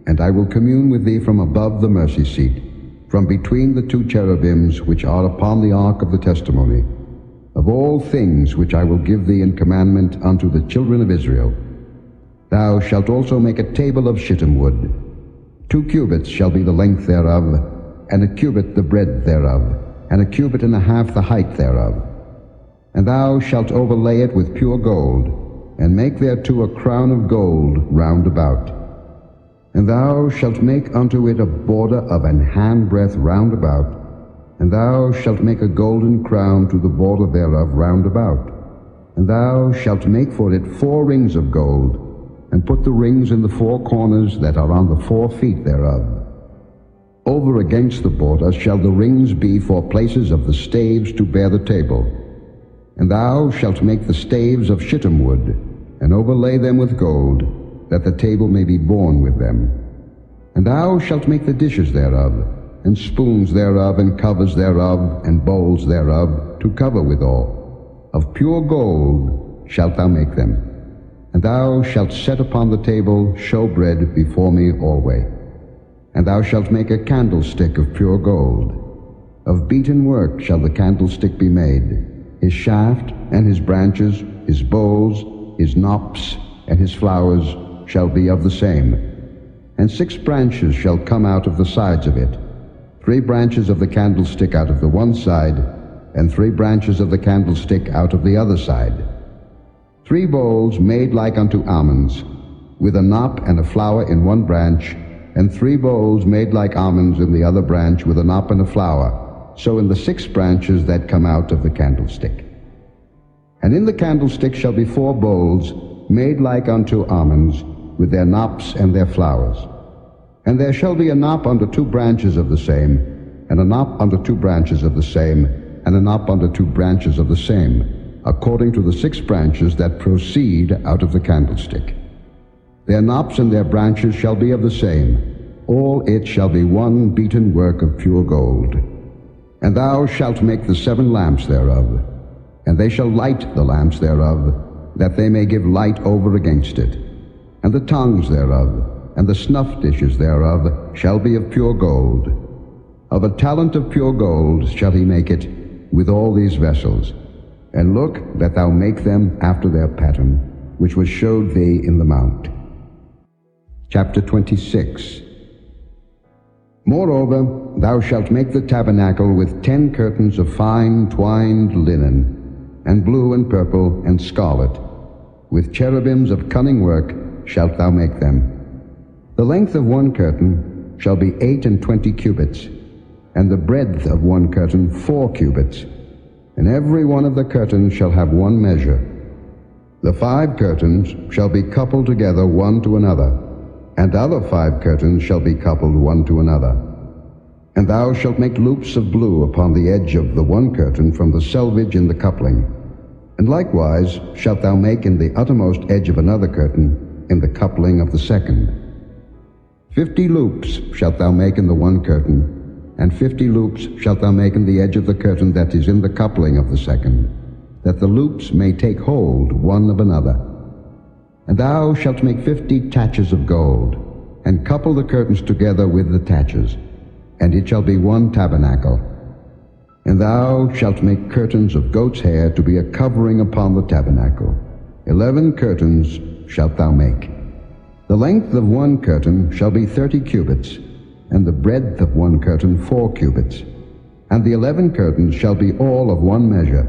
Speaker 2: and I will commune with thee from above the mercy seat, from between the 2 cherubims which are upon the ark of the testimony, of all things which I will give thee in commandment unto the children of Israel. Thou shalt also make a table of shittim wood. 2 cubits shall be the length thereof, and a cubit the breadth thereof, and a cubit and a half the height thereof. And thou shalt overlay it with pure gold, and make thereto a crown of gold round about. And thou shalt make unto it a border of an handbreadth round about, and thou shalt make a golden crown to the border thereof round about. And thou shalt make for it 4 rings of gold, and put the rings in the 4 corners that are on the 4 feet thereof. Over against the border shall the rings be for places of the staves to bear the table. And thou shalt make the staves of shittim wood, and overlay them with gold, that the table may be borne with them. And thou shalt make the dishes thereof, and spoons thereof, and covers thereof, and bowls thereof, to cover withal. Of pure gold shalt thou make them. And thou shalt set upon the table showbread before me alway. And thou shalt make a candlestick of pure gold. Of beaten work shall the candlestick be made. His shaft and his branches, his bowls, his knops, and his flowers shall be of the same. And 6 branches shall come out of the sides of it, 3 branches of the candlestick out of the one side, and 3 branches of the candlestick out of the other side. 3 bowls made like unto almonds, with a knop and a flower in one branch, and 3 bowls made like almonds in the other branch, with a knop and a flower, so in the 6 branches that come out of the candlestick. And in the candlestick shall be 4 bowls made like unto almonds, with their knops and their flowers. And there shall be a knop under 2 branches of the same, and a knop under 2 branches of the same, and a knop under 2 branches of the same, according to the 6 branches that proceed out of the candlestick. Their knops and their branches shall be of the same. All it shall be one beaten work of pure gold. And thou shalt make the 7 lamps thereof, and they shall light the lamps thereof, that they may give light over against it. And the tongues thereof, and the snuff dishes thereof, shall be of pure gold. Of a talent of pure gold shall he make it, with all these vessels. And look that thou make them after their pattern, which was showed thee in the mount. Chapter 26. Moreover, thou shalt make the tabernacle with 10 curtains of fine twined linen, and blue and purple and scarlet. With cherubims of cunning work shalt thou make them. The length of one curtain shall be 28 cubits, and the breadth of one curtain 4 cubits. And every one of the curtains shall have one measure. The 5 curtains shall be coupled together one to another, and other 5 curtains shall be coupled one to another. And thou shalt make loops of blue upon the edge of the one curtain from the selvage in the coupling. And likewise shalt thou make in the uttermost edge of another curtain in the coupling of the second. 50 loops shalt thou make in the one curtain, and 50 loops shalt thou make in the edge of the curtain that is in the coupling of the second, that the loops may take hold one of another. And thou shalt make 50 taches of gold, and couple the curtains together with the taches, and it shall be one tabernacle. And thou shalt make curtains of goat's hair to be a covering upon the tabernacle. 11 curtains shalt thou make. The length of one curtain shall be 30 cubits, and the breadth of one curtain 4 cubits. And the 11 curtains shall be all of one measure.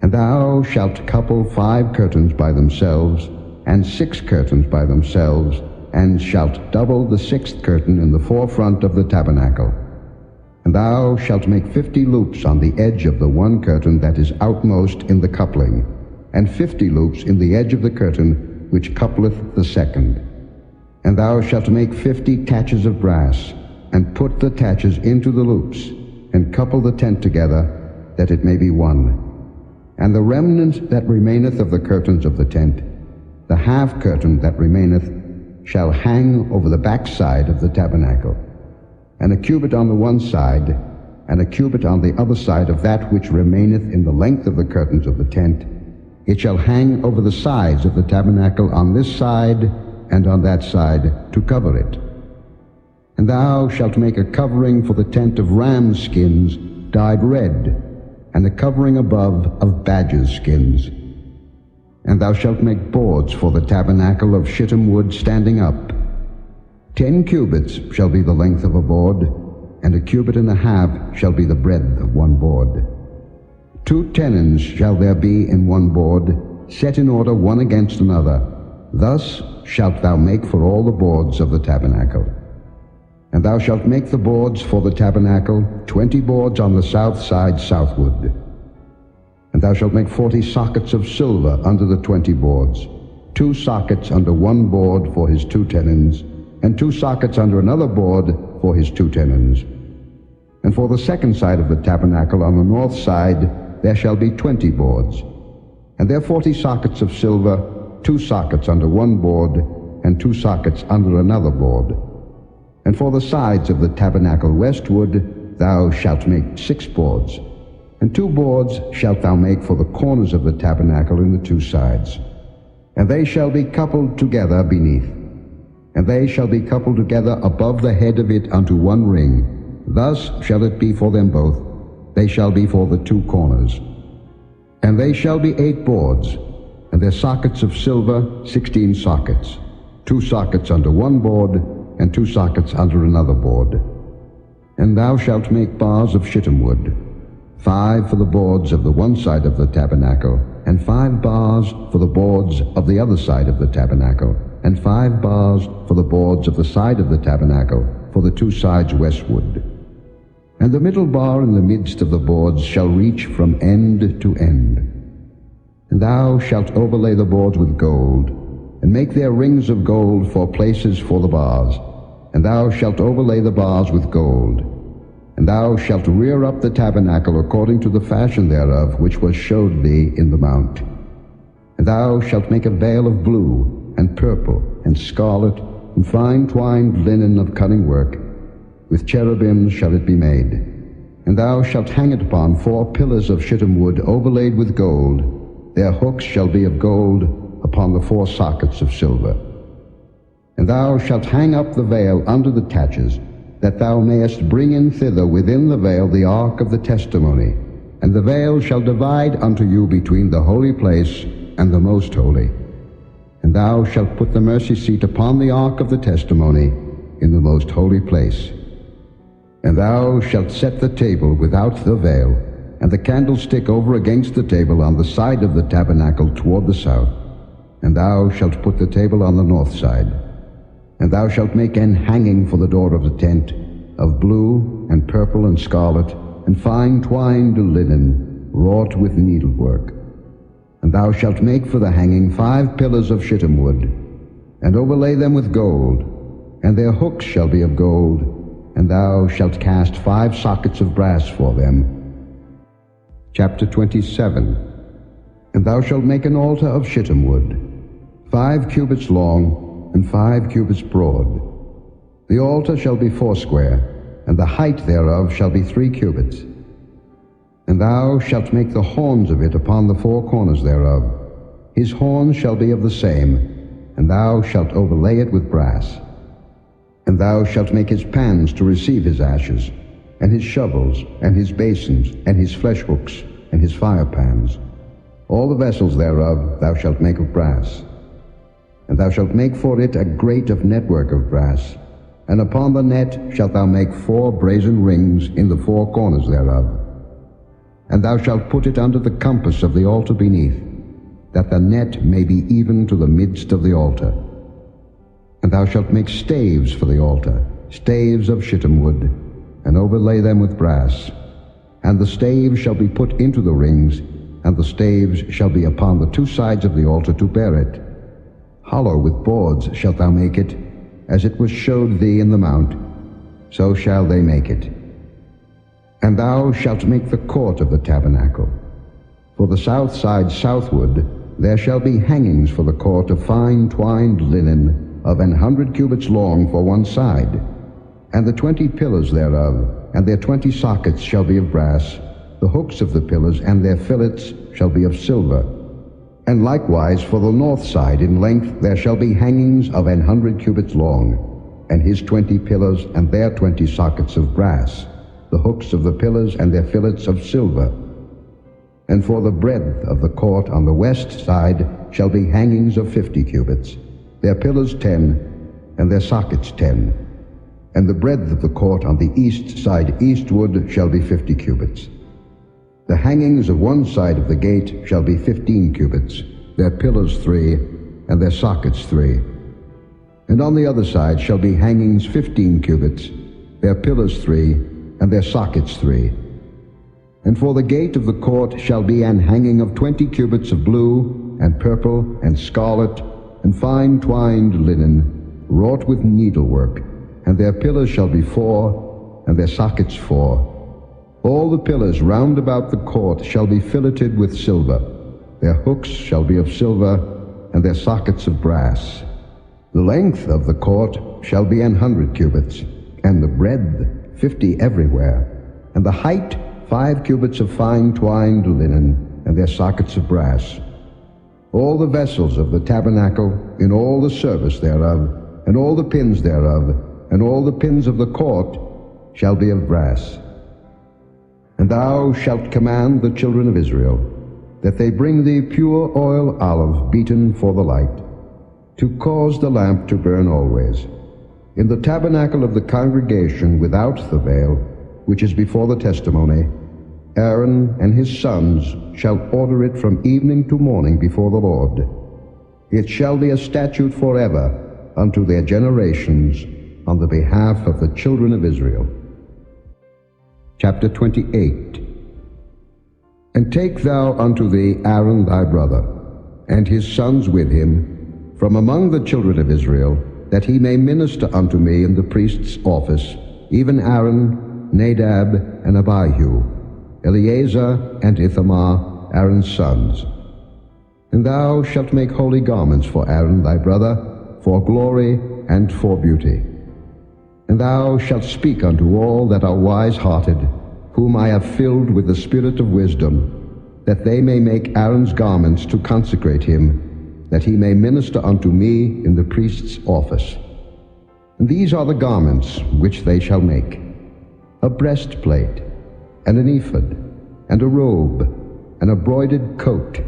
Speaker 2: And thou shalt couple 5 curtains by themselves, and 6 curtains by themselves, and shalt double the 6th curtain in the forefront of the tabernacle. And thou shalt make 50 loops on the edge of the one curtain that is outmost in the coupling, and 50 loops in the edge of the curtain which coupleth the second. And thou shalt make 50 taches of brass, and put the taches into the loops, and couple the tent together, that it may be one. And the remnant that remaineth of the curtains of the tent, the half curtain that remaineth, shall hang over the backside of the tabernacle, and a cubit on the one side, and a cubit on the other side of that which remaineth in the length of the curtains of the tent. It shall hang over the sides of the tabernacle on this side and on that side, to cover it. And thou shalt make a covering for the tent of ram skins dyed red, and a covering above of badgers' skins. And thou shalt make boards for the tabernacle of shittim wood standing up. 10 cubits shall be the length of a board, and 1.5 cubits shall be the breadth of one board. 2 tenons shall there be in one board, set in order one against another. Thus shalt thou make for all the boards of the tabernacle. And thou shalt make the boards for the tabernacle, 20 boards on the south side southward. And thou shalt make 40 sockets of silver under the 20 boards, 2 sockets under one board for his 2 tenons, and 2 sockets under another board for his 2 tenons. And for the second side of the tabernacle on the north side there shall be 20 boards, and there 40 sockets of silver, 2 sockets under one board, and 2 sockets under another board. And for the sides of the tabernacle westward thou shalt make 6 boards, and 2 boards shalt thou make for the corners of the tabernacle in the 2 sides. And they shall be coupled together beneath, and they shall be coupled together above the head of it unto one ring. Thus shall it be for them both. They shall be for the 2 corners. And they shall be 8 boards, and their sockets of silver 16 sockets, 2 sockets under one board, and 2 sockets under another board. And thou shalt make bars of shittim wood, 5 for the boards of the one side of the tabernacle, and 5 bars for the boards of the other side of the tabernacle, and 5 bars for the boards of the side of the tabernacle, for the 2 sides westward. And the middle bar in the midst of the boards shall reach from end to end. And thou shalt overlay the boards with gold, and make their rings of gold for places for the bars. And thou shalt overlay the bars with gold. And thou shalt rear up the tabernacle according to the fashion thereof, which was showed thee in the mount. And thou shalt make a veil of blue, and purple, and scarlet, and fine twined linen of cunning work. With cherubims shall it be made. And thou shalt hang it upon 4 pillars of shittim wood overlaid with gold. Their hooks shall be of gold upon the 4 sockets of silver. And thou shalt hang up the veil under the taches, that thou mayest bring in thither within the veil the ark of the testimony. And the veil shall divide unto you between the holy place and the most holy. And thou shalt put the mercy seat upon the ark of the testimony in the most holy place. And thou shalt set the table without the veil, and the candlestick over against the table on the side of the tabernacle toward the south. And thou shalt put the table on the north side. And thou shalt make an hanging for the door of the tent, of blue and purple and scarlet, and fine twined linen, wrought with needlework. And thou shalt make for the hanging 5 pillars of shittim wood, and overlay them with gold, and their hooks shall be of gold, and thou shalt cast 5 sockets of brass for them. Chapter 27. And thou shalt make an altar of shittim wood, 5 cubits long, and 5 cubits broad. The altar shall be 4 square, and the height thereof shall be 3 cubits. And thou shalt make the horns of it upon the 4 corners thereof. His horns shall be of the same, and thou shalt overlay it with brass. And thou shalt make his pans to receive his ashes, and his shovels, and his basins, and his flesh hooks, and his fire pans. All the vessels thereof thou shalt make of brass. And thou shalt make for it a grate of network of brass, and upon the net shalt thou make 4 brazen rings in the 4 corners thereof. And thou shalt put it under the compass of the altar beneath, that the net may be even to the midst of the altar. And thou shalt make staves for the altar, staves of shittim wood, and overlay them with brass. And the staves shall be put into the rings, and the staves shall be upon the 2 sides of the altar to bear it. Hollow with boards shalt thou make it, as it was showed thee in the mount, so shall they make it. And thou shalt make the court of the tabernacle. For the south side southward there shall be hangings for the court of fine twined linen of 100 cubits long for one side, and the 20 pillars thereof, and their 20 sockets shall be of brass. The hooks of the pillars and their fillets shall be of silver. And likewise for the north side in length there shall be hangings of 100 cubits long, and his 20 pillars and their 20 sockets of brass, the hooks of the pillars and their fillets of silver. And for the breadth of the court on the west side shall be hangings of 50 cubits, their pillars 10, and their sockets 10. And the breadth of the court on the east side eastward shall be 50 cubits. The hangings of one side of the gate shall be 15 cubits, their pillars 3, and their sockets 3. And on the other side shall be hangings 15 cubits, their pillars 3, and their sockets 3. And for the gate of the court shall be an hanging of 20 cubits of blue, and purple, and scarlet, and fine twined linen, wrought with needlework, and their pillars shall be 4, and their sockets 4. All the pillars round about the court shall be filleted with silver. Their hooks shall be of silver, and their sockets of brass. The length of the court shall be 100 cubits, and the breadth 50 everywhere, and the height 5 cubits of fine twined linen, and their sockets of brass. All the vessels of the tabernacle in all the service thereof, and all the pins thereof, and all the pins of the court shall be of brass. And thou shalt command the children of Israel that they bring thee pure oil olive beaten for the light, to cause the lamp to burn always. In the tabernacle of the congregation without the veil, which is before the testimony, Aaron and his sons shall order it from evening to morning before the Lord. It shall be a statute forever unto their generations on the behalf of the children of Israel. Chapter 28. And take thou unto thee Aaron thy brother, and his sons with him, from among the children of Israel, that he may minister unto me in the priest's office, even Aaron, Nadab, and Abihu, Eleazar and Ithamar, Aaron's sons. And thou shalt make holy garments for Aaron thy brother, for glory and for beauty. And thou shalt speak unto all that are wise-hearted, whom I have filled with the spirit of wisdom, that they may make Aaron's garments to consecrate him, that he may minister unto me in the priest's office. And these are the garments which they shall make: a breastplate, and an ephod, and a robe, and a broidered coat,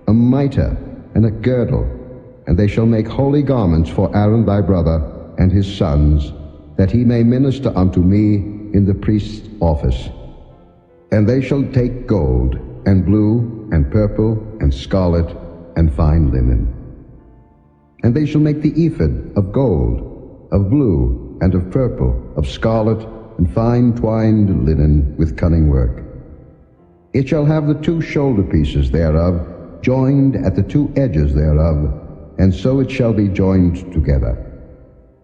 Speaker 2: a mitre, and a girdle. And they shall make holy garments for Aaron thy brother and his sons, that he may minister unto me in the priest's office. And they shall take gold, and blue, and purple, and scarlet, and fine linen. And they shall make the ephod of gold, of blue, and of purple, of scarlet, and fine twined linen with cunning work. It shall have the 2 shoulder pieces thereof, joined at the 2 edges thereof, and so it shall be joined together.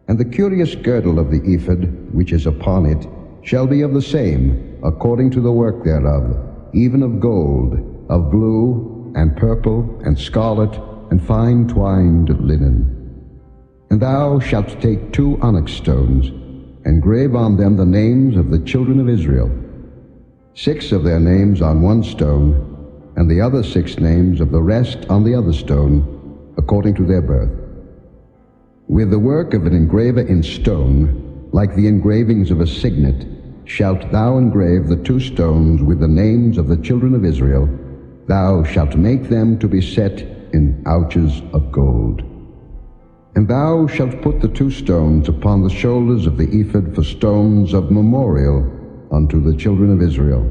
Speaker 2: And the curious girdle of the ephod, which is upon it, shall be of the same, according to the work thereof, even of gold, of blue, and purple, and scarlet, and fine twined linen. And thou shalt take 2 onyx stones, and grave on them the names of the children of Israel, 6 of their names on one stone, and the other 6 names of the rest on the other stone, according to their birth. With the work of an engraver in stone, like the engravings of a signet, shalt thou engrave the 2 stones with the names of the children of Israel. Thou shalt make them to be set in ouches of gold. And thou shalt put the 2 stones upon the shoulders of the ephod for stones of memorial unto the children of Israel.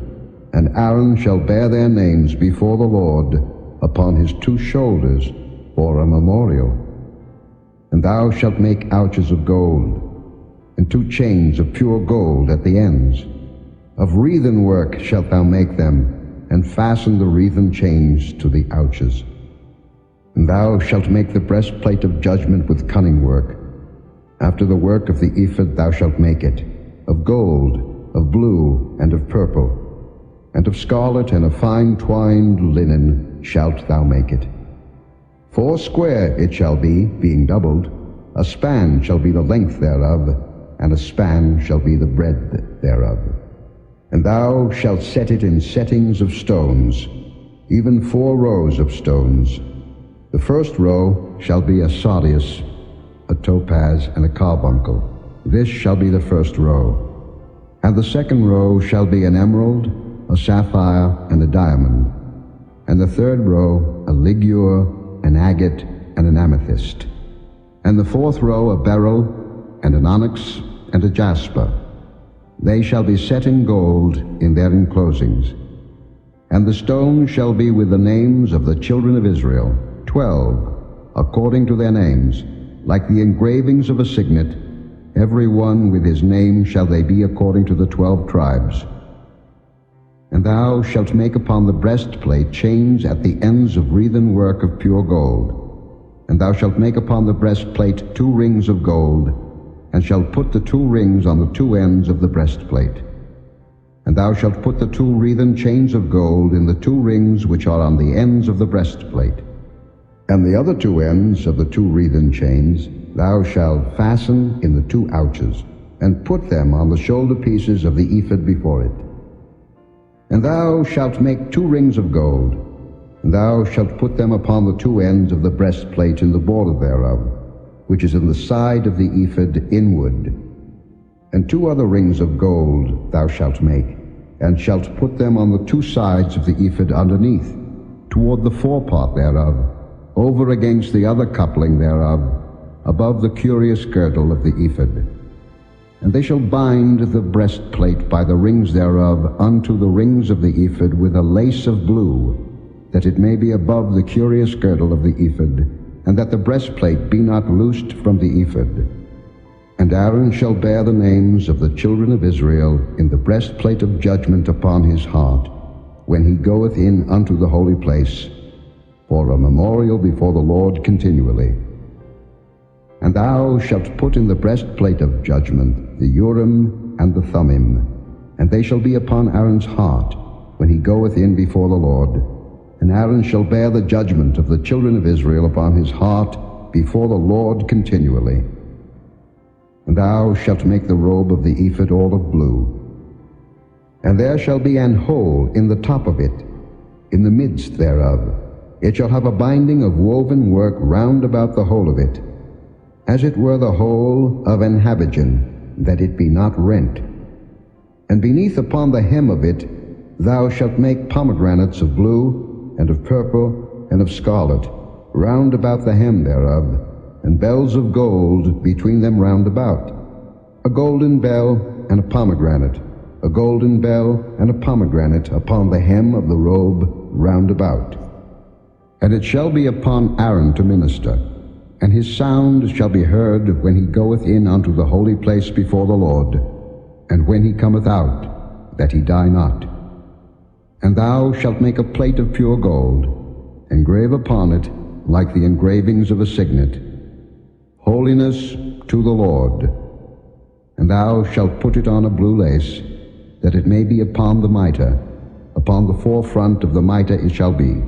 Speaker 2: And Aaron shall bear their names before the Lord upon his 2 shoulders for a memorial. And thou shalt make ouches of gold, and 2 chains of pure gold at the ends. Of wreathen work shalt thou make them, and fasten the wreathen chains to the ouches. And thou shalt make the breastplate of judgment with cunning work. After the work of the ephod thou shalt make it, of gold, of blue, and of purple, and of scarlet, and of fine twined linen shalt thou make it. 4 square it shall be, being doubled. A span shall be the length thereof, and a span shall be the breadth thereof. And thou shalt set it in settings of stones, even 4 rows of stones. The first row shall be a sardius, a topaz, and a carbuncle. This shall be the first row. And the second row shall be an emerald, a sapphire, and a diamond. And the third row a ligure, an agate, and an amethyst. And the 4th row a beryl, and an onyx, and a jasper. They shall be set in gold in their enclosings. And the stones shall be with the names of the children of Israel, 12, according to their names, like the engravings of a signet. Every one with his name shall they be according to the 12 tribes. And thou shalt make upon the breastplate chains at the ends of wreathen work of pure gold. And thou shalt make upon the breastplate 2 rings of gold, and shalt put the 2 rings on the 2 ends of the breastplate. And thou shalt put the 2 wreathen chains of gold in the 2 rings which are on the ends of the breastplate. And the other 2 ends of the 2 wreathen chains thou shalt fasten in the 2 ouches, and put them on the shoulder pieces of the ephod before it. And thou shalt make 2 rings of gold, and thou shalt put them upon the 2 ends of the breastplate in the border thereof, which is in the side of the ephod inward. And 2 other rings of gold thou shalt make, and shalt put them on the 2 sides of the ephod underneath, toward the forepart thereof, over against the other coupling thereof, above the curious girdle of the ephod. And they shall bind the breastplate by the rings thereof unto the rings of the ephod with a lace of blue, that it may be above the curious girdle of the ephod, and that the breastplate be not loosed from the ephod. And Aaron shall bear the names of the children of Israel in the breastplate of judgment upon his heart, when he goeth in unto the holy place, for a memorial before the Lord continually. And thou shalt put in the breastplate of judgment the Urim and the Thummim, and they shall be upon Aaron's heart, when he goeth in before the Lord. And Aaron shall bear the judgment of the children of Israel upon his heart before the Lord continually. And thou shalt make the robe of the ephod all of blue. And there shall be an hole in the top of it, in the midst thereof. It shall have a binding of woven work round about the whole of it, as it were the hole of an habergeon, that it be not rent. And beneath upon the hem of it thou shalt make pomegranates of blue, and of purple, and of scarlet, round about the hem thereof, and bells of gold between them round about, a golden bell and a pomegranate, a golden bell and a pomegranate upon the hem of the robe round about. And it shall be upon Aaron to minister, and his sound shall be heard when he goeth in unto the holy place before the Lord, and when he cometh out, that he die not. And thou shalt make a plate of pure gold, engrave upon it, like the engravings of a signet, Holiness to the Lord. And thou shalt put it on a blue lace, that it may be upon the mitre. Upon the forefront of the mitre it shall be.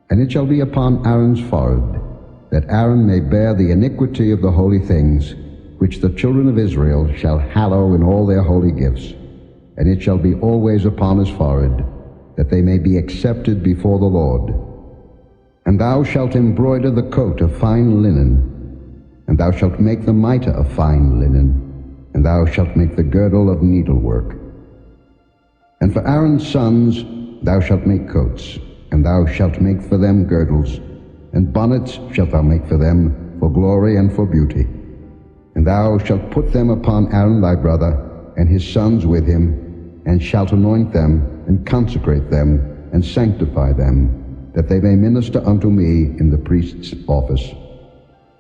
Speaker 2: And it shall be upon Aaron's forehead, that Aaron may bear the iniquity of the holy things, which the children of Israel shall hallow in all their holy gifts. And it shall be always upon his forehead, that they may be accepted before the Lord. And thou shalt embroider the coat of fine linen, and thou shalt make the mitre of fine linen, and thou shalt make the girdle of needlework. And for Aaron's sons thou shalt make coats, and thou shalt make for them girdles, and bonnets shalt thou make for them, for glory and for beauty. And thou shalt put them upon Aaron thy brother, and his sons with him, and shalt anoint them, and consecrate them, and sanctify them, that they may minister unto me in the priest's office.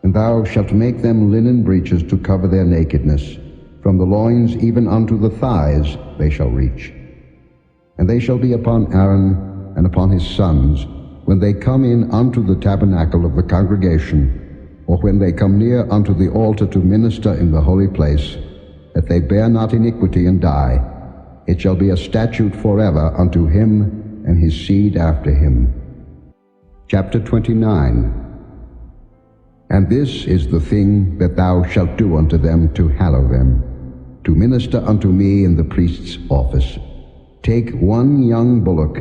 Speaker 2: And thou shalt make them linen breeches to cover their nakedness, from the loins even unto the thighs they shall reach. And they shall be upon Aaron and upon his sons, when they come in unto the tabernacle of the congregation, or when they come near unto the altar to minister in the holy place, that they bear not iniquity and die. It shall be a statute forever unto him and his seed after him. Chapter 29. And this is the thing that thou shalt do unto them to hallow them, to minister unto me in the priest's office. Take 1 young bullock,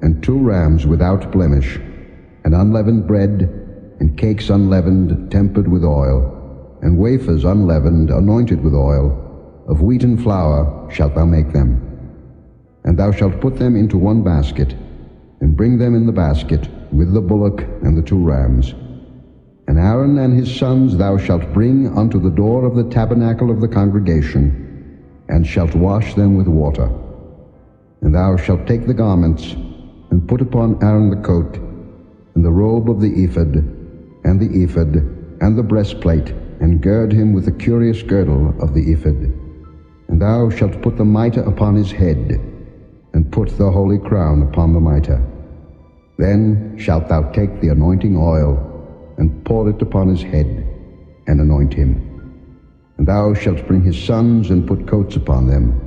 Speaker 2: and 2 rams without blemish, and unleavened bread, and cakes unleavened, tempered with oil, and wafers unleavened, anointed with oil, of wheaten flour shalt thou make them. And thou shalt put them into 1 basket, and bring them in the basket with the bullock and the 2 rams. And Aaron and his sons thou shalt bring unto the door of the tabernacle of the congregation, and shalt wash them with water. And thou shalt take the garments, and put upon Aaron the coat, and the robe of the ephod, and the ephod, and the breastplate, and gird him with the curious girdle of the ephod. And thou shalt put the mitre upon his head, and put the holy crown upon the mitre. Then shalt thou take the anointing oil, and pour it upon his head, and anoint him. And thou shalt bring his sons, and put coats upon them.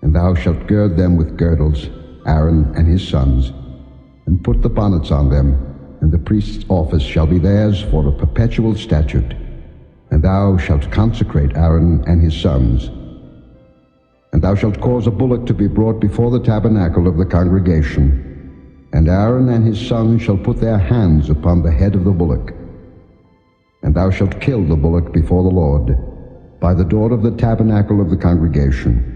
Speaker 2: And thou shalt gird them with girdles, Aaron and his sons, and put the bonnets on them, and the priest's office shall be theirs for a perpetual statute. And thou shalt consecrate Aaron and his sons. And thou shalt cause a bullock to be brought before the tabernacle of the congregation, and Aaron and his sons shall put their hands upon the head of the bullock. And thou shalt kill the bullock before the Lord, by the door of the tabernacle of the congregation.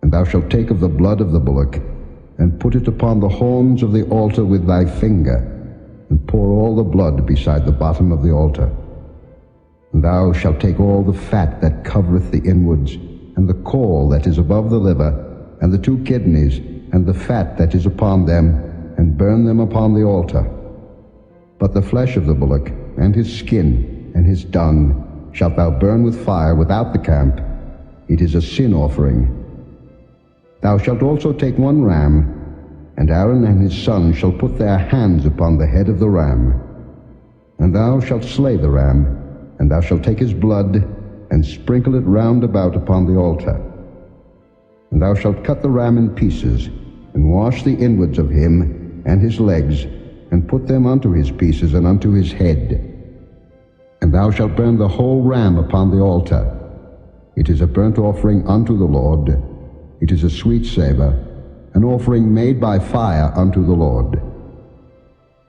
Speaker 2: And thou shalt take of the blood of the bullock, and put it upon the horns of the altar with thy finger, and pour all the blood beside the bottom of the altar. And thou shalt take all the fat that covereth the inwards, and the caul that is above the liver, and the 2 kidneys, and the fat that is upon them, and burn them upon the altar. But the flesh of the bullock, and his skin, and his dung, shalt thou burn with fire without the camp. It is a sin offering. Thou shalt also take 1 ram, and Aaron and his sons shall put their hands upon the head of the ram. And thou shalt slay the ram, and thou shalt take his blood, and sprinkle it round about upon the altar. And thou shalt cut the ram in pieces, and wash the inwards of him, and his legs, and put them unto his pieces, and unto his head. And thou shalt burn the whole ram upon the altar. It is a burnt offering unto the Lord. It is a sweet savour, an offering made by fire unto the Lord.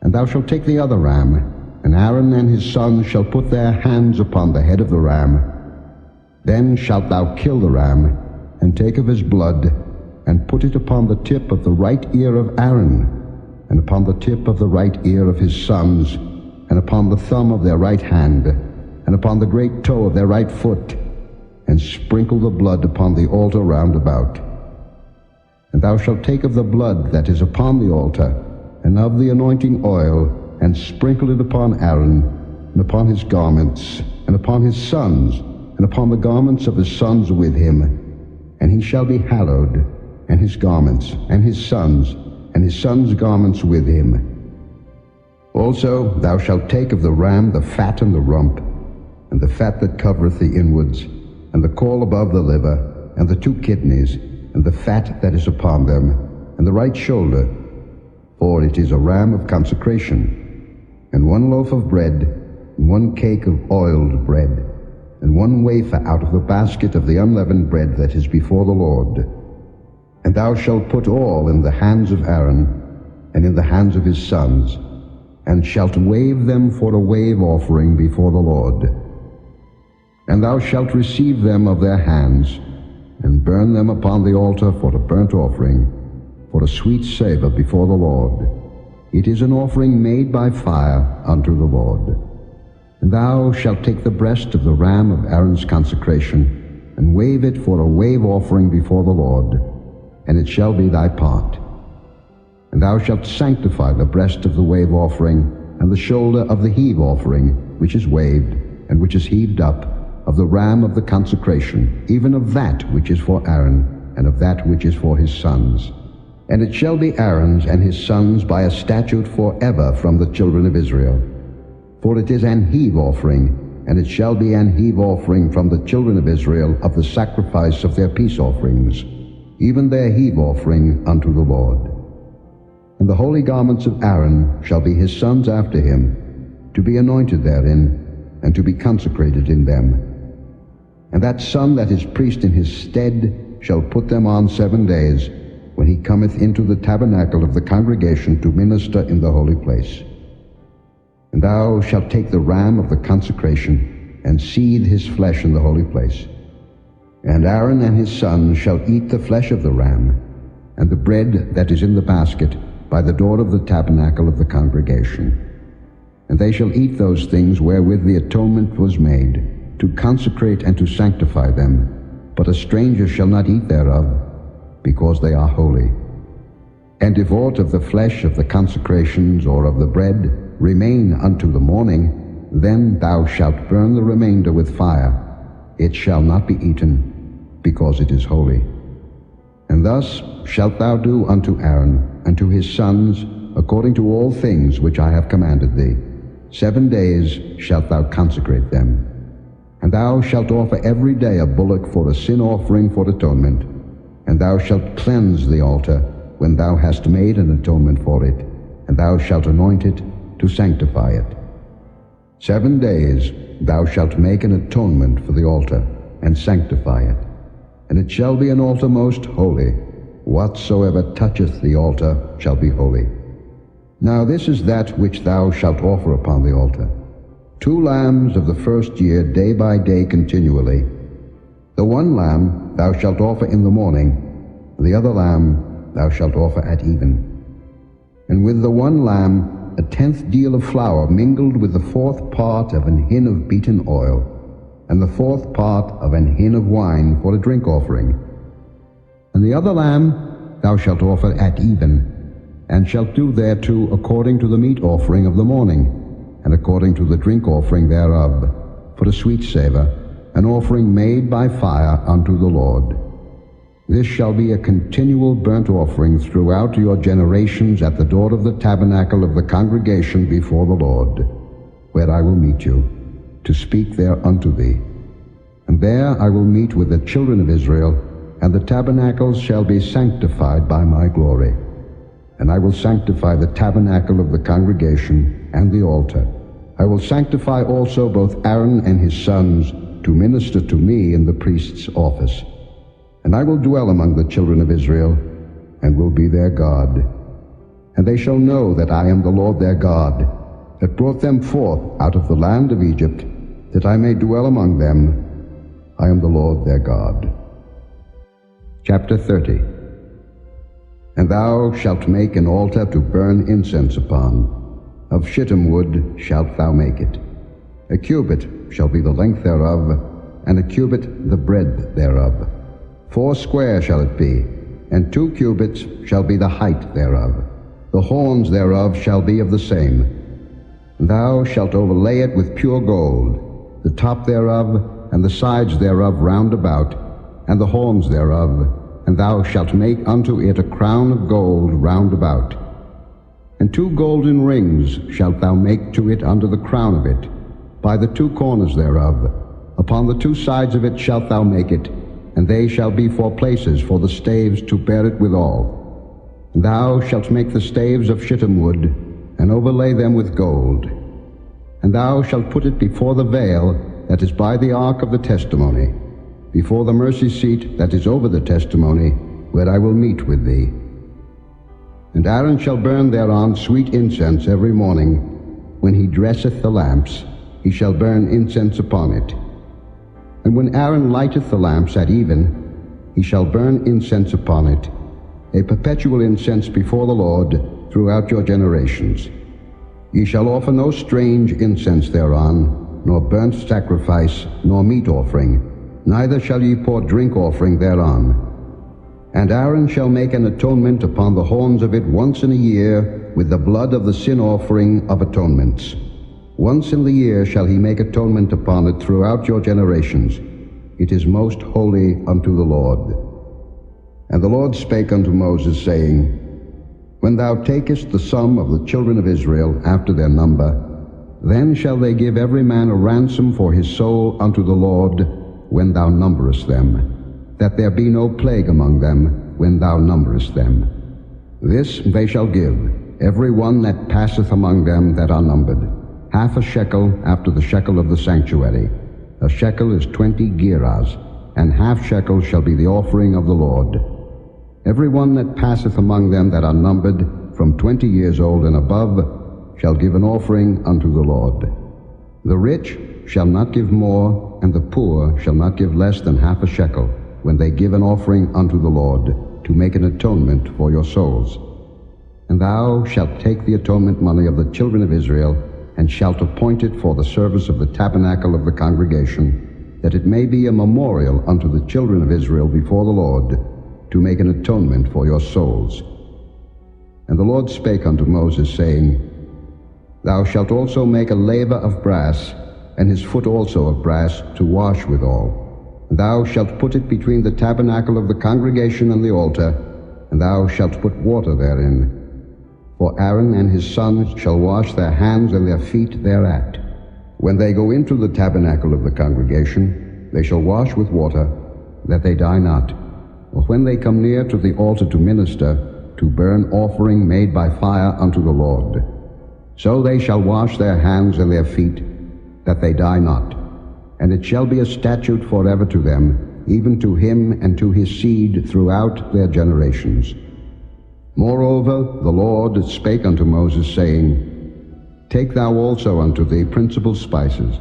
Speaker 2: And thou shalt take the other ram, and Aaron and his sons shall put their hands upon the head of the ram. Then shalt thou kill the ram, and take of his blood, and put it upon the tip of the right ear of Aaron, and upon the tip of the right ear of his sons, and upon the thumb of their right hand, and upon the great toe of their right foot, and sprinkle the blood upon the altar round about. And thou shalt take of the blood that is upon the altar, and of the anointing oil, and sprinkle it upon Aaron, and upon his garments, and upon his sons, and upon the garments of his sons with him. And he shall be hallowed, and his garments, and his sons' garments with him. Also thou shalt take of the ram the fat and the rump, and the fat that covereth the inwards, and the caul above the liver, and the 2 kidneys, and the fat that is upon them, and the right shoulder, for it is a ram of consecration, and 1 loaf of bread, and 1 cake of oiled bread, and 1 wafer out of the basket of the unleavened bread that is before the Lord. And thou shalt put all in the hands of Aaron, and in the hands of his sons, and shalt wave them for a wave offering before the Lord. And thou shalt receive them of their hands, and burn them upon the altar for a burnt offering, for a sweet savour before the Lord. It is an offering made by fire unto the Lord. And thou shalt take the breast of the ram of Aaron's consecration, and wave it for a wave offering before the Lord, and it shall be thy part. And thou shalt sanctify the breast of the wave offering, and the shoulder of the heave offering, which is waved, and which is heaved up, of the ram of the consecration, even of that which is for Aaron, and of that which is for his sons. And it shall be Aaron's and his sons by a statute forever from the children of Israel. For it is an heave offering, and it shall be an heave offering from the children of Israel of the sacrifice of their peace offerings, even their heave offering unto the Lord. And the holy garments of Aaron shall be his sons after him, to be anointed therein, and to be consecrated in them. And that son that is priest in his stead shall put them on 7 days, when he cometh into the tabernacle of the congregation to minister in the holy place. And thou shalt take the ram of the consecration, and seethe his flesh in the holy place. And Aaron and his sons shall eat the flesh of the ram, and the bread that is in the basket, by the door of the tabernacle of the congregation. And they shall eat those things wherewith the atonement was made, to consecrate and to sanctify them. But a stranger shall not eat thereof, because they are holy. And if aught of the flesh of the consecrations or of the bread remain unto the morning, then thou shalt burn the remainder with fire. It shall not be eaten, because it is holy. And thus shalt thou do unto Aaron and to his sons, according to all things which I have commanded thee. 7 days shalt thou consecrate them. And thou shalt offer every day a bullock for a sin offering for atonement. And thou shalt cleanse the altar when thou hast made an atonement for it, and thou shalt anoint it to sanctify it. 7 days thou shalt make an atonement for the altar, and sanctify it. And it shall be an altar most holy. Whatsoever toucheth the altar shall be holy. Now this is that which thou shalt offer upon the altar: 2 lambs of the first year, day by day continually. The one lamb thou shalt offer in the morning, the other lamb thou shalt offer at even. And with the one lamb 1/10 deal of flour mingled with the 4th part of an hin of beaten oil, and the 4th part of an hin of wine for a drink offering. And the other lamb thou shalt offer at even, and shalt do thereto according to the meat offering of the morning, and according to the drink offering thereof, for a sweet savour, an offering made by fire unto the Lord. This shall be a continual burnt offering throughout your generations at the door of the tabernacle of the congregation before the Lord, where I will meet you, to speak there unto thee. And there I will meet with the children of Israel, and the tabernacles shall be sanctified by my glory. And I will sanctify the tabernacle of the congregation and the altar. I will sanctify also both Aaron and his sons to minister to me in the priest's office. And I will dwell among the children of Israel, and will be their God. And they shall know that I am the Lord their God, that brought them forth out of the land of Egypt, that I may dwell among them. I am the Lord their God. Chapter 30. And thou shalt make an altar to burn incense upon. Of shittim wood shalt thou make it. A cubit shall be the length thereof, and a cubit the breadth thereof. 4 square shall it be, and 2 cubits shall be the height thereof. The horns thereof shall be of the same. Thou shalt overlay it with pure gold, the top thereof, and the sides thereof round about, and the horns thereof, and thou shalt make unto it a crown of gold round about. And 2 golden rings shalt thou make to it under the crown of it, by the 2 corners thereof. Upon the 2 sides of it shalt thou make it, and they shall be for places for the staves to bear it withal. And thou shalt make the staves of shittim wood, and overlay them with gold. And thou shalt put it before the veil that is by the ark of the testimony, before the mercy seat that is over the testimony, where I will meet with thee. And Aaron shall burn thereon sweet incense every morning. When he dresseth the lamps, he shall burn incense upon it. And when Aaron lighteth the lamps at even, he shall burn incense upon it, a perpetual incense before the Lord throughout your generations. Ye shall offer no strange incense thereon, nor burnt sacrifice, nor meat offering, neither shall ye pour drink offering thereon. And Aaron shall make an atonement upon the horns of it once in a year with the blood of the sin offering of atonements. Once in the year shall he make atonement upon it throughout your generations. It is most holy unto the Lord. And the Lord spake unto Moses, saying, When thou takest the sum of the children of Israel after their number, then shall they give every man a ransom for his soul unto the Lord when thou numberest them, that there be no plague among them when thou numberest them. This they shall give, every one that passeth among them that are numbered, 1/2 shekel after the shekel of the sanctuary. A shekel is 20 gerahs, and 1/2 shekel shall be the offering of the Lord. Every one that passeth among them that are numbered, from 20 years old and above, shall give an offering unto the Lord. The rich shall not give more, and the poor shall not give less than 1/2 shekel, when they give an offering unto the Lord, to make an atonement for your souls. And thou shalt take the atonement money of the children of Israel, and shalt appoint it for the service of the tabernacle of the congregation, that it may be a memorial unto the children of Israel before the Lord, to make an atonement for your souls. And the Lord spake unto Moses, saying, Thou shalt also make a laver of brass, and his foot also of brass, to wash withal. And thou shalt put it between the tabernacle of the congregation and the altar, and thou shalt put water therein. For Aaron and his sons shall wash their hands and their feet thereat. When they go into the tabernacle of the congregation, they shall wash with water, that they die not. Or when they come near to the altar to minister, to burn offering made by fire unto the Lord. So they shall wash their hands and their feet, that they die not. And it shall be a statute forever to them, even to him and to his seed throughout their generations. Moreover, the Lord spake unto Moses, saying, Take thou also unto thee principal spices,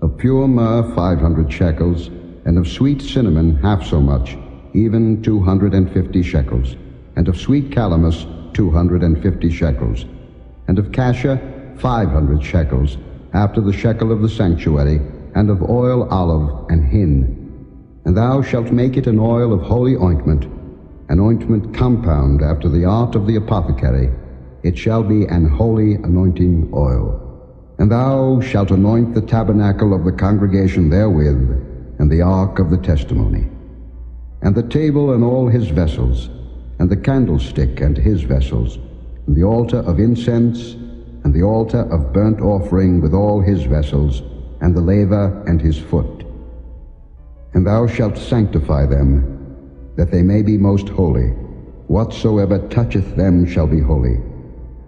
Speaker 2: of pure myrrh 500 shekels, and of sweet cinnamon half so much, even 250 shekels, and of sweet calamus 250 shekels, and of cassia 500 shekels, after the shekel of the sanctuary, and of oil olive and hin. And thou shalt make it an oil of holy ointment, an ointment compound after the art of the apothecary. It shall be an holy anointing oil. And thou shalt anoint the tabernacle of the congregation therewith, and the ark of the testimony, and the table and all his vessels, and the candlestick and his vessels, and the altar of incense, and the altar of burnt offering with all his vessels, and the laver and his foot. And thou shalt sanctify them, that they may be most holy. Whatsoever toucheth them shall be holy.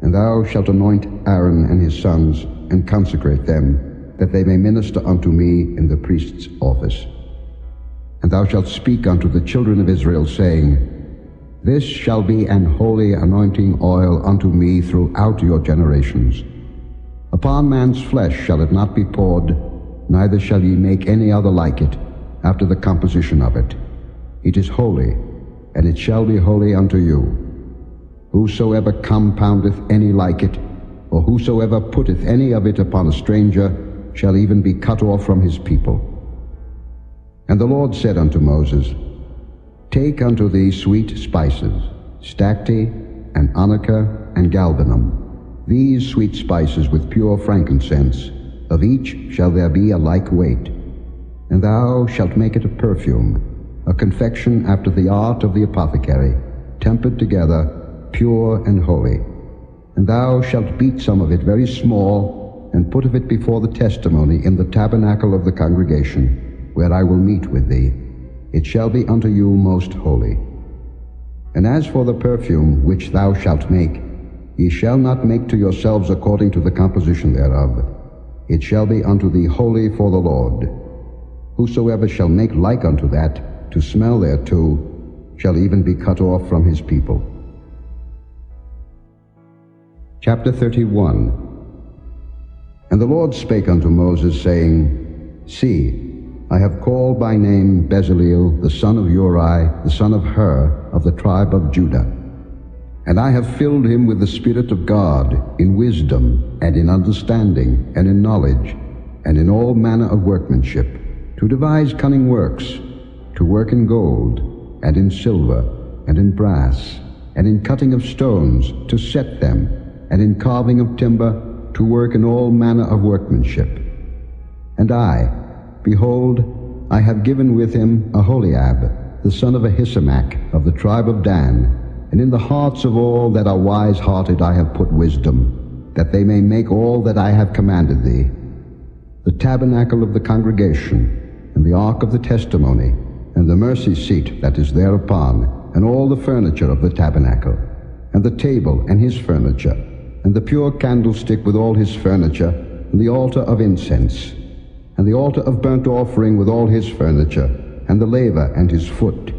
Speaker 2: And thou shalt anoint Aaron and his sons, and consecrate them, that they may minister unto me in the priest's office. And thou shalt speak unto the children of Israel, saying, This shall be an holy anointing oil unto me throughout your generations. Upon man's flesh shall it not be poured, neither shall ye make any other like it, after the composition of it. It is holy, and it shall be holy unto you. Whosoever compoundeth any like it, or whosoever putteth any of it upon a stranger, shall even be cut off from his people. And the Lord said unto Moses, Take unto thee sweet spices, stacte, and onycha, and galbanum, these sweet spices with pure frankincense, of each shall there be a like weight. And thou shalt make it a perfume, a confection after the art of the apothecary, tempered together, pure and holy. And thou shalt beat some of it very small, and put of it before the testimony in the tabernacle of the congregation, where I will meet with thee. It shall be unto you most holy. And as for the perfume which thou shalt make, ye shall not make to yourselves according to the composition thereof. It shall be unto thee holy for the Lord. Whosoever shall make like unto that, to smell thereto, shall even be cut off from his people. Chapter 31. And the Lord spake unto Moses, saying, See, I have called by name Bezaleel, the son of Uri, the son of Hur, of the tribe of Judah. And I have filled him with the Spirit of God, in wisdom, and in understanding, and in knowledge, and in all manner of workmanship, to devise cunning works, to work in gold, and in silver, and in brass, and in cutting of stones, to set them, and in carving of timber, to work in all manner of workmanship. And I, behold, I have given with him Aholiab, the son of Ahisamach, of the tribe of Dan, and in the hearts of all that are wise-hearted I have put wisdom, that they may make all that I have commanded thee: the tabernacle of the congregation, and the ark of the testimony, and the mercy seat that is thereupon, and all the furniture of the tabernacle, and the table and his furniture, and the pure candlestick with all his furniture, and the altar of incense, and the altar of burnt offering with all his furniture, and the laver and his foot,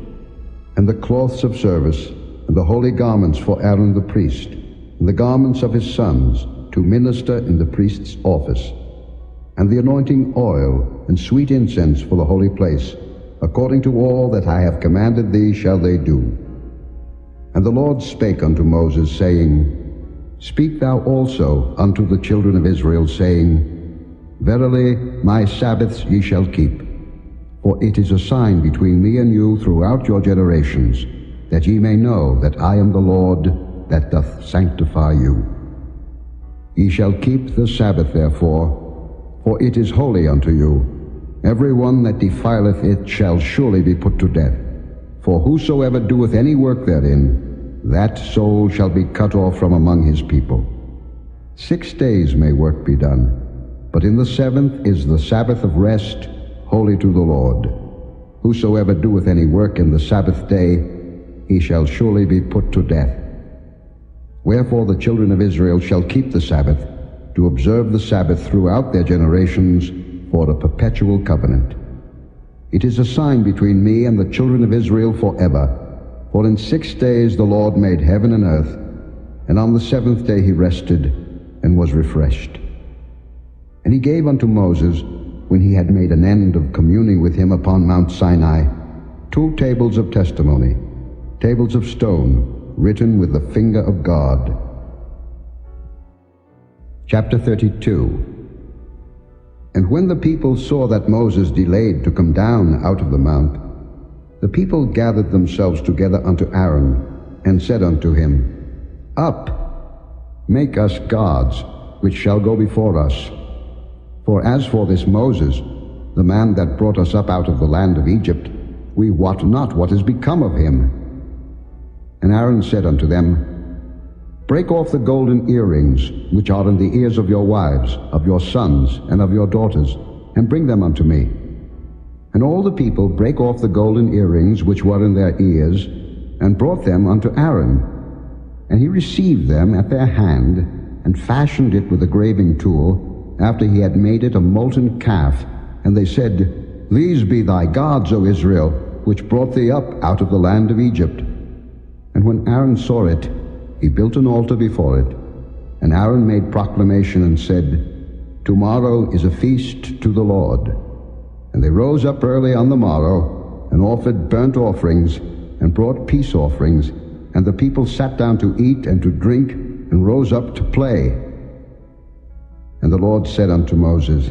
Speaker 2: and the cloths of service, and the holy garments for Aaron the priest, and the garments of his sons, to minister in the priest's office, and the anointing oil and sweet incense for the holy place, according to all that I have commanded thee shall they do. And the Lord spake unto Moses, saying, Speak thou also unto the children of Israel, saying, Verily my Sabbaths ye shall keep, for it is a sign between me and you throughout your generations, that ye may know that I am the Lord that doth sanctify you. Ye shall keep the Sabbath therefore, for it is holy unto you. Every one that defileth it shall surely be put to death. For whosoever doeth any work therein, that soul shall be cut off from among his people. 6 days may work be done, but in the seventh is the Sabbath of rest, holy to the Lord. Whosoever doeth any work in the Sabbath day, he shall surely be put to death. Wherefore the children of Israel shall keep the Sabbath, to observe the Sabbath throughout their generations, for a perpetual covenant. It is a sign between me and the children of Israel forever. For in 6 days the Lord made heaven and earth, and on the seventh day he rested, and was refreshed. And he gave unto Moses, when he had made an end of communing with him upon Mount Sinai, 2 tables of testimony, tables of stone, written with the finger of God. Chapter 32. And when the people saw that Moses delayed to come down out of the mount, the people gathered themselves together unto Aaron, and said unto him, Up, make us gods, which shall go before us. For as for this Moses, the man that brought us up out of the land of Egypt, we wot not what is become of him. And Aaron said unto them, Break off the golden earrings which are in the ears of your wives, of your sons, and of your daughters, and bring them unto me. And all the people brake off the golden earrings which were in their ears, and brought them unto Aaron. And he received them at their hand, and fashioned it with a graving tool, after he had made it a molten calf. And they said, These be thy gods, O Israel, which brought thee up out of the land of Egypt. And when Aaron saw it, he built an altar before it. And Aaron made proclamation and said, Tomorrow is a feast to the Lord. And they rose up early on the morrow, and offered burnt offerings, and brought peace offerings. And the people sat down to eat and to drink, and rose up to play. And the Lord said unto Moses,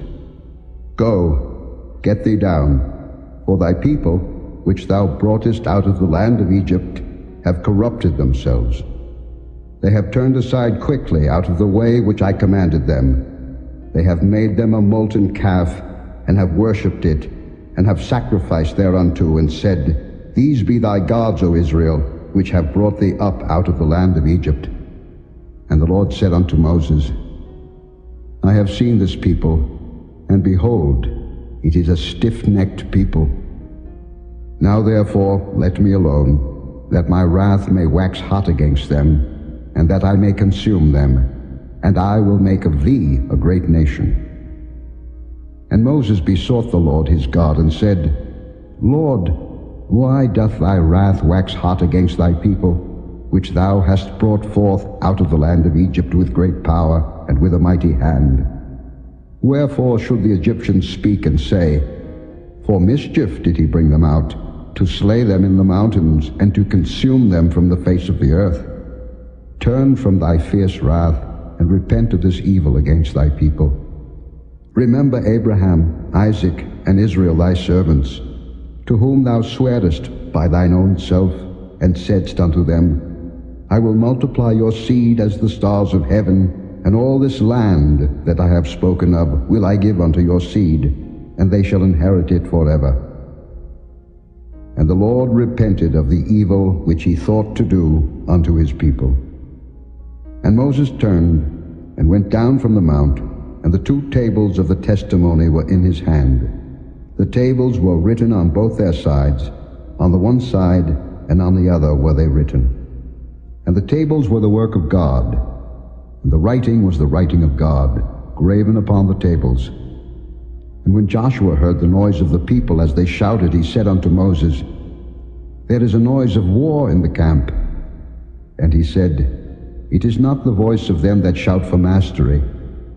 Speaker 2: Go, get thee down, for thy people, which thou broughtest out of the land of Egypt, have corrupted themselves. They have turned aside quickly out of the way which I commanded them. They have made them a molten calf, and have worshipped it, and have sacrificed thereunto, and said, These be thy gods, O Israel, which have brought thee up out of the land of Egypt. And the Lord said unto Moses, I have seen this people, and behold, it is a stiff-necked people. Now therefore let me alone, that my wrath may wax hot against them, and that I may consume them, and I will make of thee a great nation. And Moses besought the Lord his God, and said, Lord, why doth thy wrath wax hot against thy people, which thou hast brought forth out of the land of Egypt with great power and with a mighty hand? Wherefore should the Egyptians speak and say, For mischief did he bring them out, to slay them in the mountains, and to consume them from the face of the earth? Turn from thy fierce wrath, and repent of this evil against thy people. Remember Abraham, Isaac, and Israel thy servants, to whom thou swarest by thine own self, and saidst unto them, I will multiply your seed as the stars of heaven, and all this land that I have spoken of will I give unto your seed, and they shall inherit it forever. And the Lord repented of the evil which he thought to do unto his people. And Moses turned and went down from the mount, and the 2 tables of the testimony were in his hand. The tables were written on both their sides, on the one side and on the other were they written. And the tables were the work of God, and the writing was the writing of God, graven upon the tables. And when Joshua heard the noise of the people as they shouted, he said unto Moses, There is a noise of war in the camp. And he said, It is not the voice of them that shout for mastery,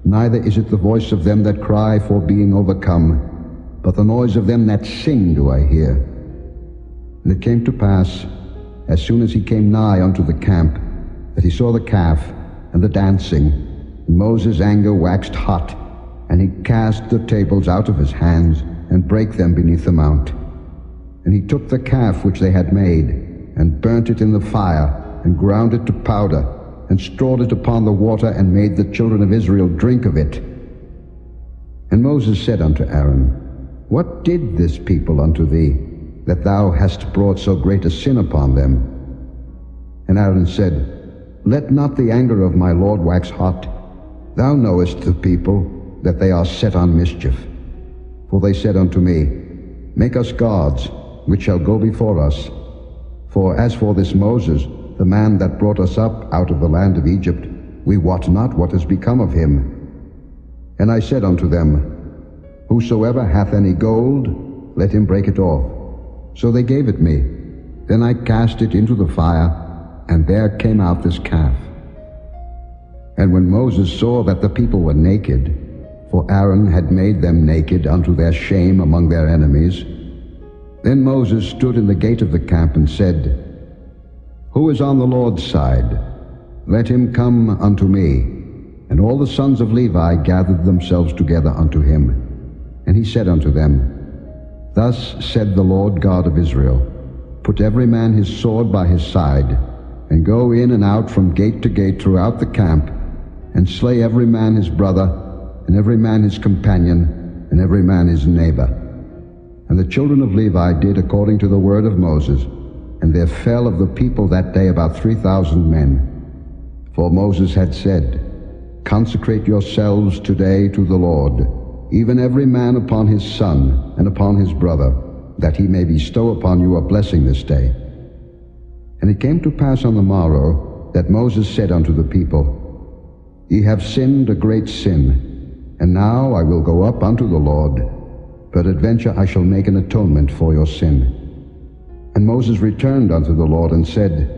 Speaker 2: neither is it the voice of them that cry for being overcome, but the noise of them that sing do I hear. And it came to pass, as soon as he came nigh unto the camp, that he saw the calf, and the dancing. And Moses' anger waxed hot, and he cast the tables out of his hands, and brake them beneath the mount. And he took the calf which they had made, and burnt it in the fire, and ground it to powder, and strawed it upon the water, and made the children of Israel drink of it. And Moses said unto Aaron, What did this people unto thee, that thou hast brought so great a sin upon them? And Aaron said, Let not the anger of my Lord wax hot. Thou knowest the people, that they are set on mischief. For they said unto me, Make us gods, which shall go before us. For as for this Moses, the man that brought us up out of the land of Egypt, we wot not what is become of him. And I said unto them, Whosoever hath any gold, let him break it off. So they gave it me. Then I cast it into the fire, and there came out this calf. And when Moses saw that the people were naked, for Aaron had made them naked unto their shame among their enemies, then Moses stood in the gate of the camp and said, Who is on the Lord's side? Let him come unto me. And all the sons of Levi gathered themselves together unto him. And he said unto them, Thus said the Lord God of Israel, Put every man his sword by his side, and go in and out from gate to gate throughout the camp, and slay every man his brother, and every man his companion, and every man his neighbor. And the children of Levi did according to the word of Moses, and there fell of the people that day about 3,000 men. For Moses had said, Consecrate yourselves today to the Lord, even every man upon his son and upon his brother, that he may bestow upon you a blessing this day. And it came to pass on the morrow that Moses said unto the people, Ye have sinned a great sin, and now I will go up unto the Lord. Peradventure I shall make an atonement for your sin. And Moses returned unto the Lord and said,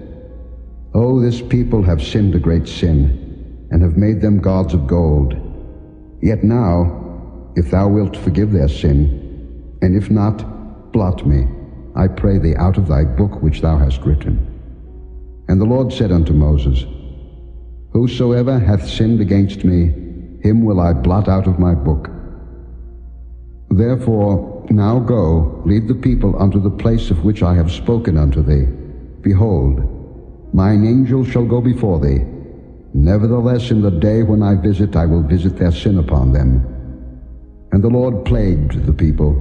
Speaker 2: O this people have sinned a great sin, and have made them gods of gold. Yet now, if thou wilt forgive their sin, and if not, blot me, I pray thee, out of thy book which thou hast written. And the Lord said unto Moses, Whosoever hath sinned against me, him will I blot out of my book. Therefore now go, lead the people unto the place of which I have spoken unto thee. Behold, mine angel shall go before thee. Nevertheless in the day when I will visit their sin upon them. And the Lord plagued the people,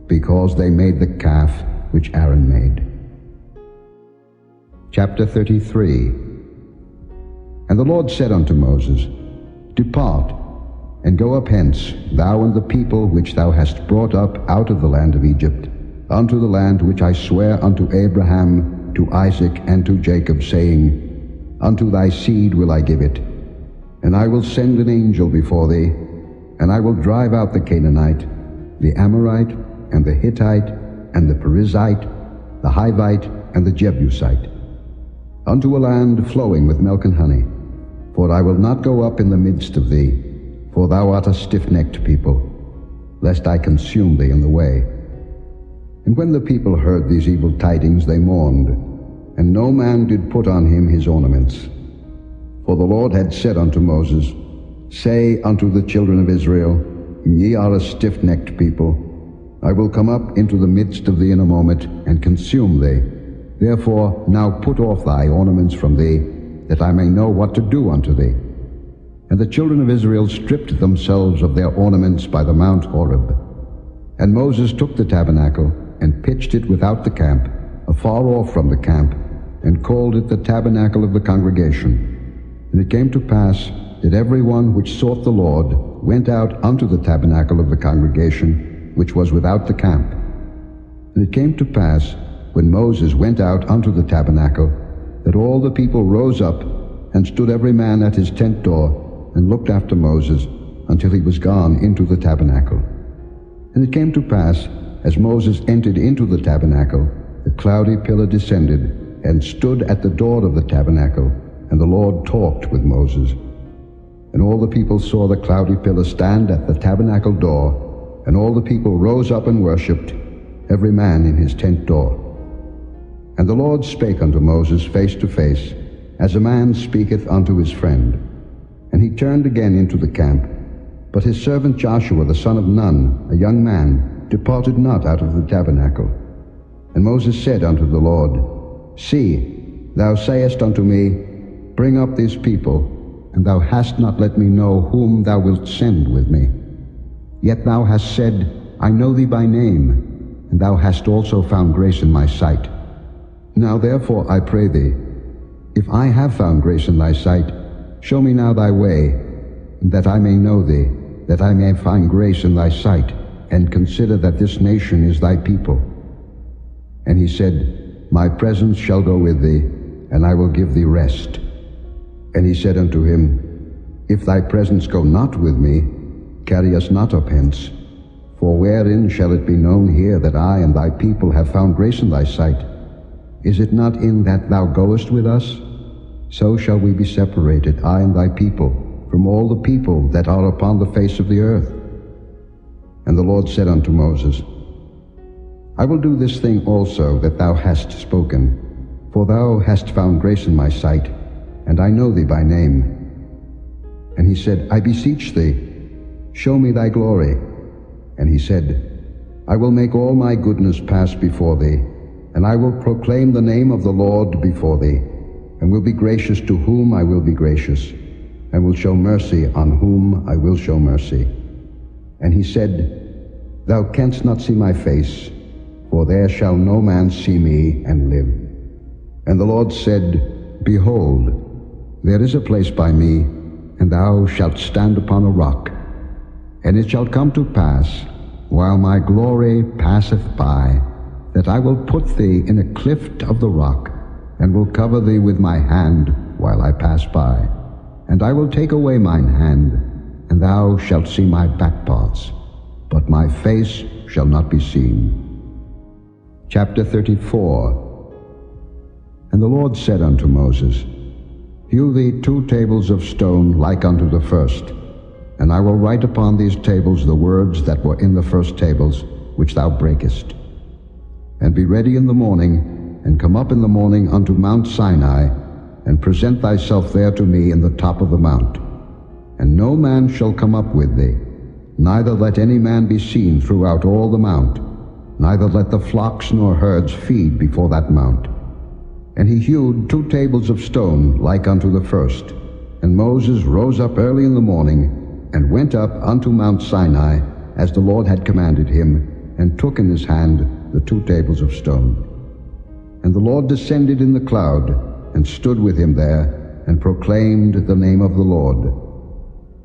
Speaker 2: because they made the calf which Aaron made. Chapter 33. And the Lord said unto Moses, Depart, and go up hence, thou and the people which thou hast brought up out of the land of Egypt, unto the land which I swear unto Abraham, to Isaac, and to Jacob, saying, Unto thy seed will I give it. And I will send an angel before thee, and I will drive out the Canaanite, the Amorite, and the Hittite, and the Perizzite, the Hivite, and the Jebusite, unto a land flowing with milk and honey. For I will not go up in the midst of thee, for thou art a stiff-necked people, lest I consume thee in the way. And when the people heard these evil tidings, they mourned, and no man did put on him his ornaments. For the Lord had said unto Moses, Say unto the children of Israel, Ye are a stiff-necked people. I will come up into the midst of thee in a moment, and consume thee. Therefore now put off thy ornaments from thee, that I may know what to do unto thee. And the children of Israel stripped themselves of their ornaments by the Mount Horeb. And Moses took the tabernacle, and pitched it without the camp, afar off from the camp, and called it the tabernacle of the congregation. And it came to pass that every one which sought the Lord went out unto the tabernacle of the congregation, which was without the camp. And it came to pass, when Moses went out unto the tabernacle, that all the people rose up, and stood every man at his tent door, and looked after Moses, until he was gone into the tabernacle. And it came to pass, as Moses entered into the tabernacle, the cloudy pillar descended, and stood at the door of the tabernacle, and the Lord talked with Moses. And all the people saw the cloudy pillar stand at the tabernacle door, and all the people rose up and worshipped, every man in his tent door. And the Lord spake unto Moses face to face, as a man speaketh unto his friend. And he turned again into the camp. But his servant Joshua the son of Nun, a young man, departed not out of the tabernacle. And Moses said unto the Lord, See, thou sayest unto me, Bring up these people, and thou hast not let me know whom thou wilt send with me. Yet thou hast said, I know thee by name, and thou hast also found grace in my sight. Now therefore I pray thee, if I have found grace in thy sight, show me now thy way, that I may know thee, that I may find grace in thy sight, and consider that this nation is thy people. And he said, My presence shall go with thee, and I will give thee rest. And he said unto him, If thy presence go not with me, carry us not up hence. For wherein shall it be known here that I and thy people have found grace in thy sight? Is it not in that thou goest with us? So shall we be separated, I and thy people, from all the people that are upon the face of the earth. And the Lord said unto Moses, I will do this thing also that thou hast spoken, for thou hast found grace in my sight, and I know thee by name. And he said, I beseech thee, show me thy glory. And he said, I will make all my goodness pass before thee, and I will proclaim the name of the Lord before thee, and will be gracious to whom I will be gracious, and will show mercy on whom I will show mercy. And he said, Thou canst not see my face, for there shall no man see me and live. And the Lord said, Behold, there is a place by me, and thou shalt stand upon a rock. And it shall come to pass, while my glory passeth by, that I will put thee in a cleft of the rock, and will cover thee with my hand while I pass by. And I will take away mine hand, and thou shalt see my back parts, but my face shall not be seen. Chapter 34. And the Lord said unto Moses, Hew thee 2 tables of stone like unto the first, and I will write upon these tables the words that were in the first tables, which thou breakest. And be ready in the morning, and come up in the morning unto Mount Sinai, and present thyself there to me in the top of the mount. And no man shall come up with thee, neither let any man be seen throughout all the mount, neither let the flocks nor herds feed before that mount. And he hewed 2 tables of stone like unto the first. And Moses rose up early in the morning, and went up unto Mount Sinai, as the Lord had commanded him, and took in his hand the 2 tables of stone. And the Lord descended in the cloud, and stood with him there, and proclaimed the name of the Lord.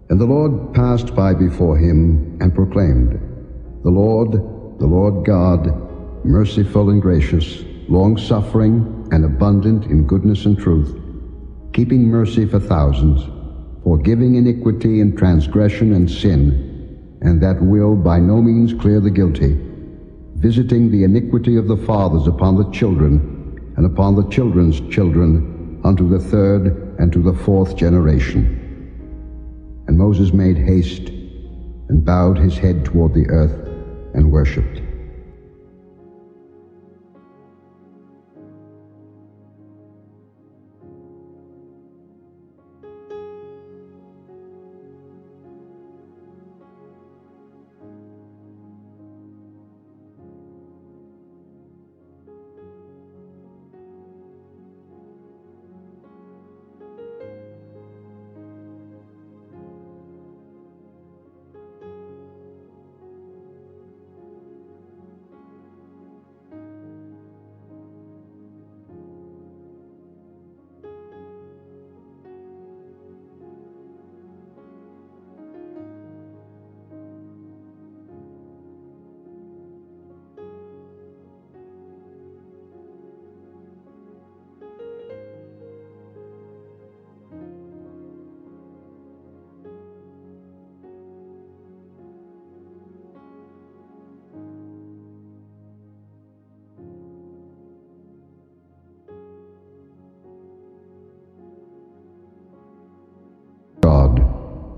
Speaker 2: And the Lord passed by before him, and proclaimed, the Lord God, merciful and gracious, long-suffering, and abundant in goodness and truth, keeping mercy for thousands, forgiving iniquity and transgression and sin, and that will by no means clear the guilty, visiting the iniquity of the fathers upon the children, and upon the children's children, unto the 3rd and to the 4th generation. And Moses made haste, and bowed his head toward the earth, and worshipped.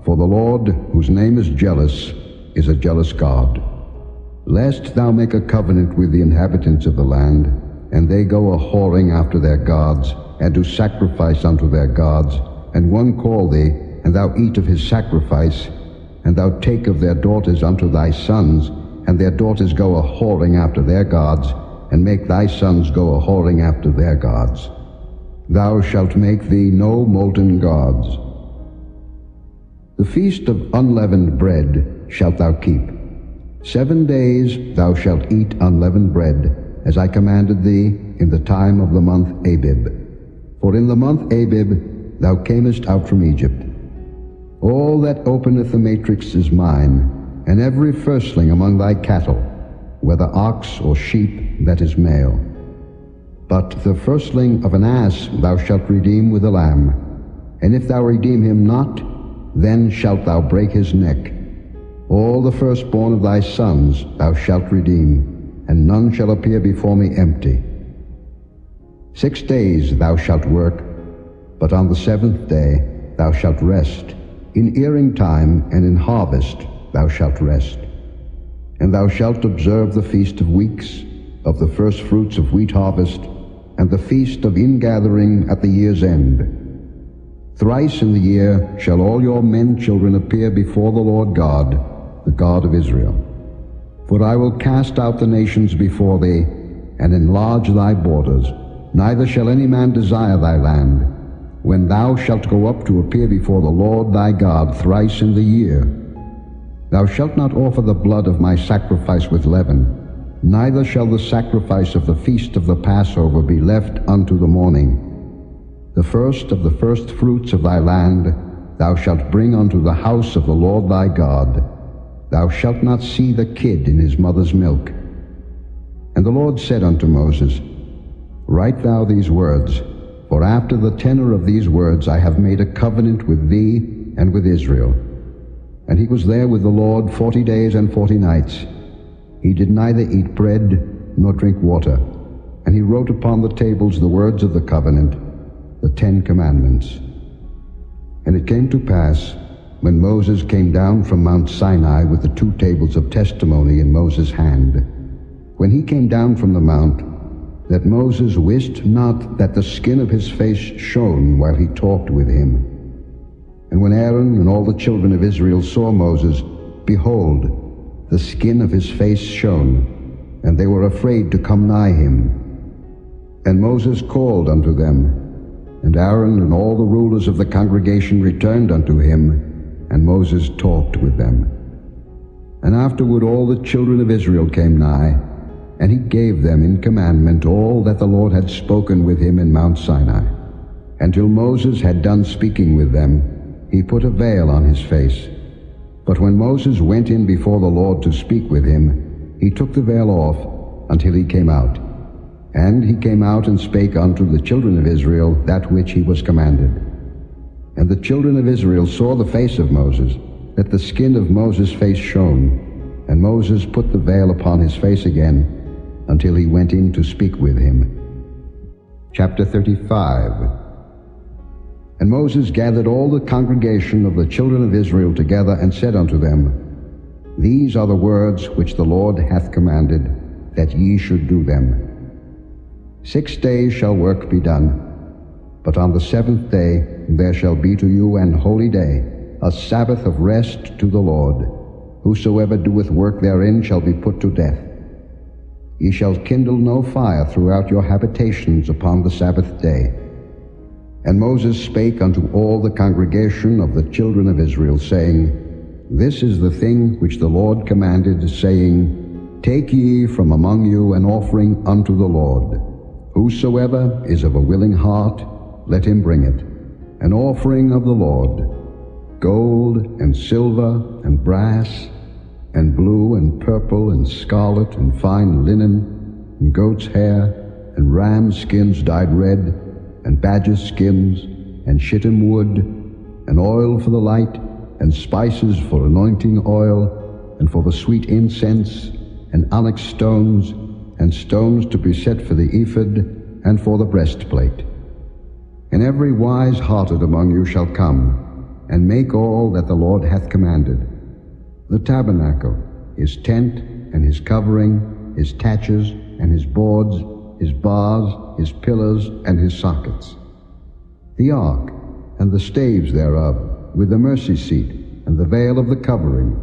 Speaker 2: For the Lord, whose name is jealous, is a jealous God. Lest thou make a covenant with the inhabitants of the land, and they go a whoring after their gods, and do sacrifice unto their gods, and one call thee, and thou eat of his sacrifice, and thou take of their daughters unto thy sons, and their daughters go a whoring after their gods, and make thy sons go a whoring after their gods. Thou shalt make thee no molten gods. The feast of unleavened bread shalt thou keep. 7 days thou shalt eat unleavened bread, as I commanded thee in the time of the month Abib. For in the month Abib thou camest out from Egypt. All that openeth the matrix is mine, and every firstling among thy cattle, whether ox or sheep, that is male. But the firstling of an ass thou shalt redeem with a lamb, and if thou redeem him not, then shalt thou break his neck. All the firstborn of thy sons thou shalt redeem, and none shall appear before me empty. 6 days thou shalt work, but on the 7th day thou shalt rest. In earing time and in harvest thou shalt rest. And thou shalt observe the feast of weeks, of the first fruits of wheat harvest, and the feast of ingathering at the year's end. Thrice in the year shall all your men children appear before the Lord God, the God of Israel. For I will cast out the nations before thee, and enlarge thy borders. Neither shall any man desire thy land, when thou shalt go up to appear before the Lord thy God thrice in the year. Thou shalt not offer the blood of my sacrifice with leaven, neither shall the sacrifice of the feast of the Passover be left unto the morning. The first of the first fruits of thy land thou shalt bring unto the house of the Lord thy God. Thou shalt not see the kid in his mother's milk. And the Lord said unto Moses, Write thou these words, for after the tenor of these words I have made a covenant with thee and with Israel. And he was there with the Lord 40 days and 40 nights. He did neither eat bread nor drink water. And he wrote upon the tables the words of the covenant, the 10 commandments. And it came to pass, when Moses came down from Mount Sinai with the 2 tables of testimony in Moses' hand, when he came down from the mount, that Moses wist not that the skin of his face shone while he talked with him. And when Aaron and all the children of Israel saw Moses, behold, the skin of his face shone, and they were afraid to come nigh him. And Moses called unto them, and Aaron and all the rulers of the congregation returned unto him, and Moses talked with them. And afterward all the children of Israel came nigh, and he gave them in commandment all that the Lord had spoken with him in Mount Sinai. And till Moses had done speaking with them, he put a veil on his face. But when Moses went in before the Lord to speak with him, he took the veil off until he came out. And he came out and spake unto the children of Israel that which he was commanded. And the children of Israel saw the face of Moses, that the skin of Moses' face shone. And Moses put the veil upon his face again, until he went in to speak with him. Chapter 35. And Moses gathered all the congregation of the children of Israel together, and said unto them, These are the words which the Lord hath commanded, that ye should do them. 6 days shall work be done, but on the 7th day there shall be to you an holy day, a Sabbath of rest to the Lord. Whosoever doeth work therein shall be put to death. Ye shall kindle no fire throughout your habitations upon the Sabbath day. And Moses spake unto all the congregation of the children of Israel, saying, This is the thing which the Lord commanded, saying, Take ye from among you an offering unto the Lord. Whosoever is of a willing heart, let him bring it, an offering of the Lord, gold and silver and brass, and blue and purple and scarlet and fine linen, and goat's hair, and ram skins dyed red, and badger skins, and shittim wood, and oil for the light, and spices for anointing oil, and for the sweet incense, and onyx stones, and stones to be set for the ephod, and for the breastplate. And every wise-hearted among you shall come, and make all that the Lord hath commanded. The tabernacle, his tent, and his covering, his taches, and his boards, his bars, his pillars, and his sockets, the ark, and the staves thereof, with the mercy seat, and the veil of the covering,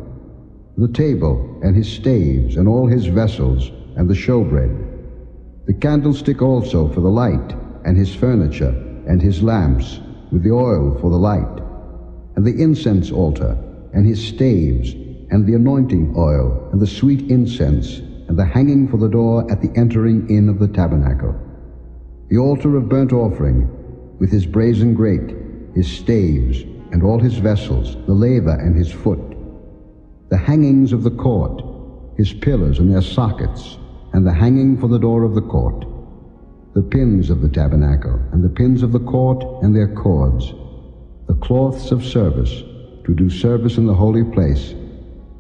Speaker 2: the table, and his staves, and all his vessels, and the showbread, the candlestick also for the light, and his furniture, and his lamps, with the oil for the light, and the incense altar, and his staves, and the anointing oil, and the sweet incense, and the hanging for the door at the entering in of the tabernacle, the altar of burnt offering, with his brazen grate, his staves, and all his vessels, the laver and his foot, the hangings of the court, his pillars and their sockets, and the hanging for the door of the court, the pins of the tabernacle, and the pins of the court and their cords, the cloths of service, to do service in the holy place,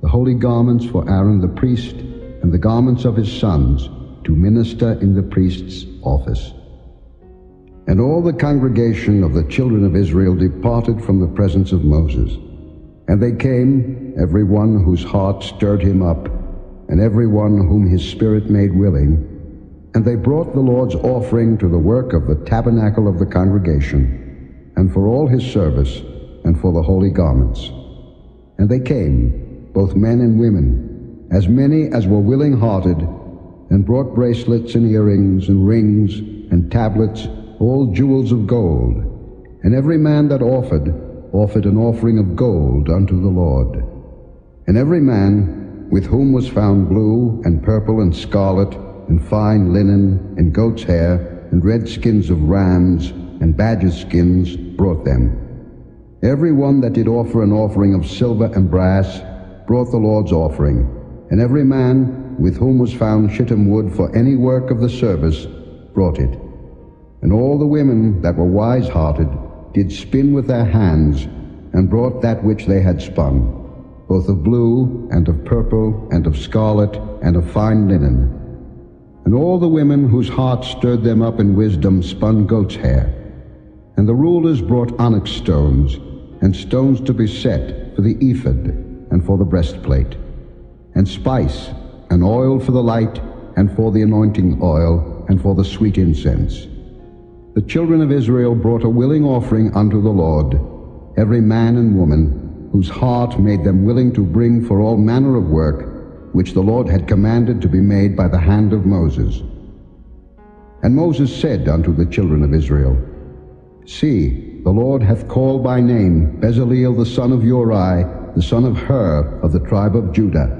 Speaker 2: the holy garments for Aaron the priest, and the garments of his sons, to minister in the priest's office. And all the congregation of the children of Israel departed from the presence of Moses. And they came, every one whose heart stirred him up, and every one whom his spirit made willing, and they brought the Lord's offering to the work of the tabernacle of the congregation, and for all his service, and for the holy garments. And they came, both men and women, as many as were willing-hearted, and brought bracelets and earrings and rings and tablets, all jewels of gold. And every man that offered an offering of gold unto the Lord. And every man with whom was found blue and purple and scarlet and fine linen and goat's hair and red skins of rams and badgers' skins brought them. Every one that did offer an offering of silver and brass brought the Lord's offering. And every man with whom was found shittim wood for any work of the service brought it. And all the women that were wise-hearted did spin with their hands, and brought that which they had spun, both of blue, and of purple, and of scarlet, and of fine linen. And all the women whose hearts stirred them up in wisdom spun goat's hair. And the rulers brought onyx stones, and stones to be set for the ephod, and for the breastplate, and spice, and oil for the light, and for the anointing oil, and for the sweet incense. The children of Israel brought a willing offering unto the Lord, every man and woman, whose heart made them willing to bring for all manner of work, which the Lord had commanded to be made by the hand of Moses. And Moses said unto the children of Israel, See, the Lord hath called by name Bezaleel the son of Uri, the son of Hur, of the tribe of Judah.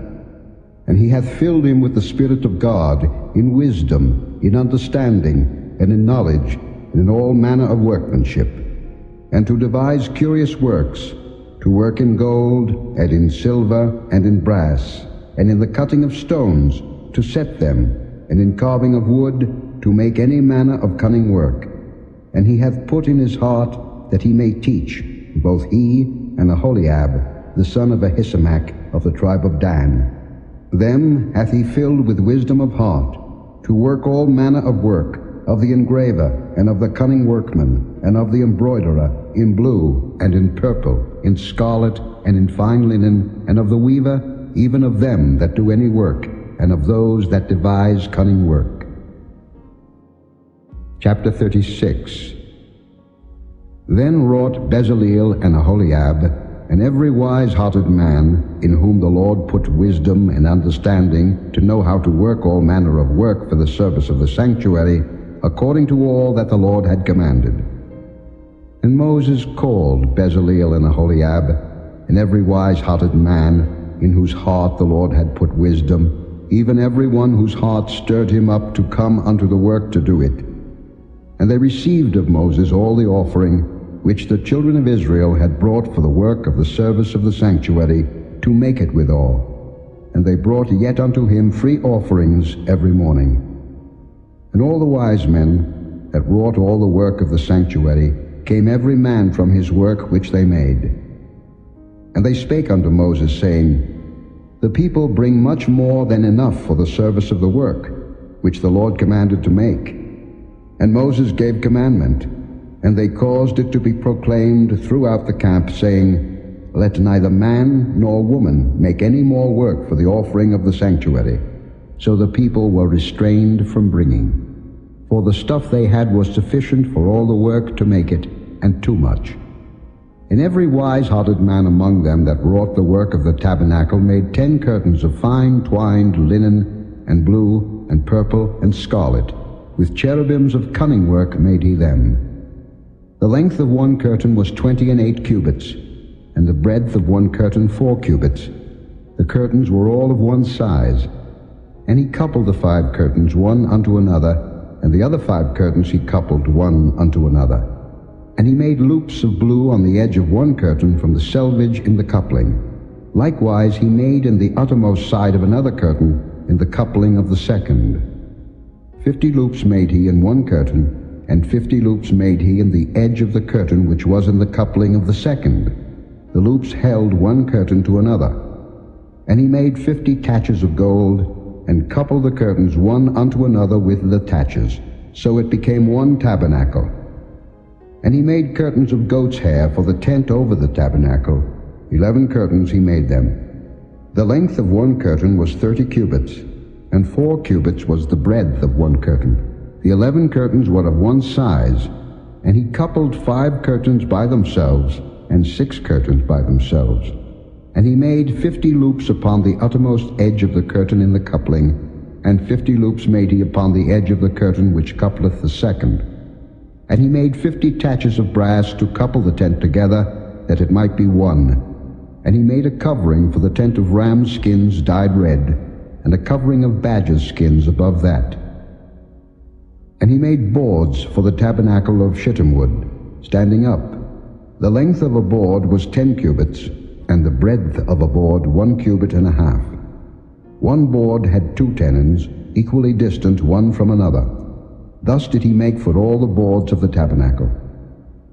Speaker 2: And he hath filled him with the Spirit of God, in wisdom, in understanding, and in knowledge, and in all manner of workmanship, and to devise curious works, to work in gold, and in silver, and in brass, and in the cutting of stones, to set them, and in carving of wood, to make any manner of cunning work. And he hath put in his heart that he may teach, both he and Aholiab, the son of Ahisamach, of the tribe of Dan. Them hath he filled with wisdom of heart, to work all manner of work, of the engraver, and of the cunning workman, and of the embroiderer, in blue, and in purple, in scarlet, and in fine linen, and of the weaver, even of them that do any work, and of those that devise cunning work. Chapter 36. Then wrought Bezaleel and Aholiab, and every wise-hearted man, in whom the Lord put wisdom and understanding, to know how to work all manner of work for the service of the sanctuary, according to all that the Lord had commanded. And Moses called Bezaleel and Aholiab, and every wise-hearted man, in whose heart the Lord had put wisdom, even every one whose heart stirred him up to come unto the work to do it. And they received of Moses all the offering which the children of Israel had brought for the work of the service of the sanctuary, to make it withal. And they brought yet unto him free offerings every morning. And all the wise men that wrought all the work of the sanctuary came every man from his work which they made. And they spake unto Moses, saying, The people bring much more than enough for the service of the work, which the Lord commanded to make. And Moses gave commandment, and they caused it to be proclaimed throughout the camp, saying, Let neither man nor woman make any more work for the offering of the sanctuary. So the people were restrained from bringing. For the stuff they had was sufficient for all the work to make it, and too much. And every wise-hearted man among them that wrought the work of the tabernacle made 10 curtains of fine twined linen, and blue, and purple, and scarlet. With cherubims of cunning work made he them. The length of one curtain was 28 cubits, and the breadth of one curtain 4 cubits. The curtains were all of one size. And he coupled the 5 curtains one unto another, and the other 5 curtains he coupled one unto another. And he made loops of blue on the edge of one curtain from the selvage in the coupling. Likewise he made in the uttermost side of another curtain in the coupling of the second. 50 loops made he in one curtain, and 50 loops made he in the edge of the curtain which was in the coupling of the second. The loops held one curtain to another. And he made 50 taches of gold, and coupled the curtains one unto another with the taches. So it became one tabernacle. And he made curtains of goat's hair for the tent over the tabernacle. 11 curtains he made them. The length of one curtain was 30 cubits, and 4 cubits was the breadth of one curtain. The 11 curtains were of one size, and he coupled 5 curtains by themselves, and 6 curtains by themselves. And he made 50 loops upon the uttermost edge of the curtain in the coupling, and 50 loops made he upon the edge of the curtain which coupleth the second. And he made 50 taches of brass to couple the tent together, that it might be one. And he made a covering for the tent of rams' skins dyed red, and a covering of badgers' skins above that. And he made boards for the tabernacle of shittim wood, standing up. The length of a board was 10 cubits, and the breadth of a board 1 cubit and a half. One board had 2 tenons, equally distant one from another. Thus did he make for all the boards of the tabernacle.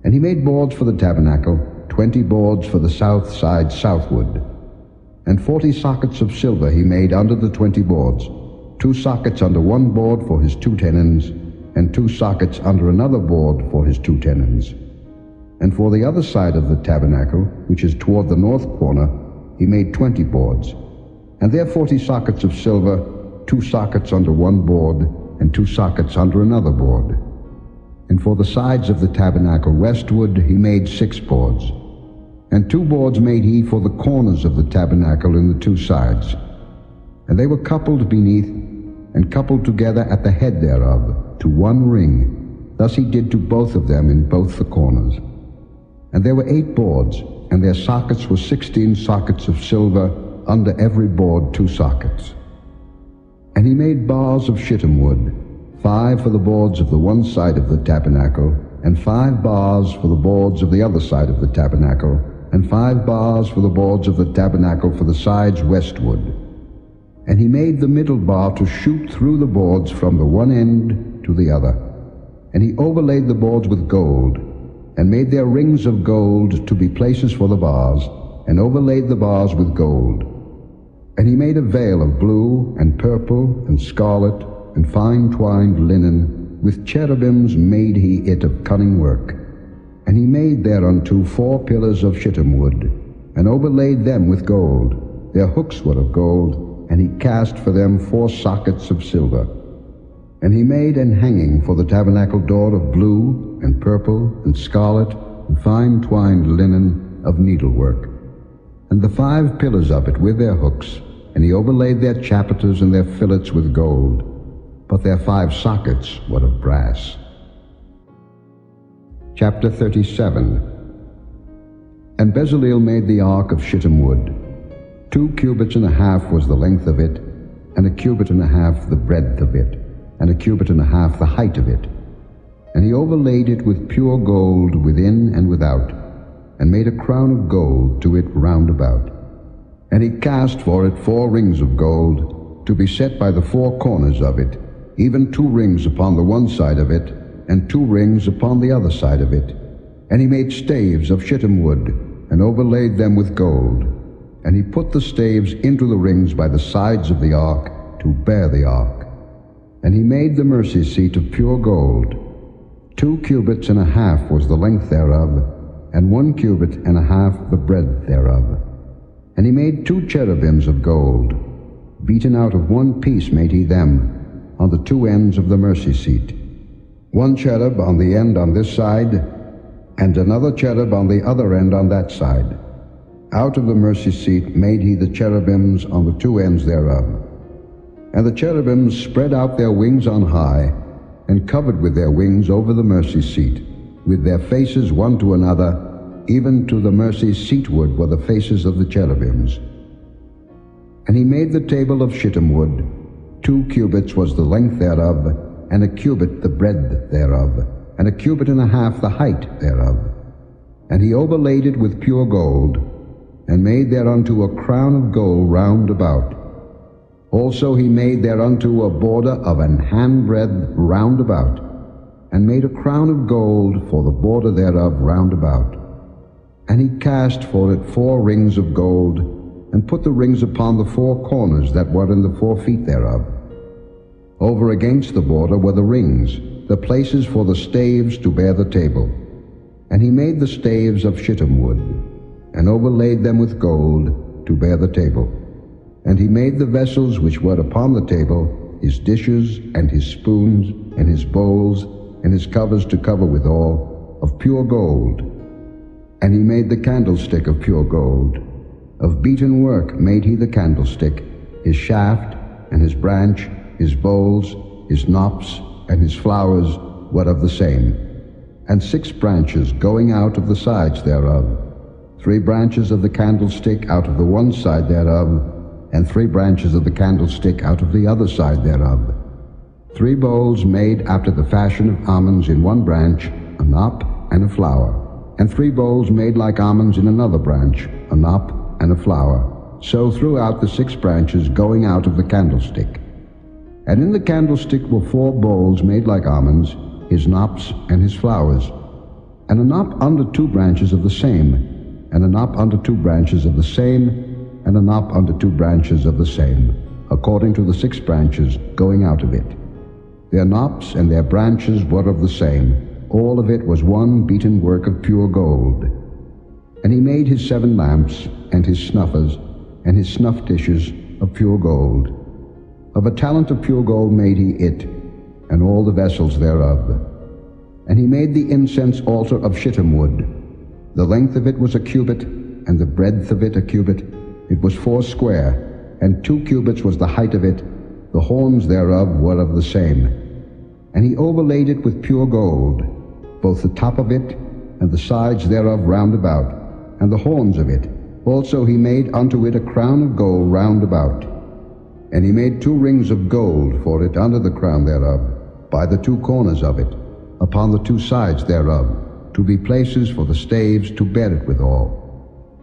Speaker 2: And he made boards for the tabernacle, 20 boards for the south side southward. And 40 sockets of silver he made under the 20 boards, 2 sockets under one board for his 2 tenons, and 2 sockets under another board for his 2 tenons. And for the other side of the tabernacle, which is toward the north corner, he made 20 boards. And there 40 sockets of silver, 2 sockets under one board, and 2 sockets under another board. And for the sides of the tabernacle westward he made 6 boards. And 2 boards made he for the corners of the tabernacle in the 2 sides. And they were coupled beneath, and coupled together at the head thereof, to one ring. Thus he did to both of them in both the corners. And there were 8 boards, and their sockets were 16 sockets of silver, under every board 2 sockets. And he made bars of shittim wood, 5 for the boards of the one side of the tabernacle, and 5 bars for the boards of the other side of the tabernacle, and 5 bars for the boards of the tabernacle for the sides westward. And he made the middle bar to shoot through the boards from the one end to the other. And he overlaid the boards with gold, and made their rings of gold to be places for the bars, and overlaid the bars with gold. And he made a veil of blue, and purple, and scarlet, and fine twined linen, with cherubims made he it of cunning work. And he made thereunto 4 pillars of shittim wood, and overlaid them with gold. Their hooks were of gold, and he cast for them 4 sockets of silver. And he made an hanging for the tabernacle door of blue, and purple, and scarlet, and fine twined linen of needlework. And the 5 pillars of it with their hooks, and he overlaid their chapiters and their fillets with gold, but their 5 sockets were of brass. Chapter 37. And Bezaleel made the ark of shittim wood. 2 cubits and a half was the length of it, and a cubit and a half the breadth of it, and a cubit and a half the height of it. And he overlaid it with pure gold within and without, and made a crown of gold to it round about. And he cast for it 4 rings of gold, to be set by the 4 corners of it, even 2 rings upon the one side of it, and 2 rings upon the other side of it. And he made staves of shittim wood, and overlaid them with gold. And he put the staves into the rings by the sides of the ark, to bear the ark. And he made the mercy seat of pure gold. 2 cubits and a half was the length thereof, and 1 cubit and a half the breadth thereof. And he made 2 cherubims of gold. Beaten out of one piece made he them, on the 2 ends of the mercy seat. 1 cherub on the end on this side, and another cherub on the other end on that side. Out of the mercy seat made he the cherubims on the two ends thereof. And the cherubims spread out their wings on high, and covered with their wings over the mercy seat, with their faces one to another, even to the mercy seatward were the faces of the cherubims. And he made the table of shittim wood. 2 cubits was the length thereof, and a cubit the breadth thereof, and a cubit and a half the height thereof. And he overlaid it with pure gold, and made thereunto a crown of gold round about. Also he made thereunto a border of an handbreadth round about, and made a crown of gold for the border thereof round about. And he cast for it 4 rings of gold, and put the rings upon the 4 corners that were in the 4 feet thereof. Over against the border were the rings, the places for the staves to bear the table. And he made the staves of shittim wood, and overlaid them with gold to bear the table. And he made the vessels which were upon the table, his dishes, and his spoons, and his bowls, and his covers to cover withal, of pure gold. And he made the candlestick of pure gold. Of beaten work made he the candlestick, his shaft, and his branch, his bowls, his knops, and his flowers were of the same. And 6 branches going out of the sides thereof, 3 branches of the candlestick out of the one side thereof, and 3 branches of the candlestick out of the other side thereof. 3 bowls made after the fashion of almonds in one branch, a knop and a flower. And 3 bowls made like almonds in another branch, a knop and a flower. So throughout the 6 branches going out of the candlestick. And in the candlestick were 4 bowls made like almonds, his knops and his flowers. And a knop under 2 branches of the same, and a knop under 2 branches of the same, and a knop under 2 branches of the same, according to the 6 branches going out of it. Their knops and their branches were of the same. All of it was one beaten work of pure gold. And he made his 7 lamps, and his snuffers, and his snuff dishes of pure gold. Of a talent of pure gold made he it, and all the vessels thereof. And he made the incense altar of shittim wood. The length of it was a cubit, and the breadth of it a cubit. It was 4 square, and 2 cubits was the height of it. The horns thereof were of the same. And he overlaid it with pure gold, both the top of it, and the sides thereof round about, and the horns of it. Also he made unto it a crown of gold round about. And he made 2 rings of gold for it under the crown thereof, by the 2 corners of it, upon the 2 sides thereof, to be places for the staves to bear it withal.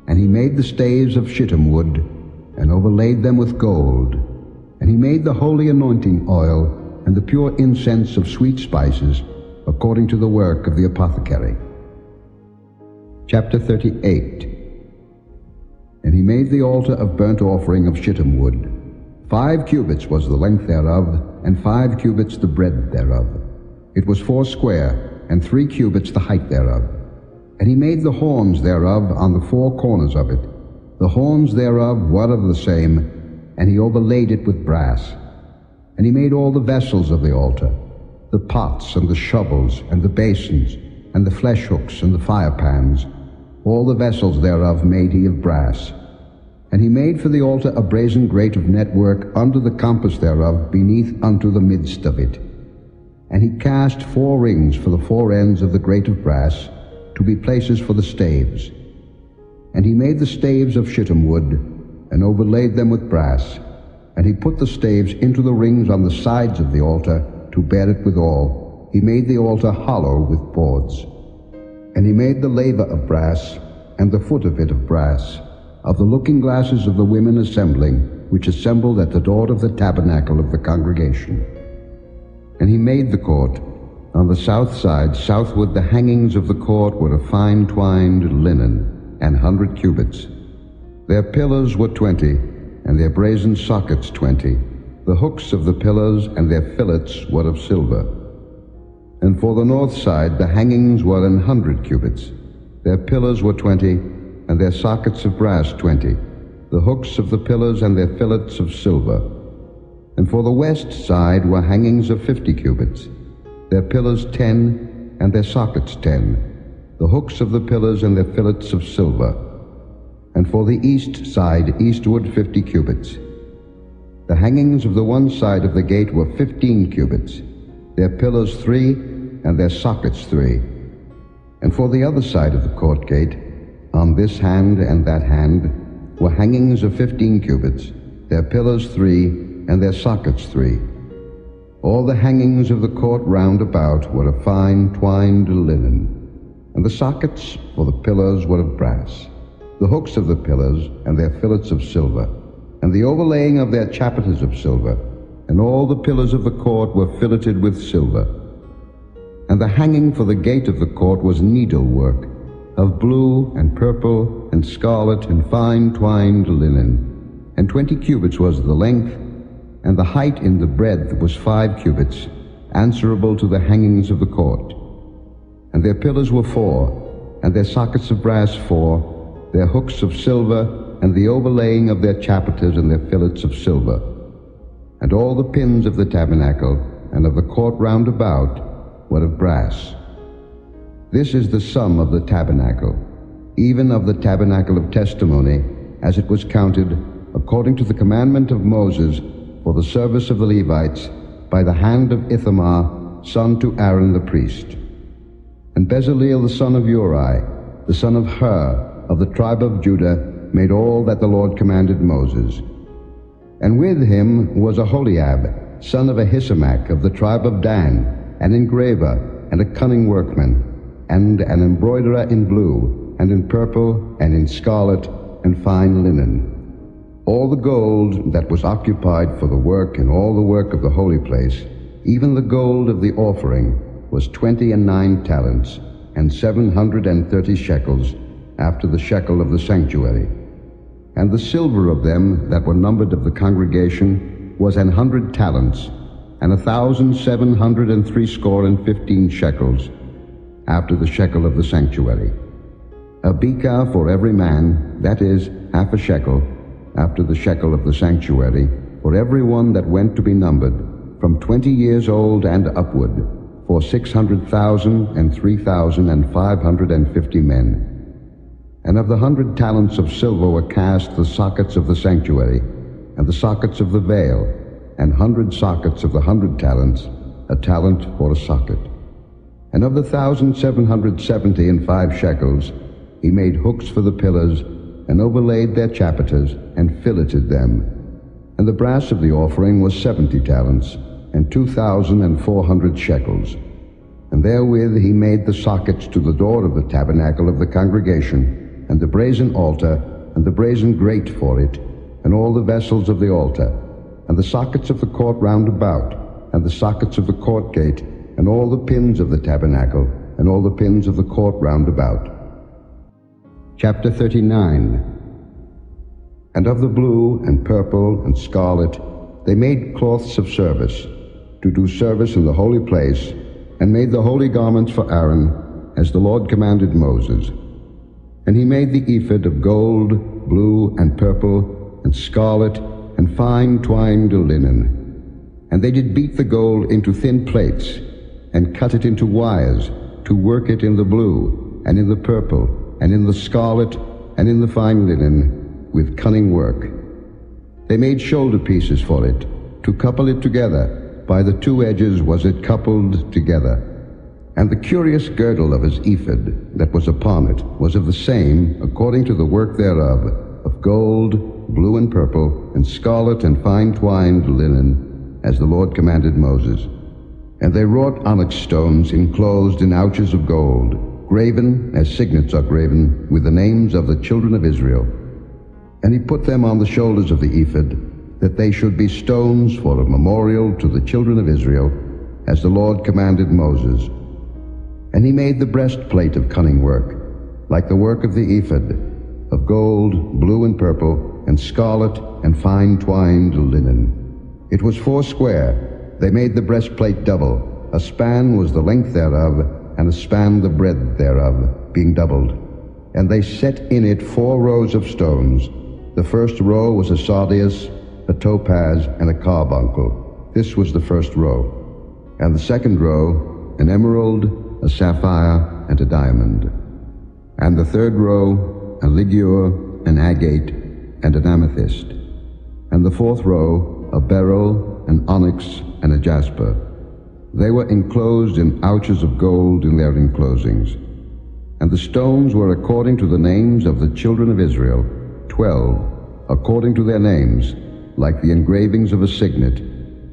Speaker 2: And he made the staves of shittim wood, and overlaid them with gold. And he made the holy anointing oil, and the pure incense of sweet spices, according to the work of the apothecary. Chapter 38. And he made the altar of burnt offering of shittim wood. 5 cubits was the length thereof, and 5 cubits the breadth thereof. It was 4 square, and 3 cubits the height thereof. And he made the horns thereof on the 4 corners of it. The horns thereof were of the same, and he overlaid it with brass. And he made all the vessels of the altar, the pots and the shovels and the basins, and the flesh hooks and the fire pans. All the vessels thereof made he of brass. And he made for the altar a brazen grate of network under the compass thereof, beneath unto the midst of it. And he cast 4 rings for the 4 ends of the grate of brass, to be places for the staves. And he made the staves of shittim wood, and overlaid them with brass. And he put the staves into the rings on the sides of the altar, to bear it withal. He made the altar hollow with boards. And he made the laver of brass, and the foot of it of brass, of the looking glasses of the women assembling, which assembled at the door of the tabernacle of the congregation. And he made the court. On the south side, southward, the hangings of the court were of fine twined linen, 100 cubits. Their pillars were 20, and their brazen sockets 20. The hooks of the pillars and their fillets were of silver. And for the north side, the hangings were 100 cubits. Their pillars were 20, and their sockets of brass 20. The hooks of the pillars and their fillets of silver. And for the west side were hangings of 50 cubits. Their pillars 10, and their sockets 10. the hooks of the pillars and their fillets of silver, and for the east side eastward 50 cubits. The hangings of the one side of the gate were 15 cubits, their pillars 3, and their sockets 3. And for the other side of the court gate, on this hand and that hand, were hangings of 15 cubits, their pillars 3, and their sockets 3. All the hangings of the court round about were of fine twined linen, and the sockets for the pillars were of brass, the hooks of the pillars and their fillets of silver, and the overlaying of their chapiters of silver, and all the pillars of the court were filleted with silver. And the hanging for the gate of the court was needlework, of blue and purple and scarlet and fine twined linen, and 20 cubits was the length, and the height in the breadth was 5 cubits, answerable to the hangings of the court. And their pillars were 4, and their sockets of brass 4, their hooks of silver, and the overlaying of their chapiters and their fillets of silver. And all the pins of the tabernacle and of the court round about were of brass. This is the sum of the tabernacle, even of the tabernacle of testimony, as it was counted, according to the commandment of Moses, for the service of the Levites, by the hand of Ithamar, son to Aaron the priest. And Bezaleel the son of Uri, the son of Hur, of the tribe of Judah, made all that the Lord commanded Moses. And with him was Aholiab, son of Ahisamach, of the tribe of Dan, an engraver, and a cunning workman, and an embroiderer in blue, and in purple, and in scarlet, and fine linen. All the gold that was occupied for the work and all the work of the holy place, even the gold of the offering, was 29 talents, and 730 shekels, after the shekel of the sanctuary. And the silver of them that were numbered of the congregation was 100 talents, and 1,760 shekels, after the shekel of the sanctuary. A bekah for every man, that is, half a shekel, after the shekel of the sanctuary, for every one that went to be numbered, from 20 years old and upward, for 600,000 and 3,550 men. And of the 100 talents of silver were cast the sockets of the sanctuary, and the sockets of the veil, and 100 sockets of the 100 talents, a talent for a socket. And of the 1,770 and 5 shekels, he made hooks for the pillars, and overlaid their chapiters, and filleted them. And the brass of the offering was 70 talents, and 2,400 shekels. And therewith he made the sockets to the door of the tabernacle of the congregation, and the brazen altar, and the brazen grate for it, and all the vessels of the altar, and the sockets of the court round about, and the sockets of the court gate, and all the pins of the tabernacle, and all the pins of the court round about. Chapter 39. And of the blue and purple and scarlet they made cloths of service, to do service in the holy place, and made the holy garments for Aaron, as the Lord commanded Moses. And he made the ephod of gold, blue and purple, and scarlet, and fine twined linen. And they did beat the gold into thin plates, and cut it into wires, to work it in the blue, and in the purple, and in the scarlet, and in the fine linen, with cunning work. They made shoulder pieces for it, to couple it together. By the 2 edges was it coupled together. And the curious girdle of his ephod that was upon it was of the same, according to the work thereof, of gold, blue and purple, and scarlet and fine twined linen, as the Lord commanded Moses. And they wrought onyx stones enclosed in ouches of gold, graven as signets are graven, with the names of the children of Israel. And he put them on the shoulders of the ephod, that they should be stones for a memorial to the children of Israel, as the Lord commanded Moses. And he made the breastplate of cunning work, like the work of the ephod, of gold, blue and purple, and scarlet, and fine twined linen. It was 4 square. They made the breastplate double. A span was the length thereof, and a span the breadth thereof, being doubled. And they set in it 4 rows of stones. The first row was a sardius, a topaz, and a carbuncle. This was the first row. And the second row, an emerald, a sapphire, and a diamond. and the third row a ligure, an agate, and an amethyst, and the fourth row a beryl, an onyx, and a jasper. They were enclosed in ouches of gold in their enclosings. And the stones were according to the names of the children of Israel, 12, according to their names, like the engravings of a signet,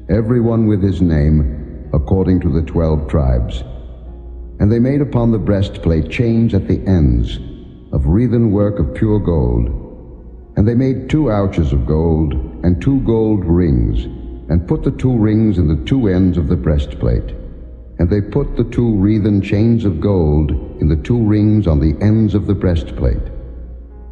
Speaker 2: every one with his name, according to the 12 tribes. And they made upon the breastplate chains at the ends, of wreathen work of pure gold. And they made 2 ouches of gold, and 2 gold rings, and put the 2 rings in the 2 ends of the breastplate. And they put the 2 wreathen chains of gold in the 2 rings on the ends of the breastplate.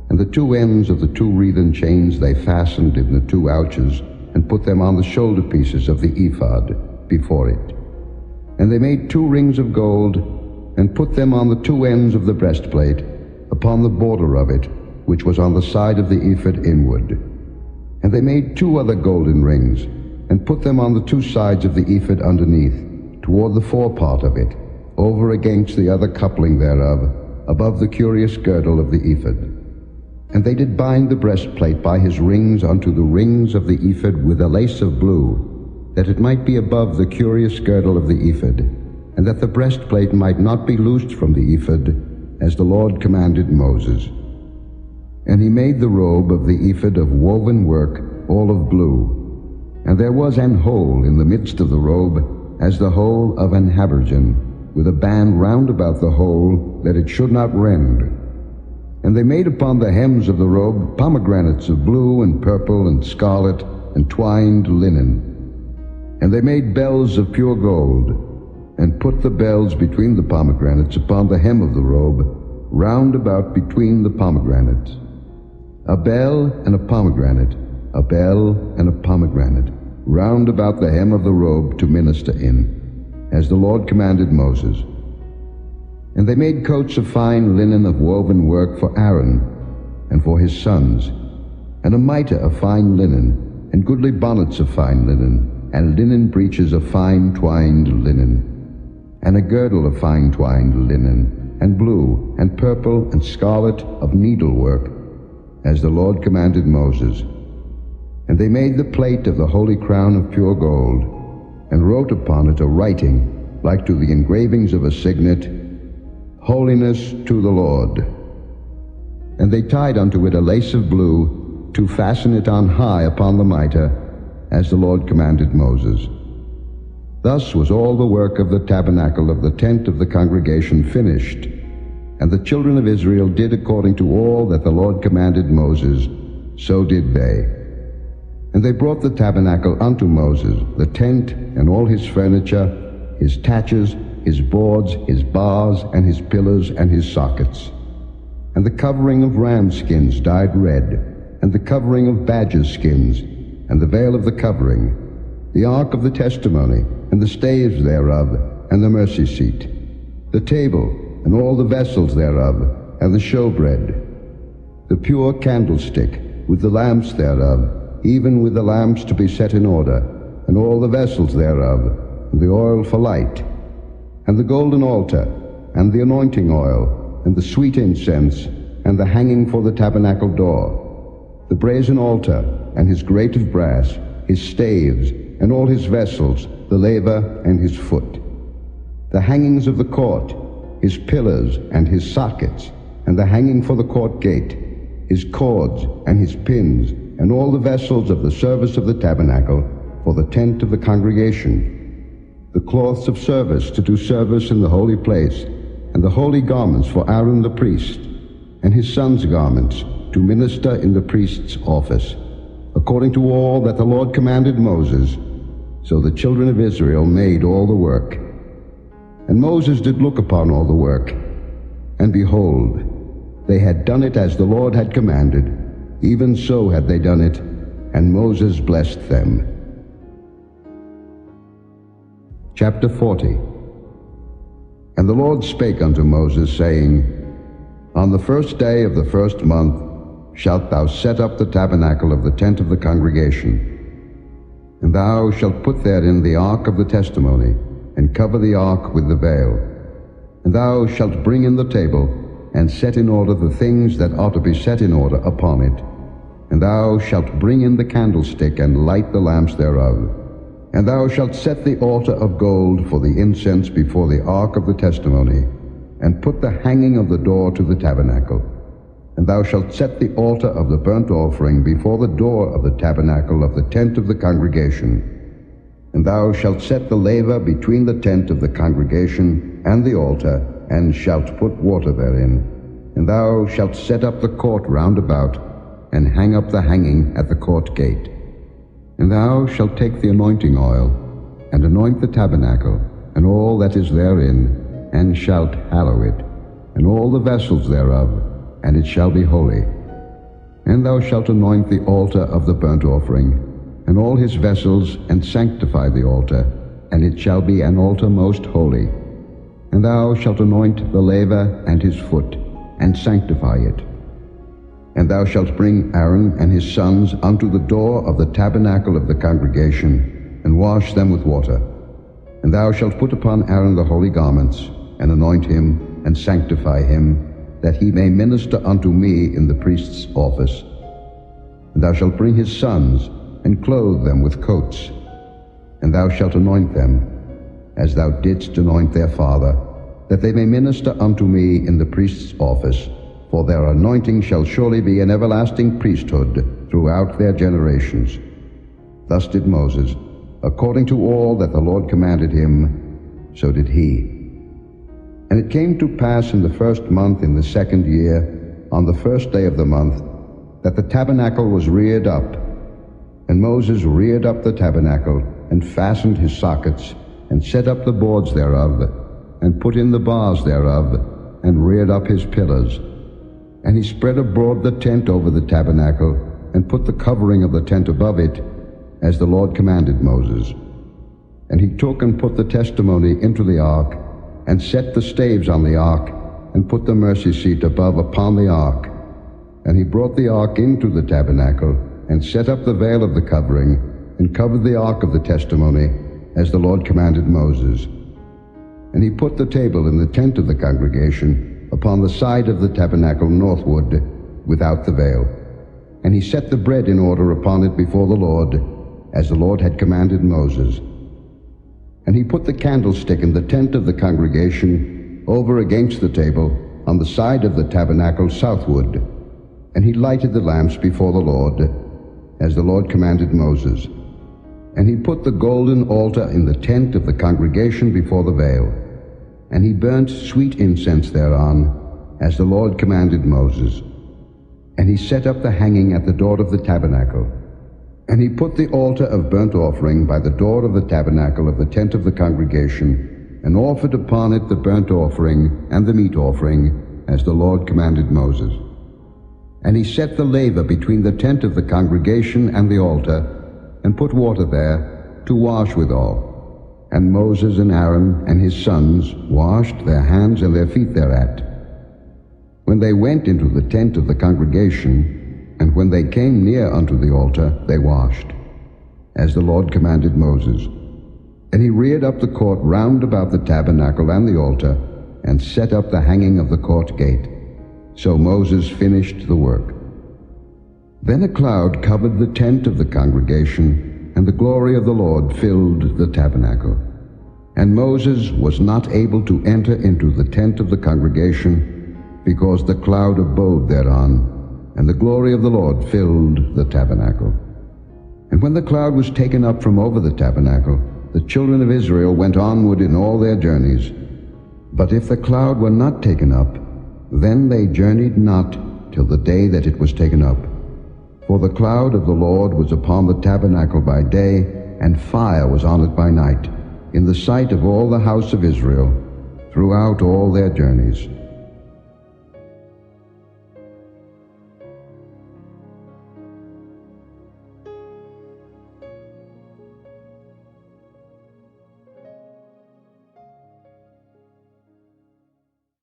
Speaker 2: And the 2 ends of the 2 wreathen chains they fastened in the 2 ouches, and put them on the shoulder pieces of the ephod before it. And they made 2 rings of gold, and put them on the 2 ends of the breastplate, upon the border of it, which was on the side of the ephod inward. And they made 2 other golden rings, and put them on the 2 sides of the ephod underneath, toward the forepart of it, over against the other coupling thereof, above the curious girdle of the ephod. And they did bind the breastplate by his rings unto the rings of the ephod with a lace of blue, that it might be above the curious girdle of the ephod, and that the breastplate might not be loosed from the ephod, as the Lord commanded Moses. And he made the robe of the ephod of woven work, all of blue. And there was an hole in the midst of the robe, as the hole of an habergeon, with a band round about the hole, that it should not rend. And they made upon the hems of the robe pomegranates of blue and purple and scarlet and twined linen. And they made bells of pure gold, and put the bells between the pomegranates upon the hem of the robe, round about between the pomegranates. A bell and a pomegranate, a bell and a pomegranate, round about the hem of the robe to minister in, as the Lord commanded Moses. And they made coats of fine linen of woven work for Aaron and for his sons, and a mitre of fine linen, and goodly bonnets of fine linen, and linen breeches of fine twined linen, and a girdle of fine twined linen, and blue, and purple, and scarlet of needlework, as the Lord commanded Moses. And they made the plate of the holy crown of pure gold, and wrote upon it a writing, like to the engravings of a signet, Holiness to the Lord. And they tied unto it a lace of blue, to fasten it on high upon the mitre, as the Lord commanded Moses. Thus was all the work of the tabernacle of the tent of the congregation finished, and the children of Israel did according to all that the Lord commanded Moses, so did they. And they brought the tabernacle unto Moses, the tent, and all his furniture, his taches, his boards, his bars, and his pillars, and his sockets, and the covering of ram skins dyed red, and the covering of badger skins, and the veil of the covering, the ark of the testimony, and the staves thereof, and the mercy seat, the table, and all the vessels thereof, and the showbread, the pure candlestick, with the lamps thereof, even with the lamps to be set in order, and all the vessels thereof, and the oil for light, and the golden altar, and the anointing oil, and the sweet incense, and the hanging for the tabernacle door, the brazen altar, and his grate of brass, his staves, and all his vessels, the laver, and his foot, the hangings of the court, his pillars, and his sockets, and the hanging for the court gate, his cords, and his pins, and all the vessels of the service of the tabernacle for the tent of the congregation, the cloths of service to do service in the holy place, and the holy garments for Aaron the priest, and his sons' garments to minister in the priest's office, according to all that the Lord commanded Moses. So the children of Israel made all the work. And Moses did look upon all the work, and behold, they had done it as the Lord had commanded, even so had they done it, and Moses blessed them. Chapter 40. And the Lord spake unto Moses, saying, On the first day of the first month shalt thou set up the tabernacle of the tent of the congregation. And thou shalt put therein the ark of the testimony, and cover the ark with the veil. And thou shalt bring in the table, and set in order the things that ought to be set in order upon it. And thou shalt bring in the candlestick, and light the lamps thereof. And thou shalt set the altar of gold for the incense before the ark of the testimony, and put the hanging of the door to the tabernacle. And thou shalt set the altar of the burnt offering before the door of the tabernacle of the tent of the congregation. And thou shalt set the laver between the tent of the congregation and the altar, and shalt put water therein. And thou shalt set up the court round about, and hang up the hanging at the court gate. And thou shalt take the anointing oil, and anoint the tabernacle, and all that is therein, and shalt hallow it, and all the vessels thereof, and it shall be holy. And thou shalt anoint the altar of the burnt offering, and all his vessels, and sanctify the altar, and it shall be an altar most holy. And thou shalt anoint the laver and his foot, and sanctify it. And thou shalt bring Aaron and his sons unto the door of the tabernacle of the congregation, and wash them with water. And thou shalt put upon Aaron the holy garments, and anoint him, and sanctify him, that he may minister unto me in the priest's office. And thou shalt bring his sons, and clothe them with coats. And thou shalt anoint them, as thou didst anoint their father, that they may minister unto me in the priest's office. For their anointing shall surely be an everlasting priesthood throughout their generations. Thus did Moses, according to all that the Lord commanded him, so did he. And it came to pass in the first month in the second year, on the first day of the month, that the tabernacle was reared up. And Moses reared up the tabernacle, and fastened his sockets, and set up the boards thereof, and put in the bars thereof, and reared up his pillars. And he spread abroad the tent over the tabernacle, and put the covering of the tent above it, as the Lord commanded Moses. And he took and put the testimony into the ark, and set the staves on the ark, and put the mercy seat above upon the ark. And he brought the ark into the tabernacle, and set up the veil of the covering, and covered the ark of the testimony, as the Lord commanded Moses. And he put the table in the tent of the congregation, upon the side of the tabernacle northward, without the veil. And he set the bread in order upon it before the Lord, as the Lord had commanded Moses. And he put the candlestick in the tent of the congregation, over against the table, on the side of the tabernacle southward. And he lighted the lamps before the Lord, as the Lord commanded Moses. And he put the golden altar in the tent of the congregation before the veil. And he burnt sweet incense thereon, as the Lord commanded Moses. And he set up the hanging at the door of the tabernacle. And he put the altar of burnt offering by the door of the tabernacle of the tent of the congregation, and offered upon it the burnt offering and the meat offering, as the Lord commanded Moses. And he set the laver between the tent of the congregation and the altar, and put water there to wash withal. And Moses and Aaron and his sons washed their hands and their feet thereat. When they went into the tent of the congregation, and when they came near unto the altar, they washed, as the Lord commanded Moses. And he reared up the court round about the tabernacle and the altar, and set up the hanging of the court gate. So Moses finished the work. Then a cloud covered the tent of the congregation, and the glory of the Lord filled the tabernacle. And Moses was not able to enter into the tent of the congregation, because the cloud abode thereon, and the glory of the Lord filled the tabernacle. And when the cloud was taken up from over the tabernacle, the children of Israel went onward in all their journeys. But if the cloud were not taken up, then they journeyed not till the day that it was taken up. For the cloud of the Lord was upon the tabernacle by day, and fire was on it by night, in the sight of all the house of Israel, throughout all their journeys.